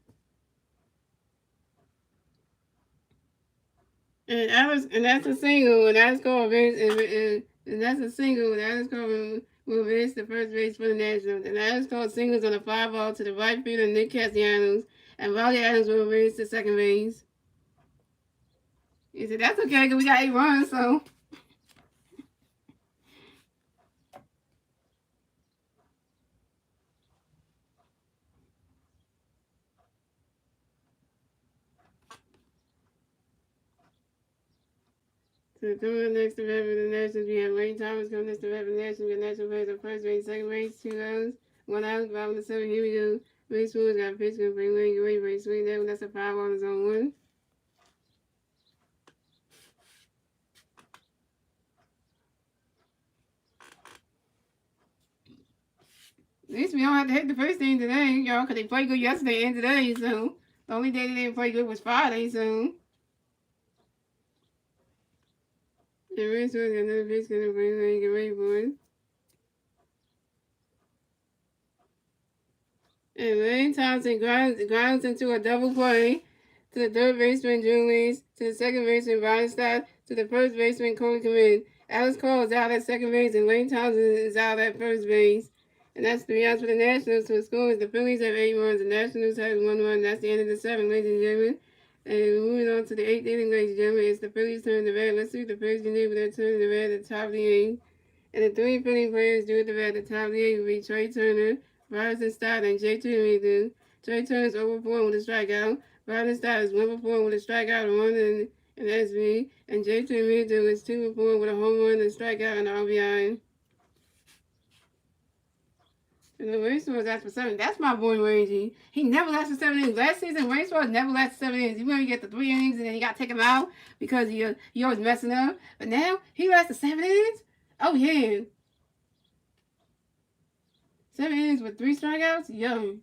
And that's a single, and that's called and that's a single, and Alex Cole will miss the first base for the Nationals. And Alex Cole singles on a fly ball to the right fielder, Nick Castellanos, and Bobby Adams will race to second base. He said, that's okay, because we got 8 runs, so. So coming up next to bat for the Nationals, we have Wayne Thomas coming next to bat for the Nationals. We got National players on first base, second base, 2 outs, 1 out, bottom of the 7. Here we go. Race Woods got a pitch going to bring Wayne away, race swing that one. That's a 5 on his own 1. At least we don't have to hit the first team today, y'all, because they played good yesterday and today, so the only day they didn't play good was Friday, so. And Race Woods got another pitch going to bring Wayne, get ready for it. And Lane Thompson grounds into a double play to the third baseman, Julius, to the second baseman, Brian Stott, to the first baseman, Cody Command. Alex Cole is out at second base, and Lane Thompson is out at first base. And that's 3 outs for the Nationals. To the scores, the Phillies have 8 runs, the Nationals have 1 run. That's the end of the 7, ladies and gentlemen. And moving on to the 8th inning, ladies and gentlemen, it's the Phillies' turn to bat. Let's see what the Phillies can do with their turn to bat at the top of the 8th. And the 3 Philly players do at the bat at the top of the 8th will be Trey Turner, Robinson Stott, and J.T. Reed. Trey Turner is 0 for 4 with a strikeout. Robinson Stott is 1 for 4 with a strikeout and 1 in SV. And J.T. Reed is 2 for 4 with a home run and strikeout and RBI. And the Rainsford lasts for 7. That's my boy Reggie. He never lasted 7 innings. Last season, Rainsford never lasted 7 innings. He only get the 3 innings and then he got taken out because he always messing up. But now he lasted 7 innings. Oh yeah, 7 innings with 3 strikeouts. Yo.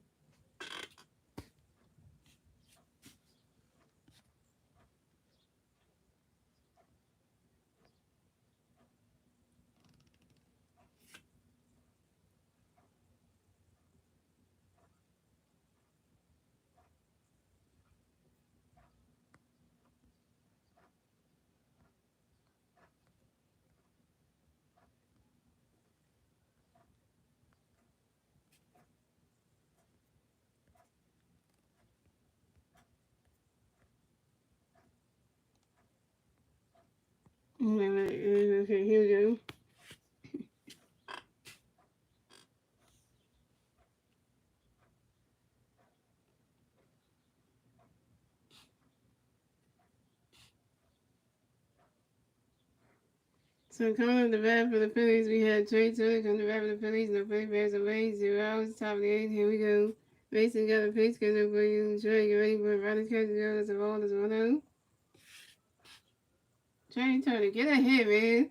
Okay, here we go. So coming up the bat for the Phillies, we had Trey Turner come to bat for the Phillies. No Philly Bears away, 0 outs, top of the 8th. Here we go. Mason got a pitch schedule for you. Trey, get ready for it. Riders catch the go. That's a ball. That's 1-0. Trey Turner, get a hit, man.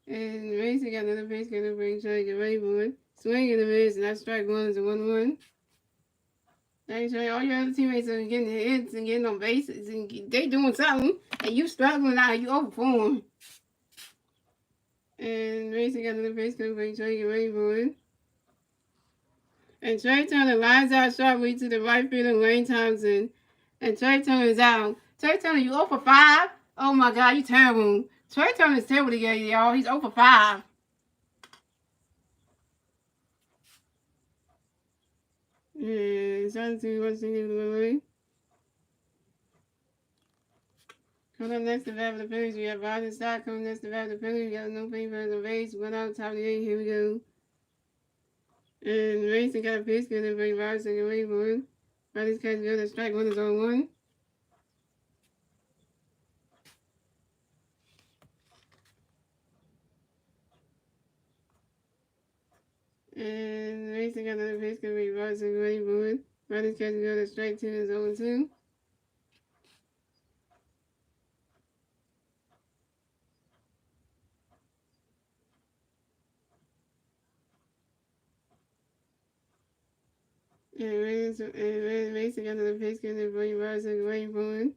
And Mason got another pitch schedule for you. Trey, get ready for it. Swing in the miss, and that strike 1 is a 1-1. Thanks, Trey. All your other teammates are getting hits and getting on bases, and they doing something, and you struggling out. You overperform. And Mason got another pitch schedule for you. Trey, get ready for it. And Trey Turner lines out sharply to the right fielder, Lane Thompson. And Trey Turner is out. Trey Turner, you 0 for 5? Oh my God, you terrible. Trey Turner is terrible together, y'all. He's 0 for 5. Yeah, trying to see what's in the way. Coming up next to bat for the Phillies, we have Roger Stock. Coming next to bat for the Phillies, we got no favors on base. 1 out, top of the 8th. Here we go. And Mason got a pitch, going to bring Roger second away for him. Roger's catch good. The strike 1 is on 1. And Mason got another pitch, going to bring Roger second away for him. Roger's catch good. The strike 2 is 0-2. And Mason got another pitch, going to bring Roger second away for him.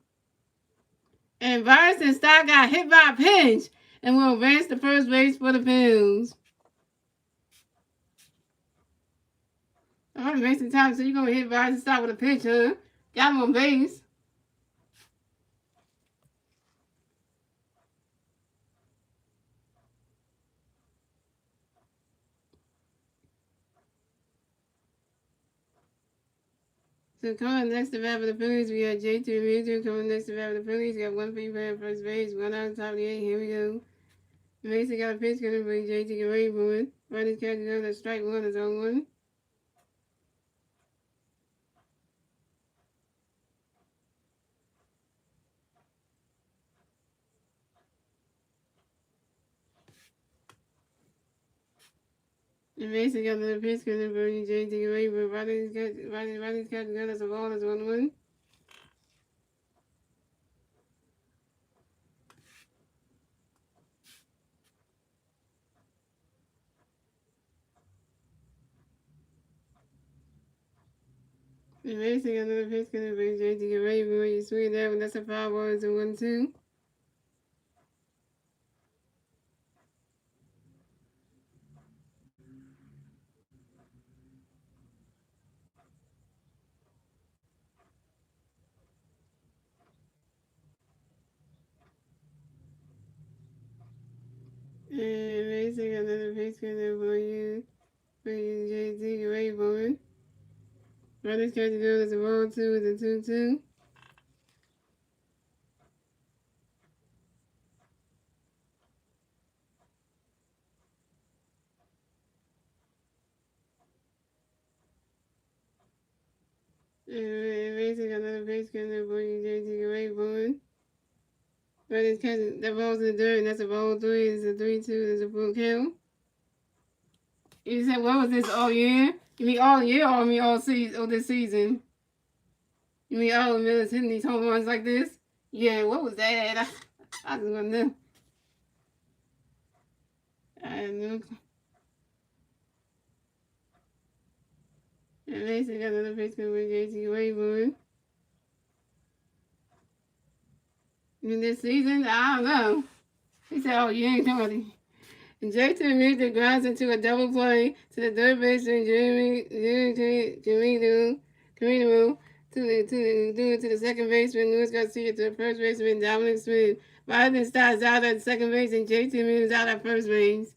And Vargas and Stock got hit by a pinch and will advance to first base for the Phillies. All right, Mason Thompson, so you're going to hit Vargas and Stock with a pinch, huh? Got him on base. So coming next to bat for the Phillies, we got J.T. Realmuto coming next to bat for the Phillies. We got 1 people at first base, 1 out of top of the 8th. Here we go. Mason got a pitch, going to bring J.T. get ready for it. Vargas catches another strike 1 is on 1. And Mason got another pitch, going to bring J.T. get ready for it. Vargas catches another ball is 1-1. And Mason got another pitch, going to bring J.T. get ready for it. You swing that one, that's a foul ball, it's a 1-2. And Mason got another pitch, going to bring J.T. get ready for it. Vargas catches good as a ball 2 is a 2-2. And Mason got another pitch, going to bring J.T. get ready for it. Vargas catches that ball's in the dirt, and that's a ball 3, it's a 3-2, it's a full count. You said, what was this all year? You mean all year or mean all season or this season? You mean all of us hitting these home runs like this? Yeah, what was that? I just want to know. I know. And Mason got another basement with JT Wayborn. In this season, I don't know. He said, oh, you ain't talking. And JT immediately grounds into a double play to the third baseman, Camino, to the second baseman, Luis Garcia, to the first baseman, Dominic Smith. Biden starts out at second base, and JT moves out at first base.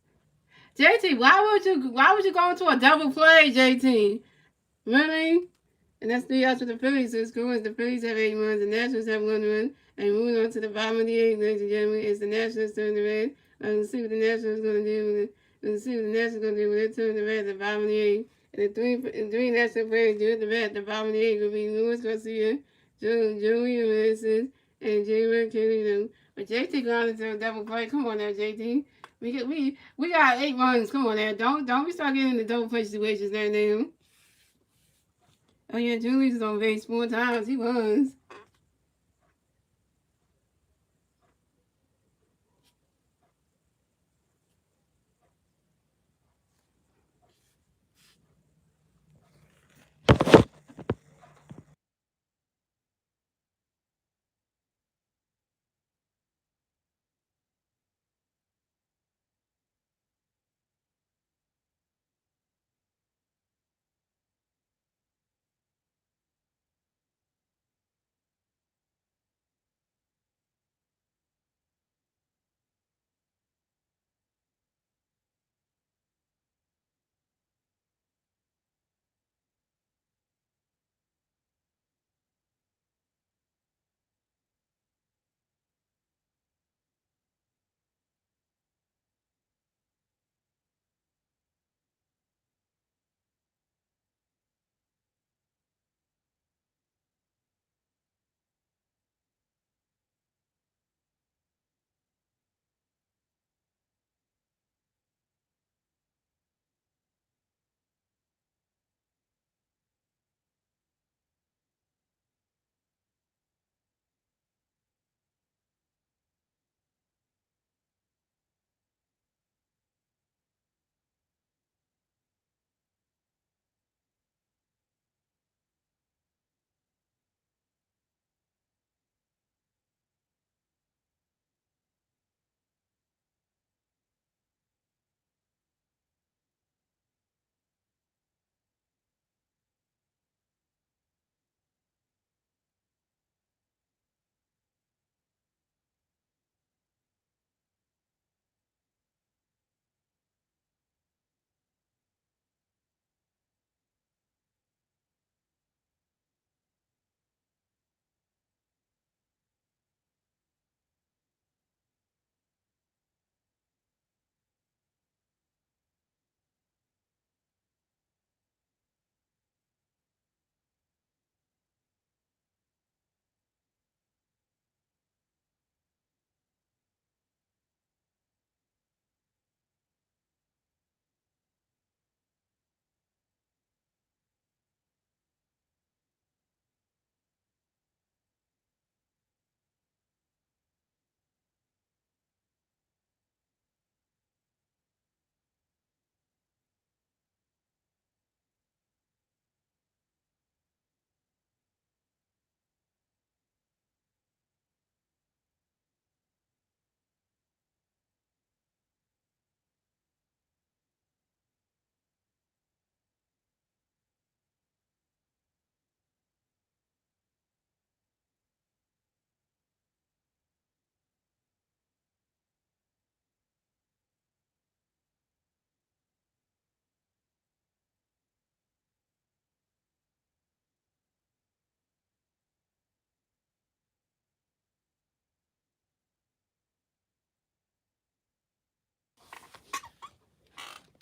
JT, why would you go into a double play, JT? Really? And that's 3 outs for the Phillies. So score the Phillies have 8 runs, the Nationals have 1 run. And moving on to the bottom of the 8th, ladies and gentlemen, it's the Nationals turn the red. Let's see what the Nationals going to do. Let's see what the Nationals going to do when they turn the red at the bottom of the 8th. And the three national players do at the red at the bottom of the 8th will be Luis Garcia, Joey Wilson, and J. Carino. But JT going into a double play. Come on now, JT. We got 8 runs. Come on now. Don't we start getting into double play situations now. Oh yeah, Julius is on base 4 times. He was.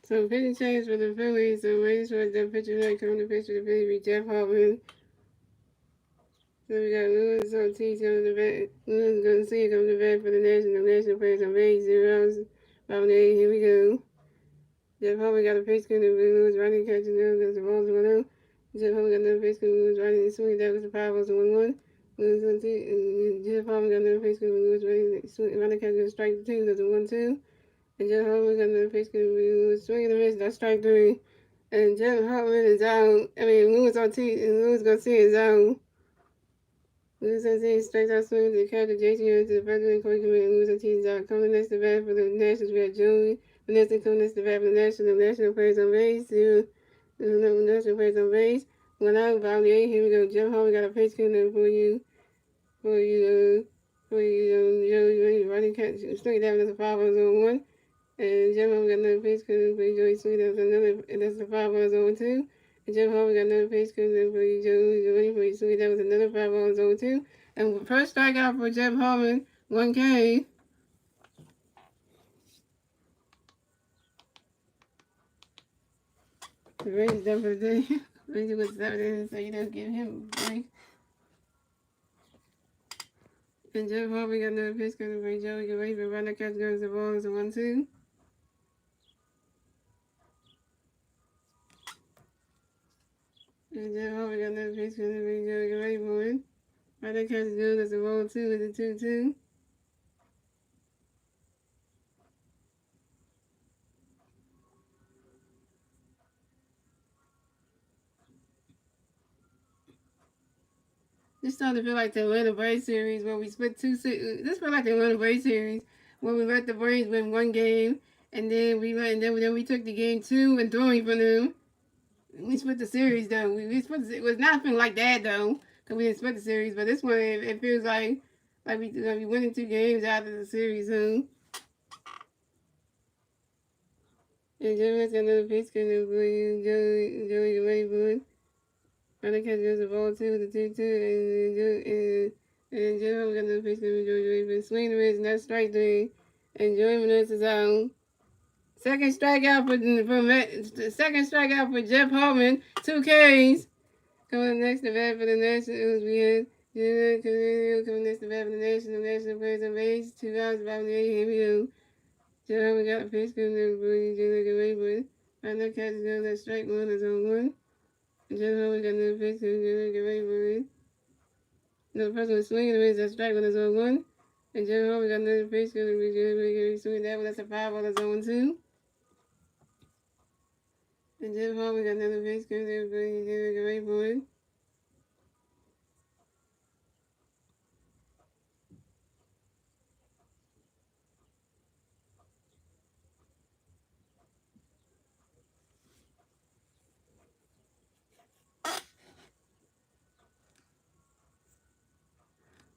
So pitching change for the Phillies. So waiting for the pitcher to come to pitch for the Phillies be Jeff Hartman. So we got Louis Ortiz coming to bat. Louis Garcia coming to bat for the National players on base 0 outs. Bottom of the 8th. Here we go. Jeff Harvey got a face gun and was running catching them because the balls went out. Jeff Harvey got another face gun and was running and swinging that was the 5-1-1. Jeff Harvey got another face gun and was running catching strike 2 as a 1-2. And Jeff Harvey got another face gun and was swinging the miss, that's strike 3. And Jeff Hartman is out. Louis Ortiz and Louis Garcia is out. Louis Ortiz strikes out swings and catches Jason Young to the president Corey Command. Louis Ortiz out. Coming next to bat for the Nationals, we have Joey Vanessa coming next to bat for the National players on base. National players on base. One out, Bobby 8. Here we go. Jeff Hartman got a pitch coming for you. Joey running catch. Straight down, that's a 5-1. And Jeff Harvey got another pitch coming for you, Joey Sweet. That's a 5-1-2. And Jeff Harvey got another pitch coming for you, Joey Sweet. That was another 5-1-2. And first strikeout for Jeff Harvey, 1K. The race is done for the day. Race was 7 innings, so you don't give him a break. And Jeff Harvey got another pitch coming for you, Joey Sweet. But runner catch goes the ball is a 1-2. And Jeff Harvey got another pitch coming for you, Joey Sweet. Runner catch goes as a ball 2 is a 2-2. This started to feel like the Atlanta Braves series where we split this felt like the Atlanta Braves series where we let the Braves win one game and then we took the game 2 and 3 from them. We split the series though. It was nothing like that though because we didn't split the series. But this one it feels like we gonna be winning 2 games out of the series, huh? And Joey's got another pitch coming for you, Joey the Rainbow. Running catch goes the ball 2 with the 2-2, and Joey got another pitch coming for Joey. Swing the wrist, and that's strike 3. And Joey Menez is out. Second strikeout for Jeff Hartman, 2 Ks. Coming next to bat for the Nationals, we have coming next to bat for the National players on base, 2 outs, about the 8. Here we go. Jeff Hartman got a pitch coming for you, Runner catch goes that strike 1 is on 1. Jeff Hartman got another pitch coming for no, the first one swinging the wrist, that strike 1 is on 1. And Jeff Hartman got another pitch coming for you, swinging that one, that's a 5-1 is on 2. And Jeff Harvey got another pitch coming there for you, wait for it.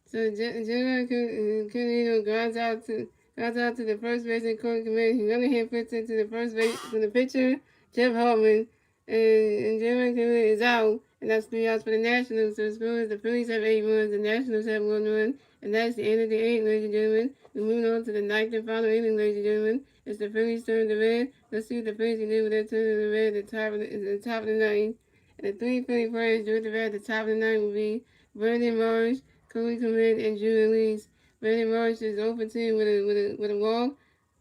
So Jeff Canino grounds out to the first base and Corey Command. He's gonna hit pitch to the first base from the pitcher, Jeff Hartman. And Jeff Canino is out. And that's 3 outs for the Nationals. So the score is the Phillies have 8 runs, the Nationals have 1 run. And that's the end of the 8th, ladies and gentlemen. We're moving on to the 9th and final inning, ladies and gentlemen. It's the Phillies turn to red. Let's see what the Phillies can do with their turn to the red at the top of the 9th. And the 3 Philly players do at the red at the top of the 9th will be Brandon Marsh, Corey Command, and Drew Elise. Brandon Marsh is 0 for 10 with a walk,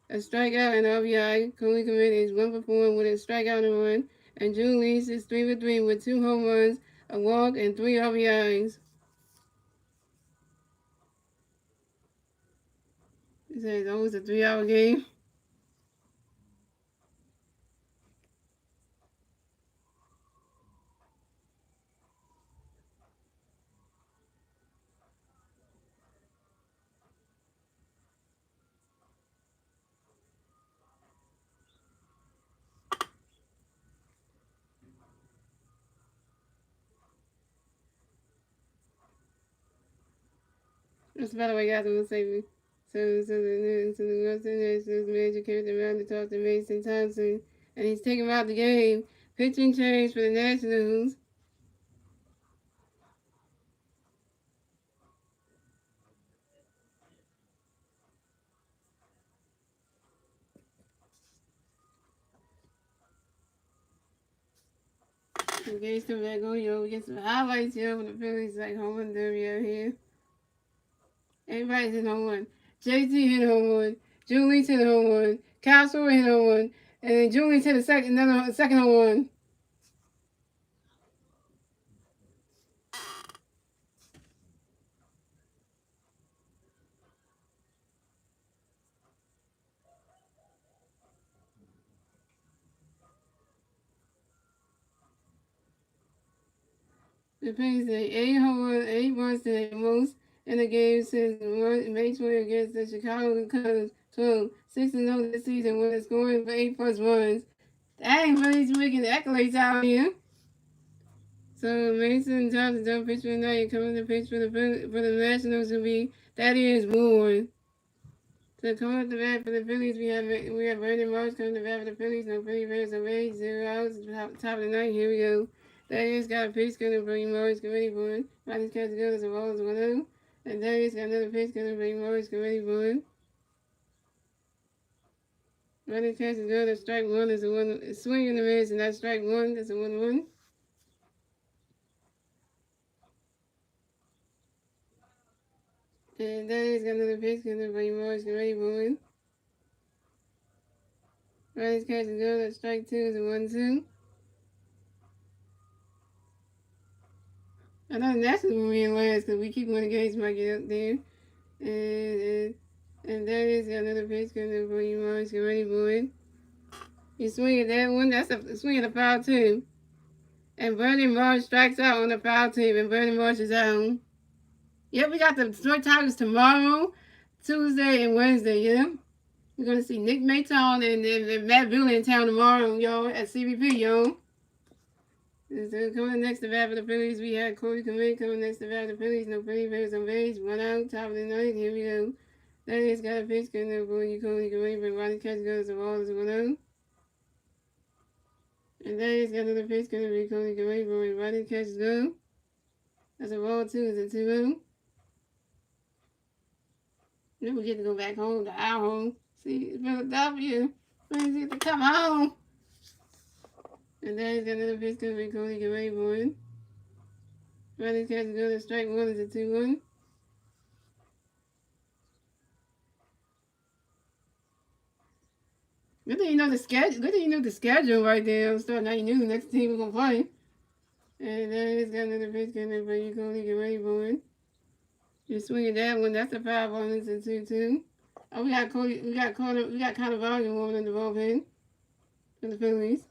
a strikeout, and RBI. Corey Command is 1 for 4 with a strikeout and a run. And Drew Elise is 3 for 3 with 2 home runs, a walk, and 3 RBIs. It says almost a 3-hour game. That's by the way, guys, we'll say the Western Nationals manager carried around to talk to Mason Thompson, and he's taking out the game. Pitching change for the Nationals. Okay, so back on, we get some highlights here when the Phillies like home run derby out here. Everybody's in home run. JT hit home run. Julie hit home run. Castle hit home run. And then Julius hit a second home run. The Phillies had 8 runs to the most in the game since May 20 against the Chicago Cubs. 6-0 this season with a scoring for 8 plus runs. Dang, Phillies making accolades out here. So Mason Thompson don't pitch for the night, coming to pitch for the Nationals will be Thaddeus Ward. So coming up the bat for the Phillies, we have Brandon Marsh coming to bat for the Phillies. No Philly Bears no Rays, 0 outs. Top of the night. Here we go. Thaddeus got a pitch coming to bring Morris. Get ready for it. Rodney's catch goes as well as 1-0. And Thaddeus got another pitch coming to bring Morris. Get ready for it. Rodney's catch is good. Strike one is a one. Swing in the miss, and that's strike one. That's a 1-1. And Thaddeus got another pitch coming to bring Morris. Get ready for it. Rodney's catch is good. Strike two is a 1-2. I know the Nationals will be in last because we keep winning games might get up there. And that is another pitch coming for you, Morris. Get ready for it. You swing at that one. That's a swing at a foul too. And Brandon Marsh strikes out on the foul tip, and Brandon Marsh is out. Yep, we got the Detroit Tigers tomorrow, Tuesday and Wednesday. Yeah, we're gonna see Nick Mayton and Matt Buehler in town tomorrow, y'all, at CBP, y'all. So coming next to bat for the Phillies, we had Cody Kmet coming next to bat for the Phillies. No Philly Bears on base. 1 out, top of the ninth. Here we go. That is got a pitch coming up for you, Cody Kmet, but Rodney catch goes the ball is 1 out. And that is got another pitch coming up for Cody Kmet, but Rodney catches go. That's a ball too. It's a 2 out. Then we get to go back home to our home. See, Philadelphia. Please get to come home. And then he's got another pitch coming for Cody Kmet, boy. Rodney catches go to strike one is a 2-1. Good thing you know the schedule. Good thing you know the schedule right there. I'm starting now. You knew the next team was gonna play. And then he's got another pitch coming for you, Cody Kmet, boy. You swing at that one. That's a 5-1. It's a 2-2. Oh, we got kind of volume woman in the bullpen for the Phillies.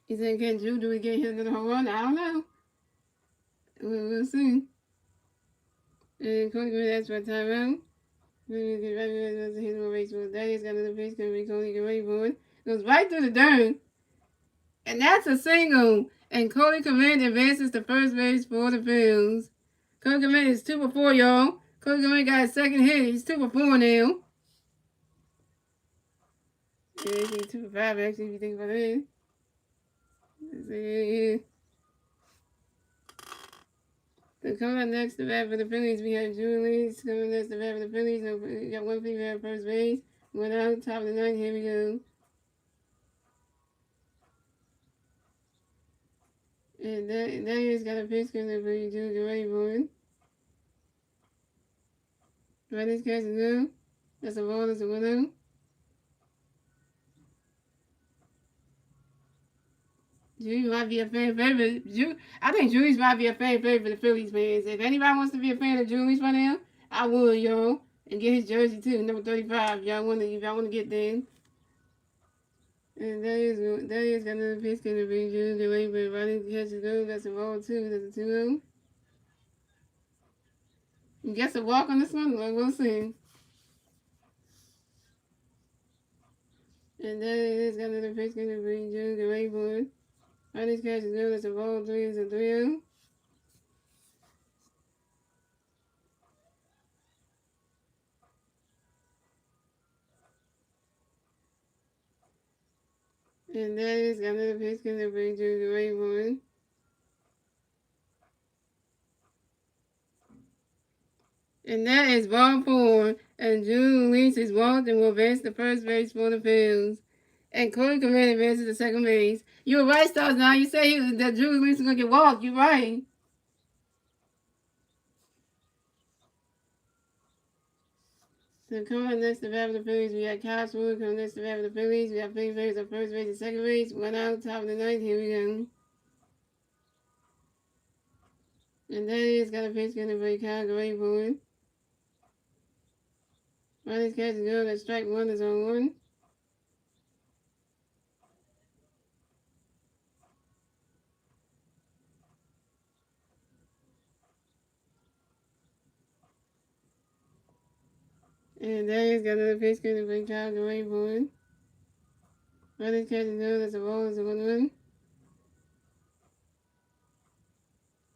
He said, "Can Drew do it again? Hit another home run?" I don't know. We'll see. And Cody Kmet asked for a timeout. His more baseball. Daddy's got another pitch coming to Cody Kmet, boy. Goes right through the dirt. And that's a single. And Cody Kmet advances to first base for the Phillies. Cody Kmet is 2 for 4, y'all. Cody Kmet got his second hit. He's 2 for 4 now. Yeah, he's 2 for 5, actually, if you think about it. Yeah. So coming up next to bat for the Phillies, we have Julius. Coming next to bat for the Phillies, we got one female at first base. 1 out, top of the ninth. Here we go. And that he's got a pitch coming for you, Julius. Get ready for it. Rodney's catch is good. That's a ball. That's a 1 out. Julius might be a fan favorite. I think Julius might be a fan favorite for the Phillies fans. If anybody wants to be a fan of Julius right now, I would, y'all. And get his jersey too, number 35. If y'all want to get there. And that is got another pitch coming for you, Julius. Get ready for it. Rodney catches go. That's a ball too. That's a 2 out. You guess a walk on this one? Well, we'll see. And that is got another pitch coming for you, Julius. Get ready for it. Rodney's catch is good. That's a ball 3. It's a 3 out. And that is got another pitch coming for you, Julius. Get ready for it. And that is ball 4. And Julius is walked and will advance to first base for the Phillies. And Cody Kmet advances to second base. You were right, Stars. Now you say that Julius is going to get walked. You're right. So coming up next to bat for the Phillies, we got Kyle Sword. Coming next to bat for the Phillies, we got Phillies Phillies on first base and second base. One out, top of the ninth. Here we go. And that is got a pitch going to break Kyle Gray for it. Riley's catch is good. That strike one is on one. And that is got another pitch going to break Kyle Gray for it. Riley's catch is good. That's a ball. It's a 1-1.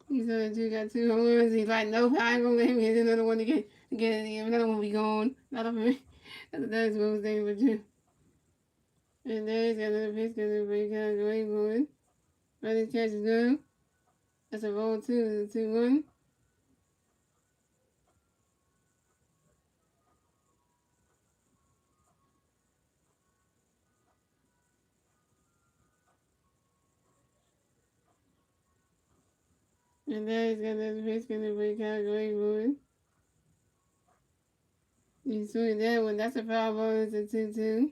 He's got two home runs. He's like, nope, I ain't gonna let him hit another one to get another one be gone. Not up me. That's what was able to do. And there's got another pitch gonna break out away for it. Riley's catch is good. That's a ball two. It's a 2-1. And there's got another pitch gonna break out away for it. You swing that one. That's a foul ball. It's a 2-2.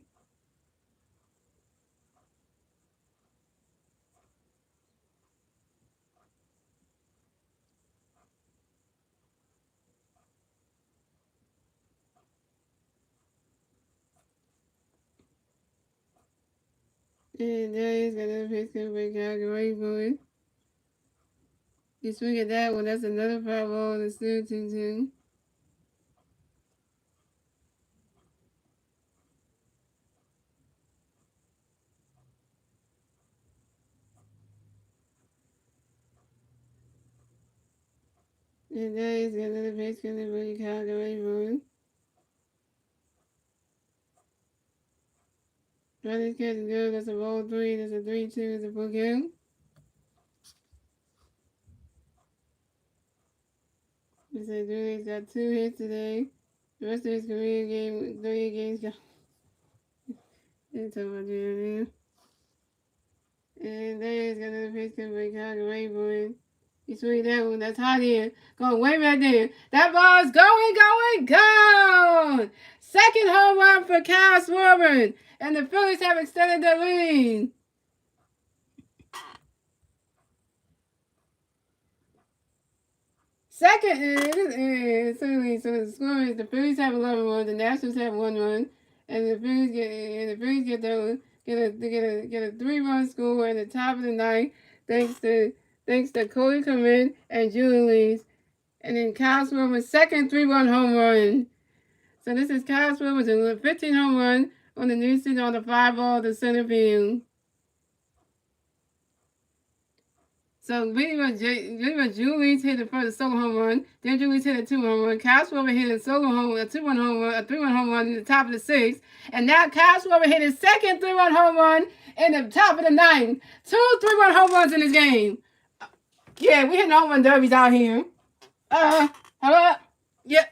And there's got another pitch gonna break out away for it. You swing at that one. That's another foul ball. It's still 2-2. And there's got another pitch gonna break out away for it. Riley's catch is good. That's a ball 3. That's a 3-2. It's a full count. He said Julie's got 2 hits today. The rest of his career 3 games gone. They're talking about Julie now. And there's got another pitch coming by Kyle Gray for it. He swing that one. That's hot here. Going way back there. That ball's gone! Second home run for Kyle Swarber. And the Phillies have extended their lead. Second is so the score is the Phillies have 11 runs, the Nationals have 1 run, and the Phillies get a 3-run score at the top of the ninth, thanks to Cody Clement and Julie, and then Kyle Swarber's second 3-run home run. So this is Kyle Swarber's 15 home run on the new season on the 5-ball to center field. So Julie's hit the first solo home run. Then Julie's hit a 2-home run. Kyle Swarber hit a 2-run home run, a 3-run home run in the top of the 6th. And now Kyle Swarber hit his second 3-run home run in the top of the 9th. 2 3-run home runs in this game. Yeah, we hitting home run derbies out here. Hello? Yeah.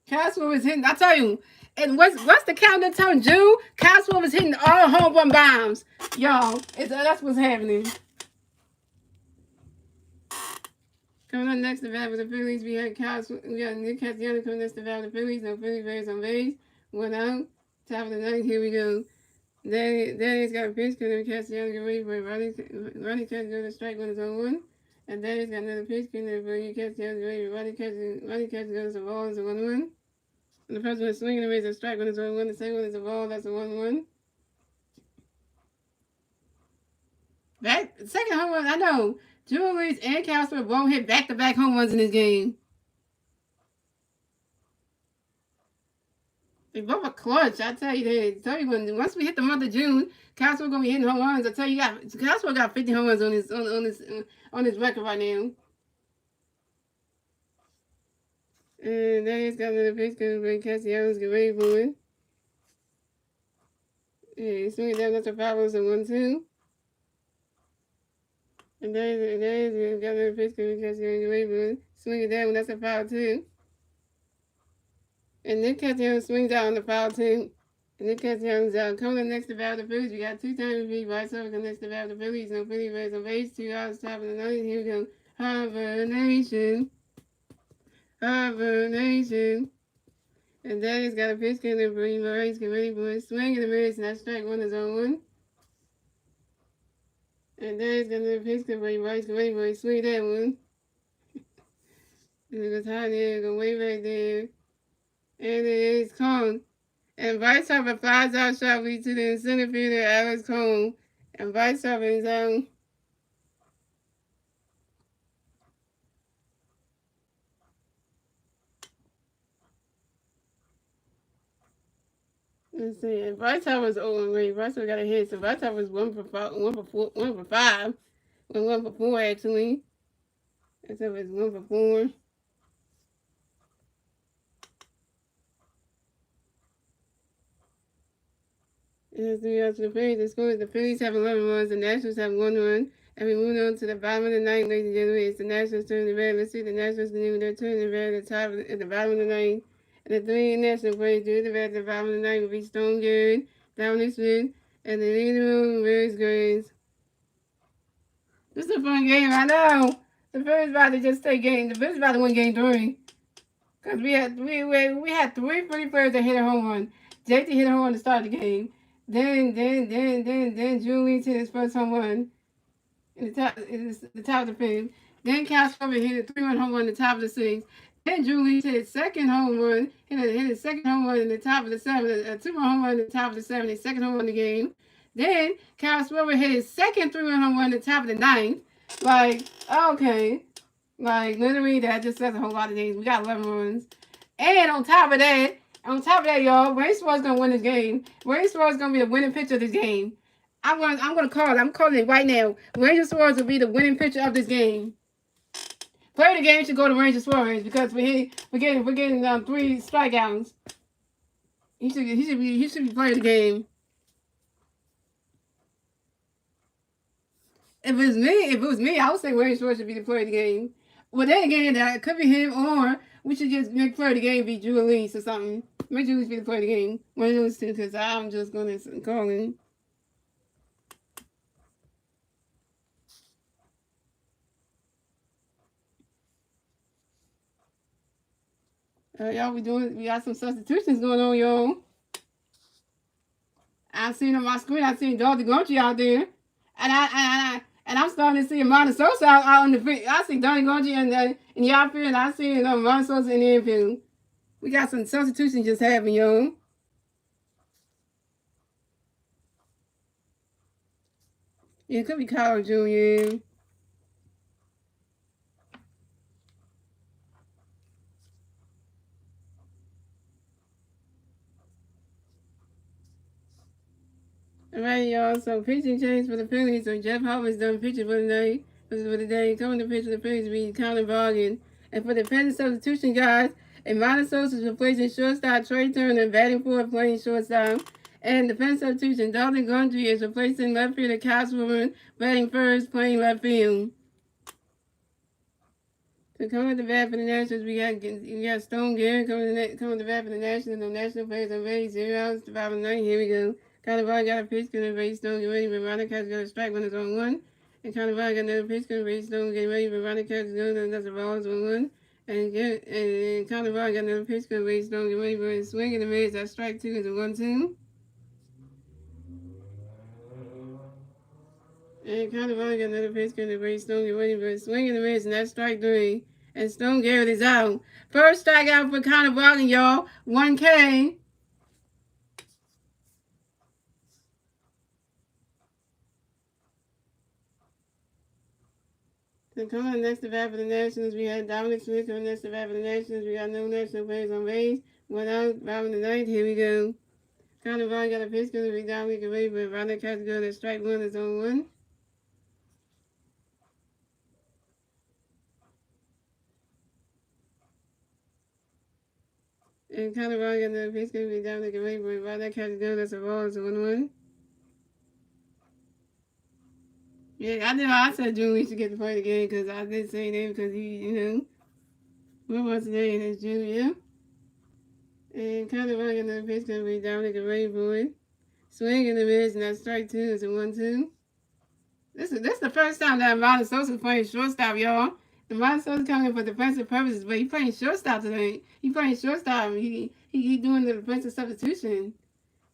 Kyle Swarber's hitting, I tell you. And what's the countdown telling June? Kyle Swarber's hitting all home run bombs. Y'all, that's what's happening. Coming up next to bat for the Phillies, we got Nick Castellanos coming next to bat for the Phillies. No Phillies Bears on base. 1 out. Top of the 9th. Here we go. Danny's got a pitch. Nick Castellanos get ready for it. Ronnie catches go to strike 1 is on 1. And Danny's got another pitch. Nick Castellanos get ready for Ronnie catches goes to ball. It's a 1-1. And the first one is swinging and makes a strike 1 is on 1. The second one is a ball. That's a 1-1. That second home run, I know. Julius and Casper both hit back-to-back home runs in this game. They both are clutch. I tell you that. Once we hit the month of June, Casper gonna be hitting home runs. I tell you, Casper got 50 home runs on his record right now. And then he's got another pitch because when Castellanos get ready for it. Yeah, he's swinging down. That's a foul. It's a 1-2. And then got another pitch because Castellanos get ready for it. Swinging down. That's a foul too. And Nick Castellanos swings out on the foul too. And Nick Castellanos out. Coming up next to bat the Phillies, we got 2 times beat right so next to bat the Phillies. No Philly Bears on base. 2 outs, top of the 9th. Here we go. Hibernation. And Daddy's got a pitch count for you, Maurice. Get ready for it. Swing in the miss, and that strike one is on one. And Daddy's got another pitch count for you, Maurice. Get ready for it. Swing that one. And it goes high there, go way back there. And it is Cone. And Vice Harper flies out sharply to the center fielder, Alex Cone. And Vice Harper is out. Let's see. And Bryce was 0 and Bryce got a hit, so Bryce was 1 for 5. Well, 1 for 4 actually. And so it's 1 for 4. And 3 outs to the Phillies. The score is the Phillies have 11 runs, the Nationals have 1 run. And we move on to the bottom of the ninth, ladies and gentlemen. It's the Nationals turn the red. Let's see the Nationals continue their turn the red at the bottom of the ninth. And the 3 national players do the red at the bottom of the ninth will be Stone Garrett, Dominic Smith, and the leading room, Maris Graves. This is a fun game, I know. The Phillies about to just take game. The Phillies about to win game 3. Because we had 3 Philly players that hit a home run. JT hit a home run to start the game. Then Julian hit his first home run in the top of the fifth. Then Cal Scover hit a 3-run home run in the top of the sixth. Then Julian hit his second home run, hit his second home run in the top of the seventh, a 2-run home run in the top of the seventh, his second home run in the game. Then Cal Scover hit his second 3-run home run in the top of the ninth. Like, okay. Like, literally, that just says a whole lot of things. We got 11 runs. And on top of that, y'all, Ray Suarez gonna win this game. Ray Suarez is gonna be the winning pitcher of this game. I'm gonna call it. I'm calling it right now. Ranger Suarez will be the winning pitcher of this game. Player of the game should go to Ranger Suarez because we're getting 3 strikeouts. He should be player of the game. If it was me, I would say Ranger Suarez should be the player of the game. Well, then again, that could be him, or we should just make player of the game be Drew Elise or something. Make Drew Elise be the player of the game. One of those two, because I'm just gonna call him. Y'all, we got some substitutions going on, y'all. I seen on my screen, I seen Dorothy Gonchi out there, and I'm starting to see Amanda Sosa out on the field. I see Donnie Gonchi in the outfield, and I see Amanda Sosa in the infield. We got some substitutions just happening, y'all. Yeah, it could be Kyle Jr. Alright, y'all. So pitching change for the Phillies. So Jeff Hartman's done pitching for the night. For the day. Coming to pitch for the Phillies will be Colin Bargain. And for the pending substitution, guys, Amanda Sosa is replacing shortstop Trey Turner, batting fourth, playing shortstop. And the pending substitution, Dalton Gundry is replacing left fielder Kyle Swimmer, batting first, playing left field. So coming to the bat for the Nationals, we got Stone Garrett coming to bat for the Nationals. The National players are ready. 0 outs to 5 9. Here we go. Cannavale got a pitch, gonna raise Stone, get ready. Veronica's got a strike when it's on 1. And Cannavale got another pitch, gonna raise Stone, get ready. Veronica's going, that's a ball, it's on 1. And Cannavale got another pitch, gonna raise Stone, get ready for a swing in the mids. That strike 2 is a 1-2. And Cannavale got another pitch, gonna raise Stone, get ready for a swing in the mids. And that's strike 3. And Stone Garrett is out. First strikeout for Cannavale, y'all. 1K. So coming next to bat for the Nationals, we had Dominic Smith coming next to bat for the Nationals. We got no national players on base. 1 out, bottom of the ninth. Here we go. Cannavale got a pitch, going to be Dominic away, but Veronic has to go to strike 1 is on 1. And Cannavale got another pitch, going to be Dominic away, but Veronic has to go, that's a ball, it's a 1-1. Yeah, I said Julie should get to play the game because I did say that because he, what was his name? It's Julia. And Cannavale got another pitch, going to be Dominic away, boy. Swing in the mids, and that strike 2 is a 1-2. This is the first time that Amanda Sosa is playing shortstop, y'all. Amanda Sosa coming in for defensive purposes, but he playing shortstop today. He playing shortstop. He He doing the defensive substitution.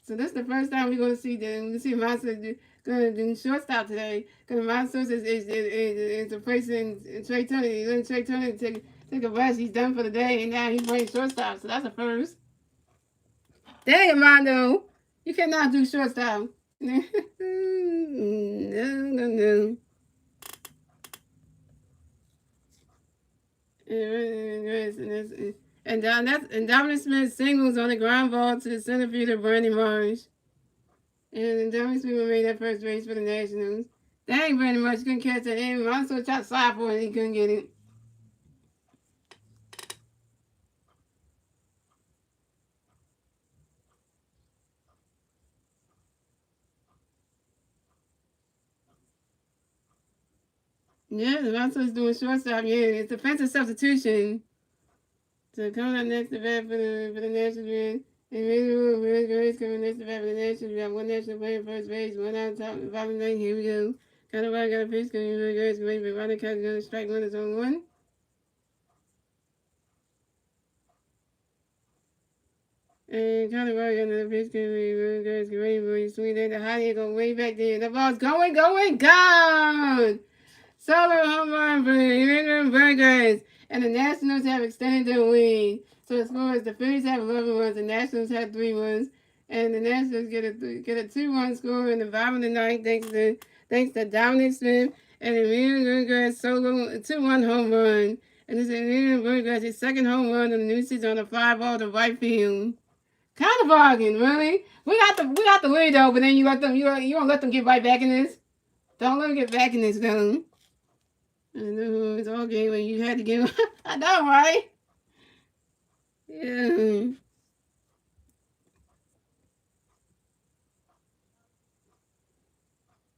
So that's the first time we're gonna see them. We see Monster gonna do shortstop today. Because Monster is replacing Trey Turner. He's letting Trey Turner take a rest. He's done for the day, and now he's playing shortstop. So that's a first. Dang, Mondo, you cannot do shortstop. No. And Dominic Smith singles on the ground ball to the center fielder Brandy Marsh. And Dominic Smith made that first base for the Nationals. Dang, Brandy Marsh couldn't catch it. And Alonso tried to slide for it, and he couldn't get it. Yeah, Alonso's doing shortstop. Yeah, it's defensive substitution. So coming up next to bat for the Nationals, and Red Grace coming next to bat for the Nationals. We got one national player first base, one out top, bottom lane. Here we go. Kind of got a pitch coming. Red Grace waiting for Ronnie Cat's going to strike one is on one. And kind of got another pitch coming. Red Grace waiting for his swing there. The high end going way back there. The ball's going, gone! Solo home run for Red Grace. And the Nationals have extended their lead. So as far as the Phillies have 11 runs, the Nationals have 3 runs, and the Nationals get a 2-run score in the bottom of the ninth thanks to Dominic Smith and Emilio Burgess solo 2-run home run. And this is Emilio Burgess' second home run of the new season on a fly ball to right field. Kind of bargain, really. We got the lead though, but then you don't let them get right back in this. Don't let them get back in this though. I know it's all game when you had to give. I know, right? Yeah.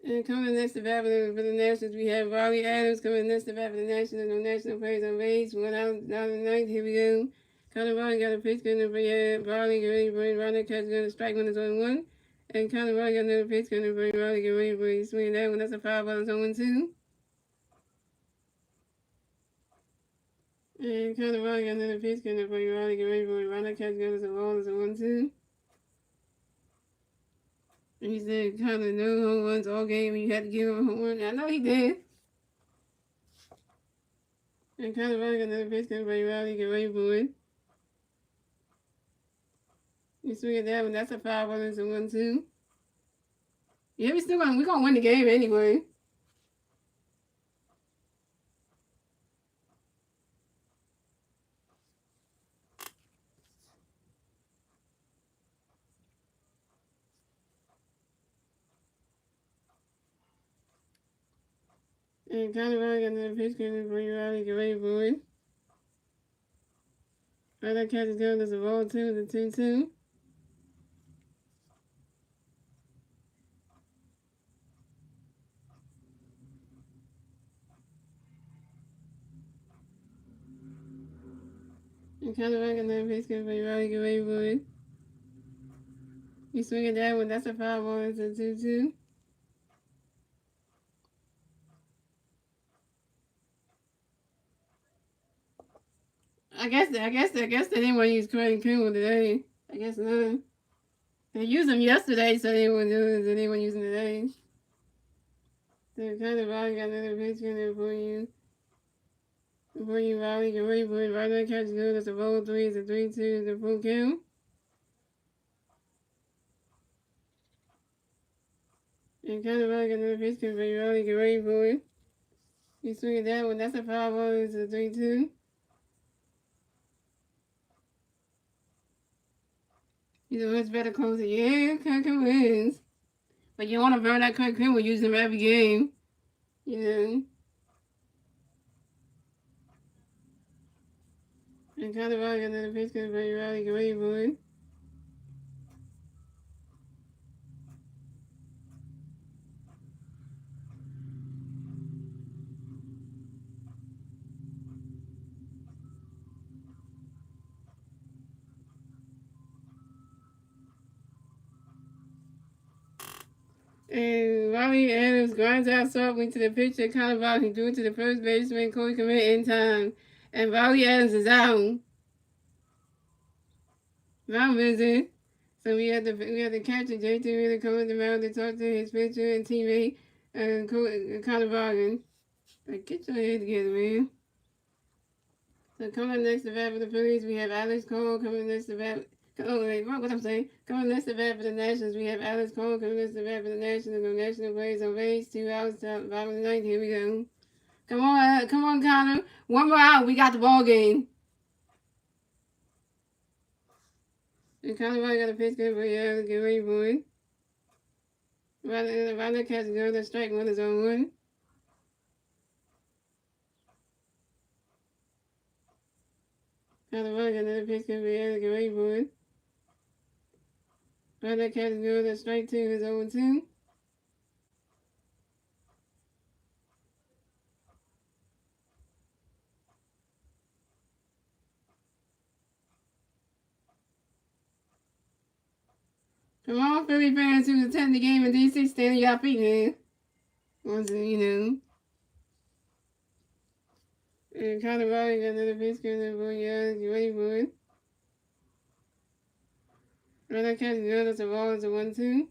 And coming next to bat for the Nationals, we have Raleigh Adams coming next to bat for the Nationals. No national players on base. One out down the ninth. Here we go. Connor Raleigh got a pitch going to Raleigh get ready for Ronnie Cat's going to strike one is on one. And Connor Raleigh got another pitch going to Raleigh get ready for his swing that one. That's a foul ball. It's on 1-2. And Connor Raleigh got another pitch going to Raleigh get ready for Ronnie Cat's going to ball. It's a 1-2. And he said kind of no home runs all game. You had to give him a home run. I know he did. And kind of running another pitch because Raleigh get ready for it. You swing at that one. That's a 5-1. It's a 1-2. Yeah, we're gonna win the game anyway. And kind of running another pitch because Raleigh get ready for it. Right, catch is going. There's a roll 2. The 2-2. And kind of running another pitch because Raleigh get ready for it. You swing at that one. That's a 5-1. It's a 2-2. I guess they didn't want to use Craig Kimball today. I guess not. They used him yesterday, so they didn't want to use him today. So kind of Raleigh got another pitch in there for you. Before you Raleigh get ready for it. Right now catch good. It's a roll 3. It's a 3-2. It's a full count. And kind of Raleigh got another pitch in for you. Raleigh get ready for it. You swing at that one. That's a 5-1. It's a 3-2. He's a much better closer. Yeah, Kirk wins. But you want to burn that Kirk Kimball, use him every game. You know. And kind of Raleigh got another pitch because Raleigh get ready for it. And Raleigh Adams grinds out softly to the pitcher, kind of out. He threw it to the first baseman, Corey Commit in time. And Raleigh Adams is out. Mount visit. So we had to catch a JT really come the mound to talk to his pitcher and teammate Connor Bargan. Like, get your head together, man. So coming next to bat for the Phillies, we have Alex Cole coming next to bat. Oh wait, what I'm saying? Coming next to bat for the Nationals, we have Alex Cole coming next to bat for the Nationals. The National plays on base, 2 outs, top, bottom of the ninth. Here we go. Come on, Connor. One more out. We got the ball game. And Connor got a pitch good for you. Get ready for it. Rather catch go. The strike one is on one. Connor got another pitch good for you. Get ready for it. Rather catch go. The strike two is on 2. Come on, Philly fans who attend the game in DC, stand on your feet, man. Once you know. And Connor got another pitch good for you. Get ready for it. Rather catch go. That's a ball. It's a 1-2.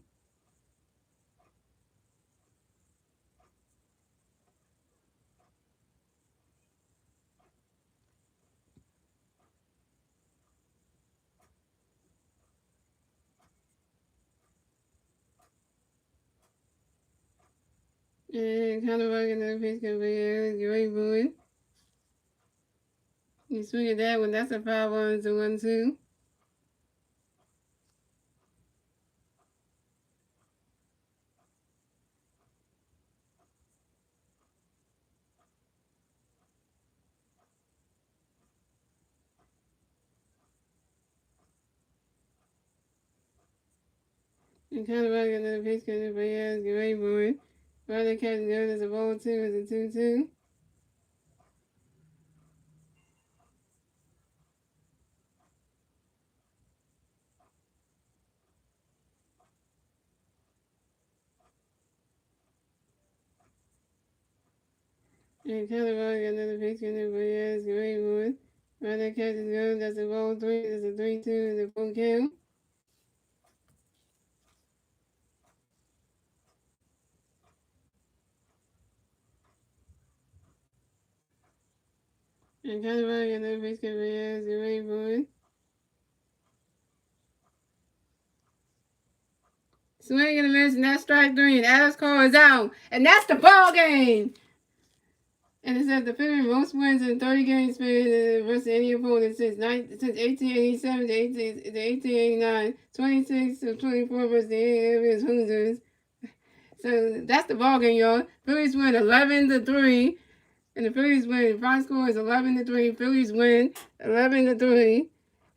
And Connor got another pitch good for you. Get ready for it. You swing at that one. That's a 5-1. It's a 1-2. And kind of like another pitch because everybody else get ready for it. Rather catch the other as a ball 2 is a 2-2. And kind of like another pitch because everybody else get ready for it. Rather catch the other that's a ball 3 is a 3-2 is a full count. And kind of like another pitch because everybody else get ready for it. Swing and a miss, and that's strike 3, and Alex Cole is out. And that's the ball game! And it says the Phillies most wins in 30 games versus any opponent since 1887 to 1889, 26 to 24 versus the Indians Hoosiers. So that's the ball game, y'all. Phillies win 11-3, and the Phillies win. Final score is 11-3. Phillies win 11-3.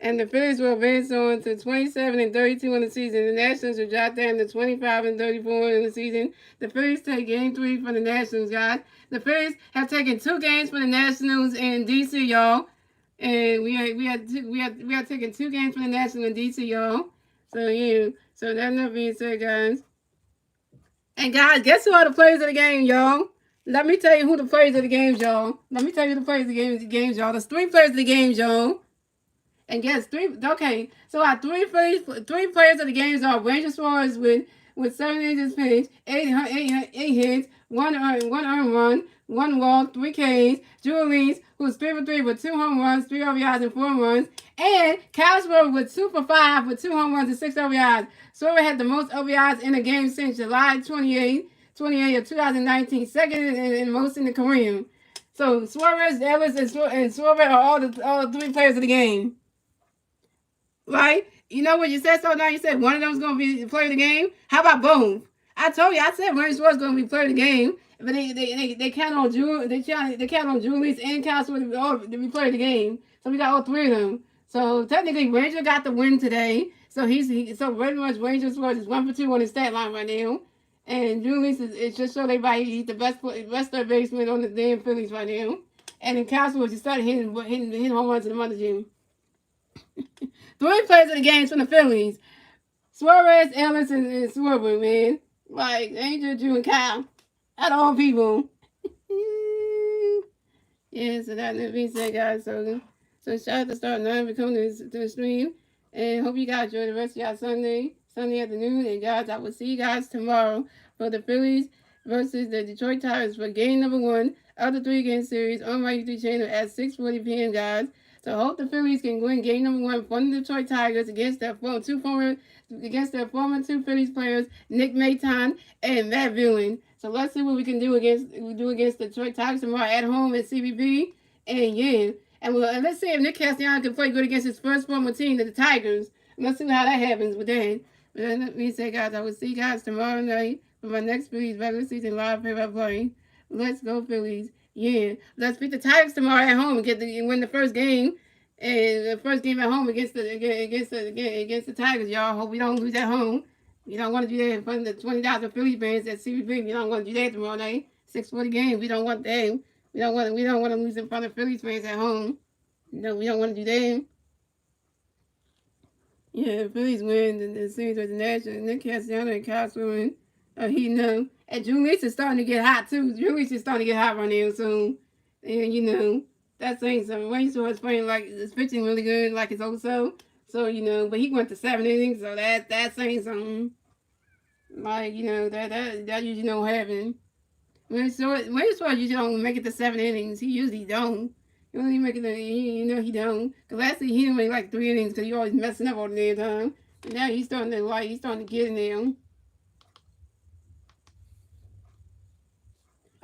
And the Phillies will advance on to 27-32 in the season. The Nationals will drop down to 25-34 in the season. The Phillies take Game 3 from the Nationals, guys. The Phillies have taken 2 games from the Nationals in DC, y'all. And we are taking 2 games from the Nationals in DC, y'all. So yeah. So that enough being said, guys. And guys, guess who are the players of the game, y'all? Let me tell you who the players of the games, y'all. Let me tell you the players of the games, y'all. There's 3 players of the games, y'all. And guess 3. Okay, so our 3 players of the games are Ranger Suarez with 7 innings pitched, 8 hits, 1 earned run, 1 walk, 3 Ks. Julius, who's 3 for 3 with 2 home runs, 3 RBIs, and 4 runs. And Cashwell with 2 for 5 with 2 home runs and 6 RBIs. Suarez had the most RBIs in a game since July 28 of 2019, second in most in the career. So Suarez, Ellis, and Suarez are all the 3 players of the game. Right? You know what you said so now? You said one of them was going to be play the game. How about both? I told you. I said Range was going to be play the game, but they count on count on Julius and Castro to be play the game. So we got all 3 of them. So technically, Ranger got the win today. So so pretty much Ranger Suarez is 1 for 2 on his stat line right now. And Julius is just so everybody he's the best third baseman on the damn Phillies right now. And then Castro just started hitting home runs in the month of June. 3 players of the games from the Phillies. Suarez, Ellis, and Swerver, man. Like, Angel, Drew, and Kyle. Out of all people. Yeah, so that being said, guys. So shout out to Star 9 for coming to the stream. And hope you guys enjoy the rest of y'all Sunday afternoon. And guys, I will see you guys tomorrow for the Phillies versus the Detroit Tigers for game number 1 of the 3-game series on my YouTube channel at 6:40 p.m. guys. So I hope the Phillies can win game number 1 from the Detroit Tigers against their former two Phillies players, Nick Maton and Matt Villain. So let's see what we can do against the Detroit Tigers tomorrow at home at CBB. And yeah. And let's see if Nick Castellanos can play good against his first former team, the Tigers. Let's see how that happens with that. But let me say, guys, I will see you guys tomorrow night for my next Phillies regular season live play-by-play. Let's go, Phillies. Yeah. Let's beat the Tigers tomorrow at home and win the first game. And the first game at home against the Tigers, y'all. Hope we don't lose at home. You don't want to do that in front of the 20,000 Phillies fans at CBB. You don't want to do that tomorrow night. 6:40 game. We don't want that. We don't want to lose in front of Phillies fans at home. No, we don't want to do that. Yeah, Phillies win the series with the Nationals. Nick Castellanos and Kyle Swilling are heating up. And Julius is starting to get hot too. Julius is starting to get hot right now soon. And that's saying something. Wayne Short's playing like it's pitching really good, like it's also. So but he went to 7 innings, so that's saying something. Like that usually don't happen. Wayne Short usually don't make it to 7 innings. He usually don't. He only make it. He don't. Cause last year he didn't make like 3 innings because he always messing up all the damn time. And now he's starting to get in there.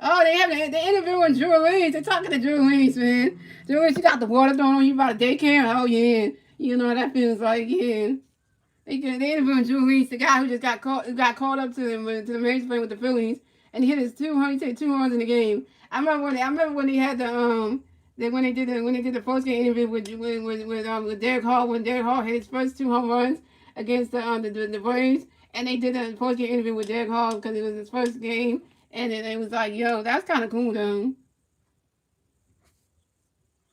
Oh, they interviewing Drew Leeds. They're talking to Drew Leeds, man. Drew Leeds, you got the water thrown on you by the daycare. Oh yeah, you know what that feels like. Yeah. They interviewing Drew Leeds, the guy who just got called up to the Mariners playing with the Phillies, and he hit his 2 runs in the game. I remember when they had when they did the post game interview with Derek Hall, when Derek Hall hit his first 2 home runs against the Braves, and they did a post game interview with Derek Hall because it was his first game, and it was like, yo, that's kind of cool though.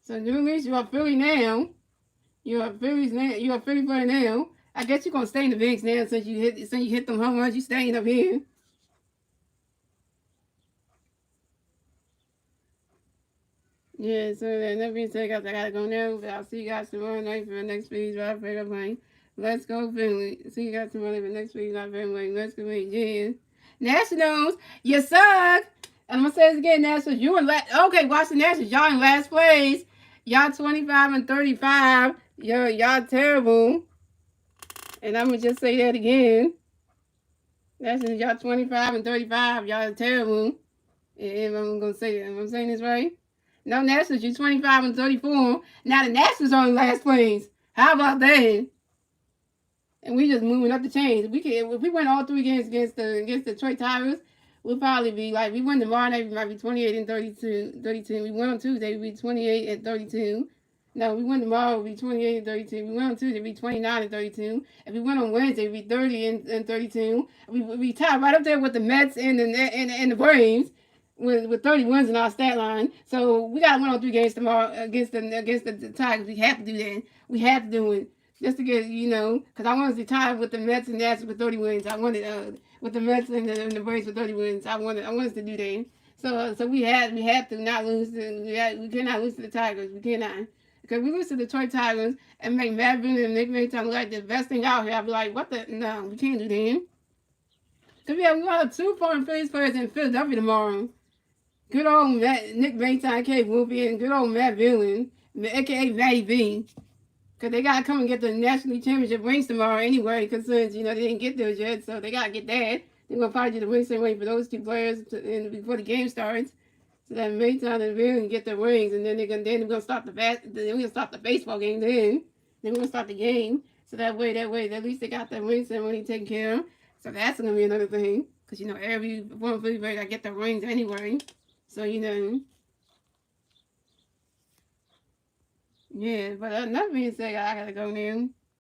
So Drew Leeds, you're a Philly now. You're a Philly player now. I guess you're gonna stay in the bigs now since you hit them home runs. You staying up here. Yeah, so that being said, guys, I gotta go now. But I'll see you guys tomorrow night for the next Phillies right favorite playing. Let's go, Philly. See you guys tomorrow night for the next Phillies right favorite playing. Let's go, yeah. Nationals, you suck. And I'm gonna say this again, Nationals. You in last. Okay, watch the Nationals. Y'all in last place. Y'all 25-35. Y'all terrible. And I'm gonna just say that again. That's y'all 25-35. Y'all terrible. And I'm gonna say it. Am I saying this right? No, Nationals, you're 25-34. Now the Nationals are in last place. How about that? And we just moving up the chains. If we win all 3 games against the Detroit Tigers, we'll probably be like, we win tomorrow night, we might be 28-32. We win on Tuesday, we'll be 28-32. No, we win tomorrow, we'll be 28-32. We win on Tuesday, we'll be 29-32. If we win on Wednesday, we'll be 30-32. We tied right up there with the Mets and the Braves. With 30 wins in our stat line. So we got to win all 3 games tomorrow against the Tigers. We have to do that. We have to do it. Just to get, because I wanted to tie with the Mets and the Astros with 30 wins. I wanted, with the Mets and the Braves with 30 wins. I wanted us to do that. So we have to not lose. We cannot lose to the Tigers. We cannot. Because we lose to the Detroit Tigers and make Matt Villain and Nick Maton look like the best thing out here. I'll be like, what the? No, we can't do that. Because we have 2 foreign Phillies players in Philadelphia tomorrow. Good old Nick Maton, K. Whoopi, and good old Matt Villain, a.k.a. Matty V. Because they got to come and get the National League Championship rings tomorrow anyway, because since, they didn't get those yet, so they got to get that. They're going to probably do the ring ceremony for those 2 players before the game starts. So that Maton and Villain get the rings, and then we're going to start the baseball game then. Then we're going to start the game. So that way, at least they got that ring ceremony taken care of. So that's going to be another thing. Because, every one of got to get the rings anyway. So, yeah, but enough being said, I gotta go now.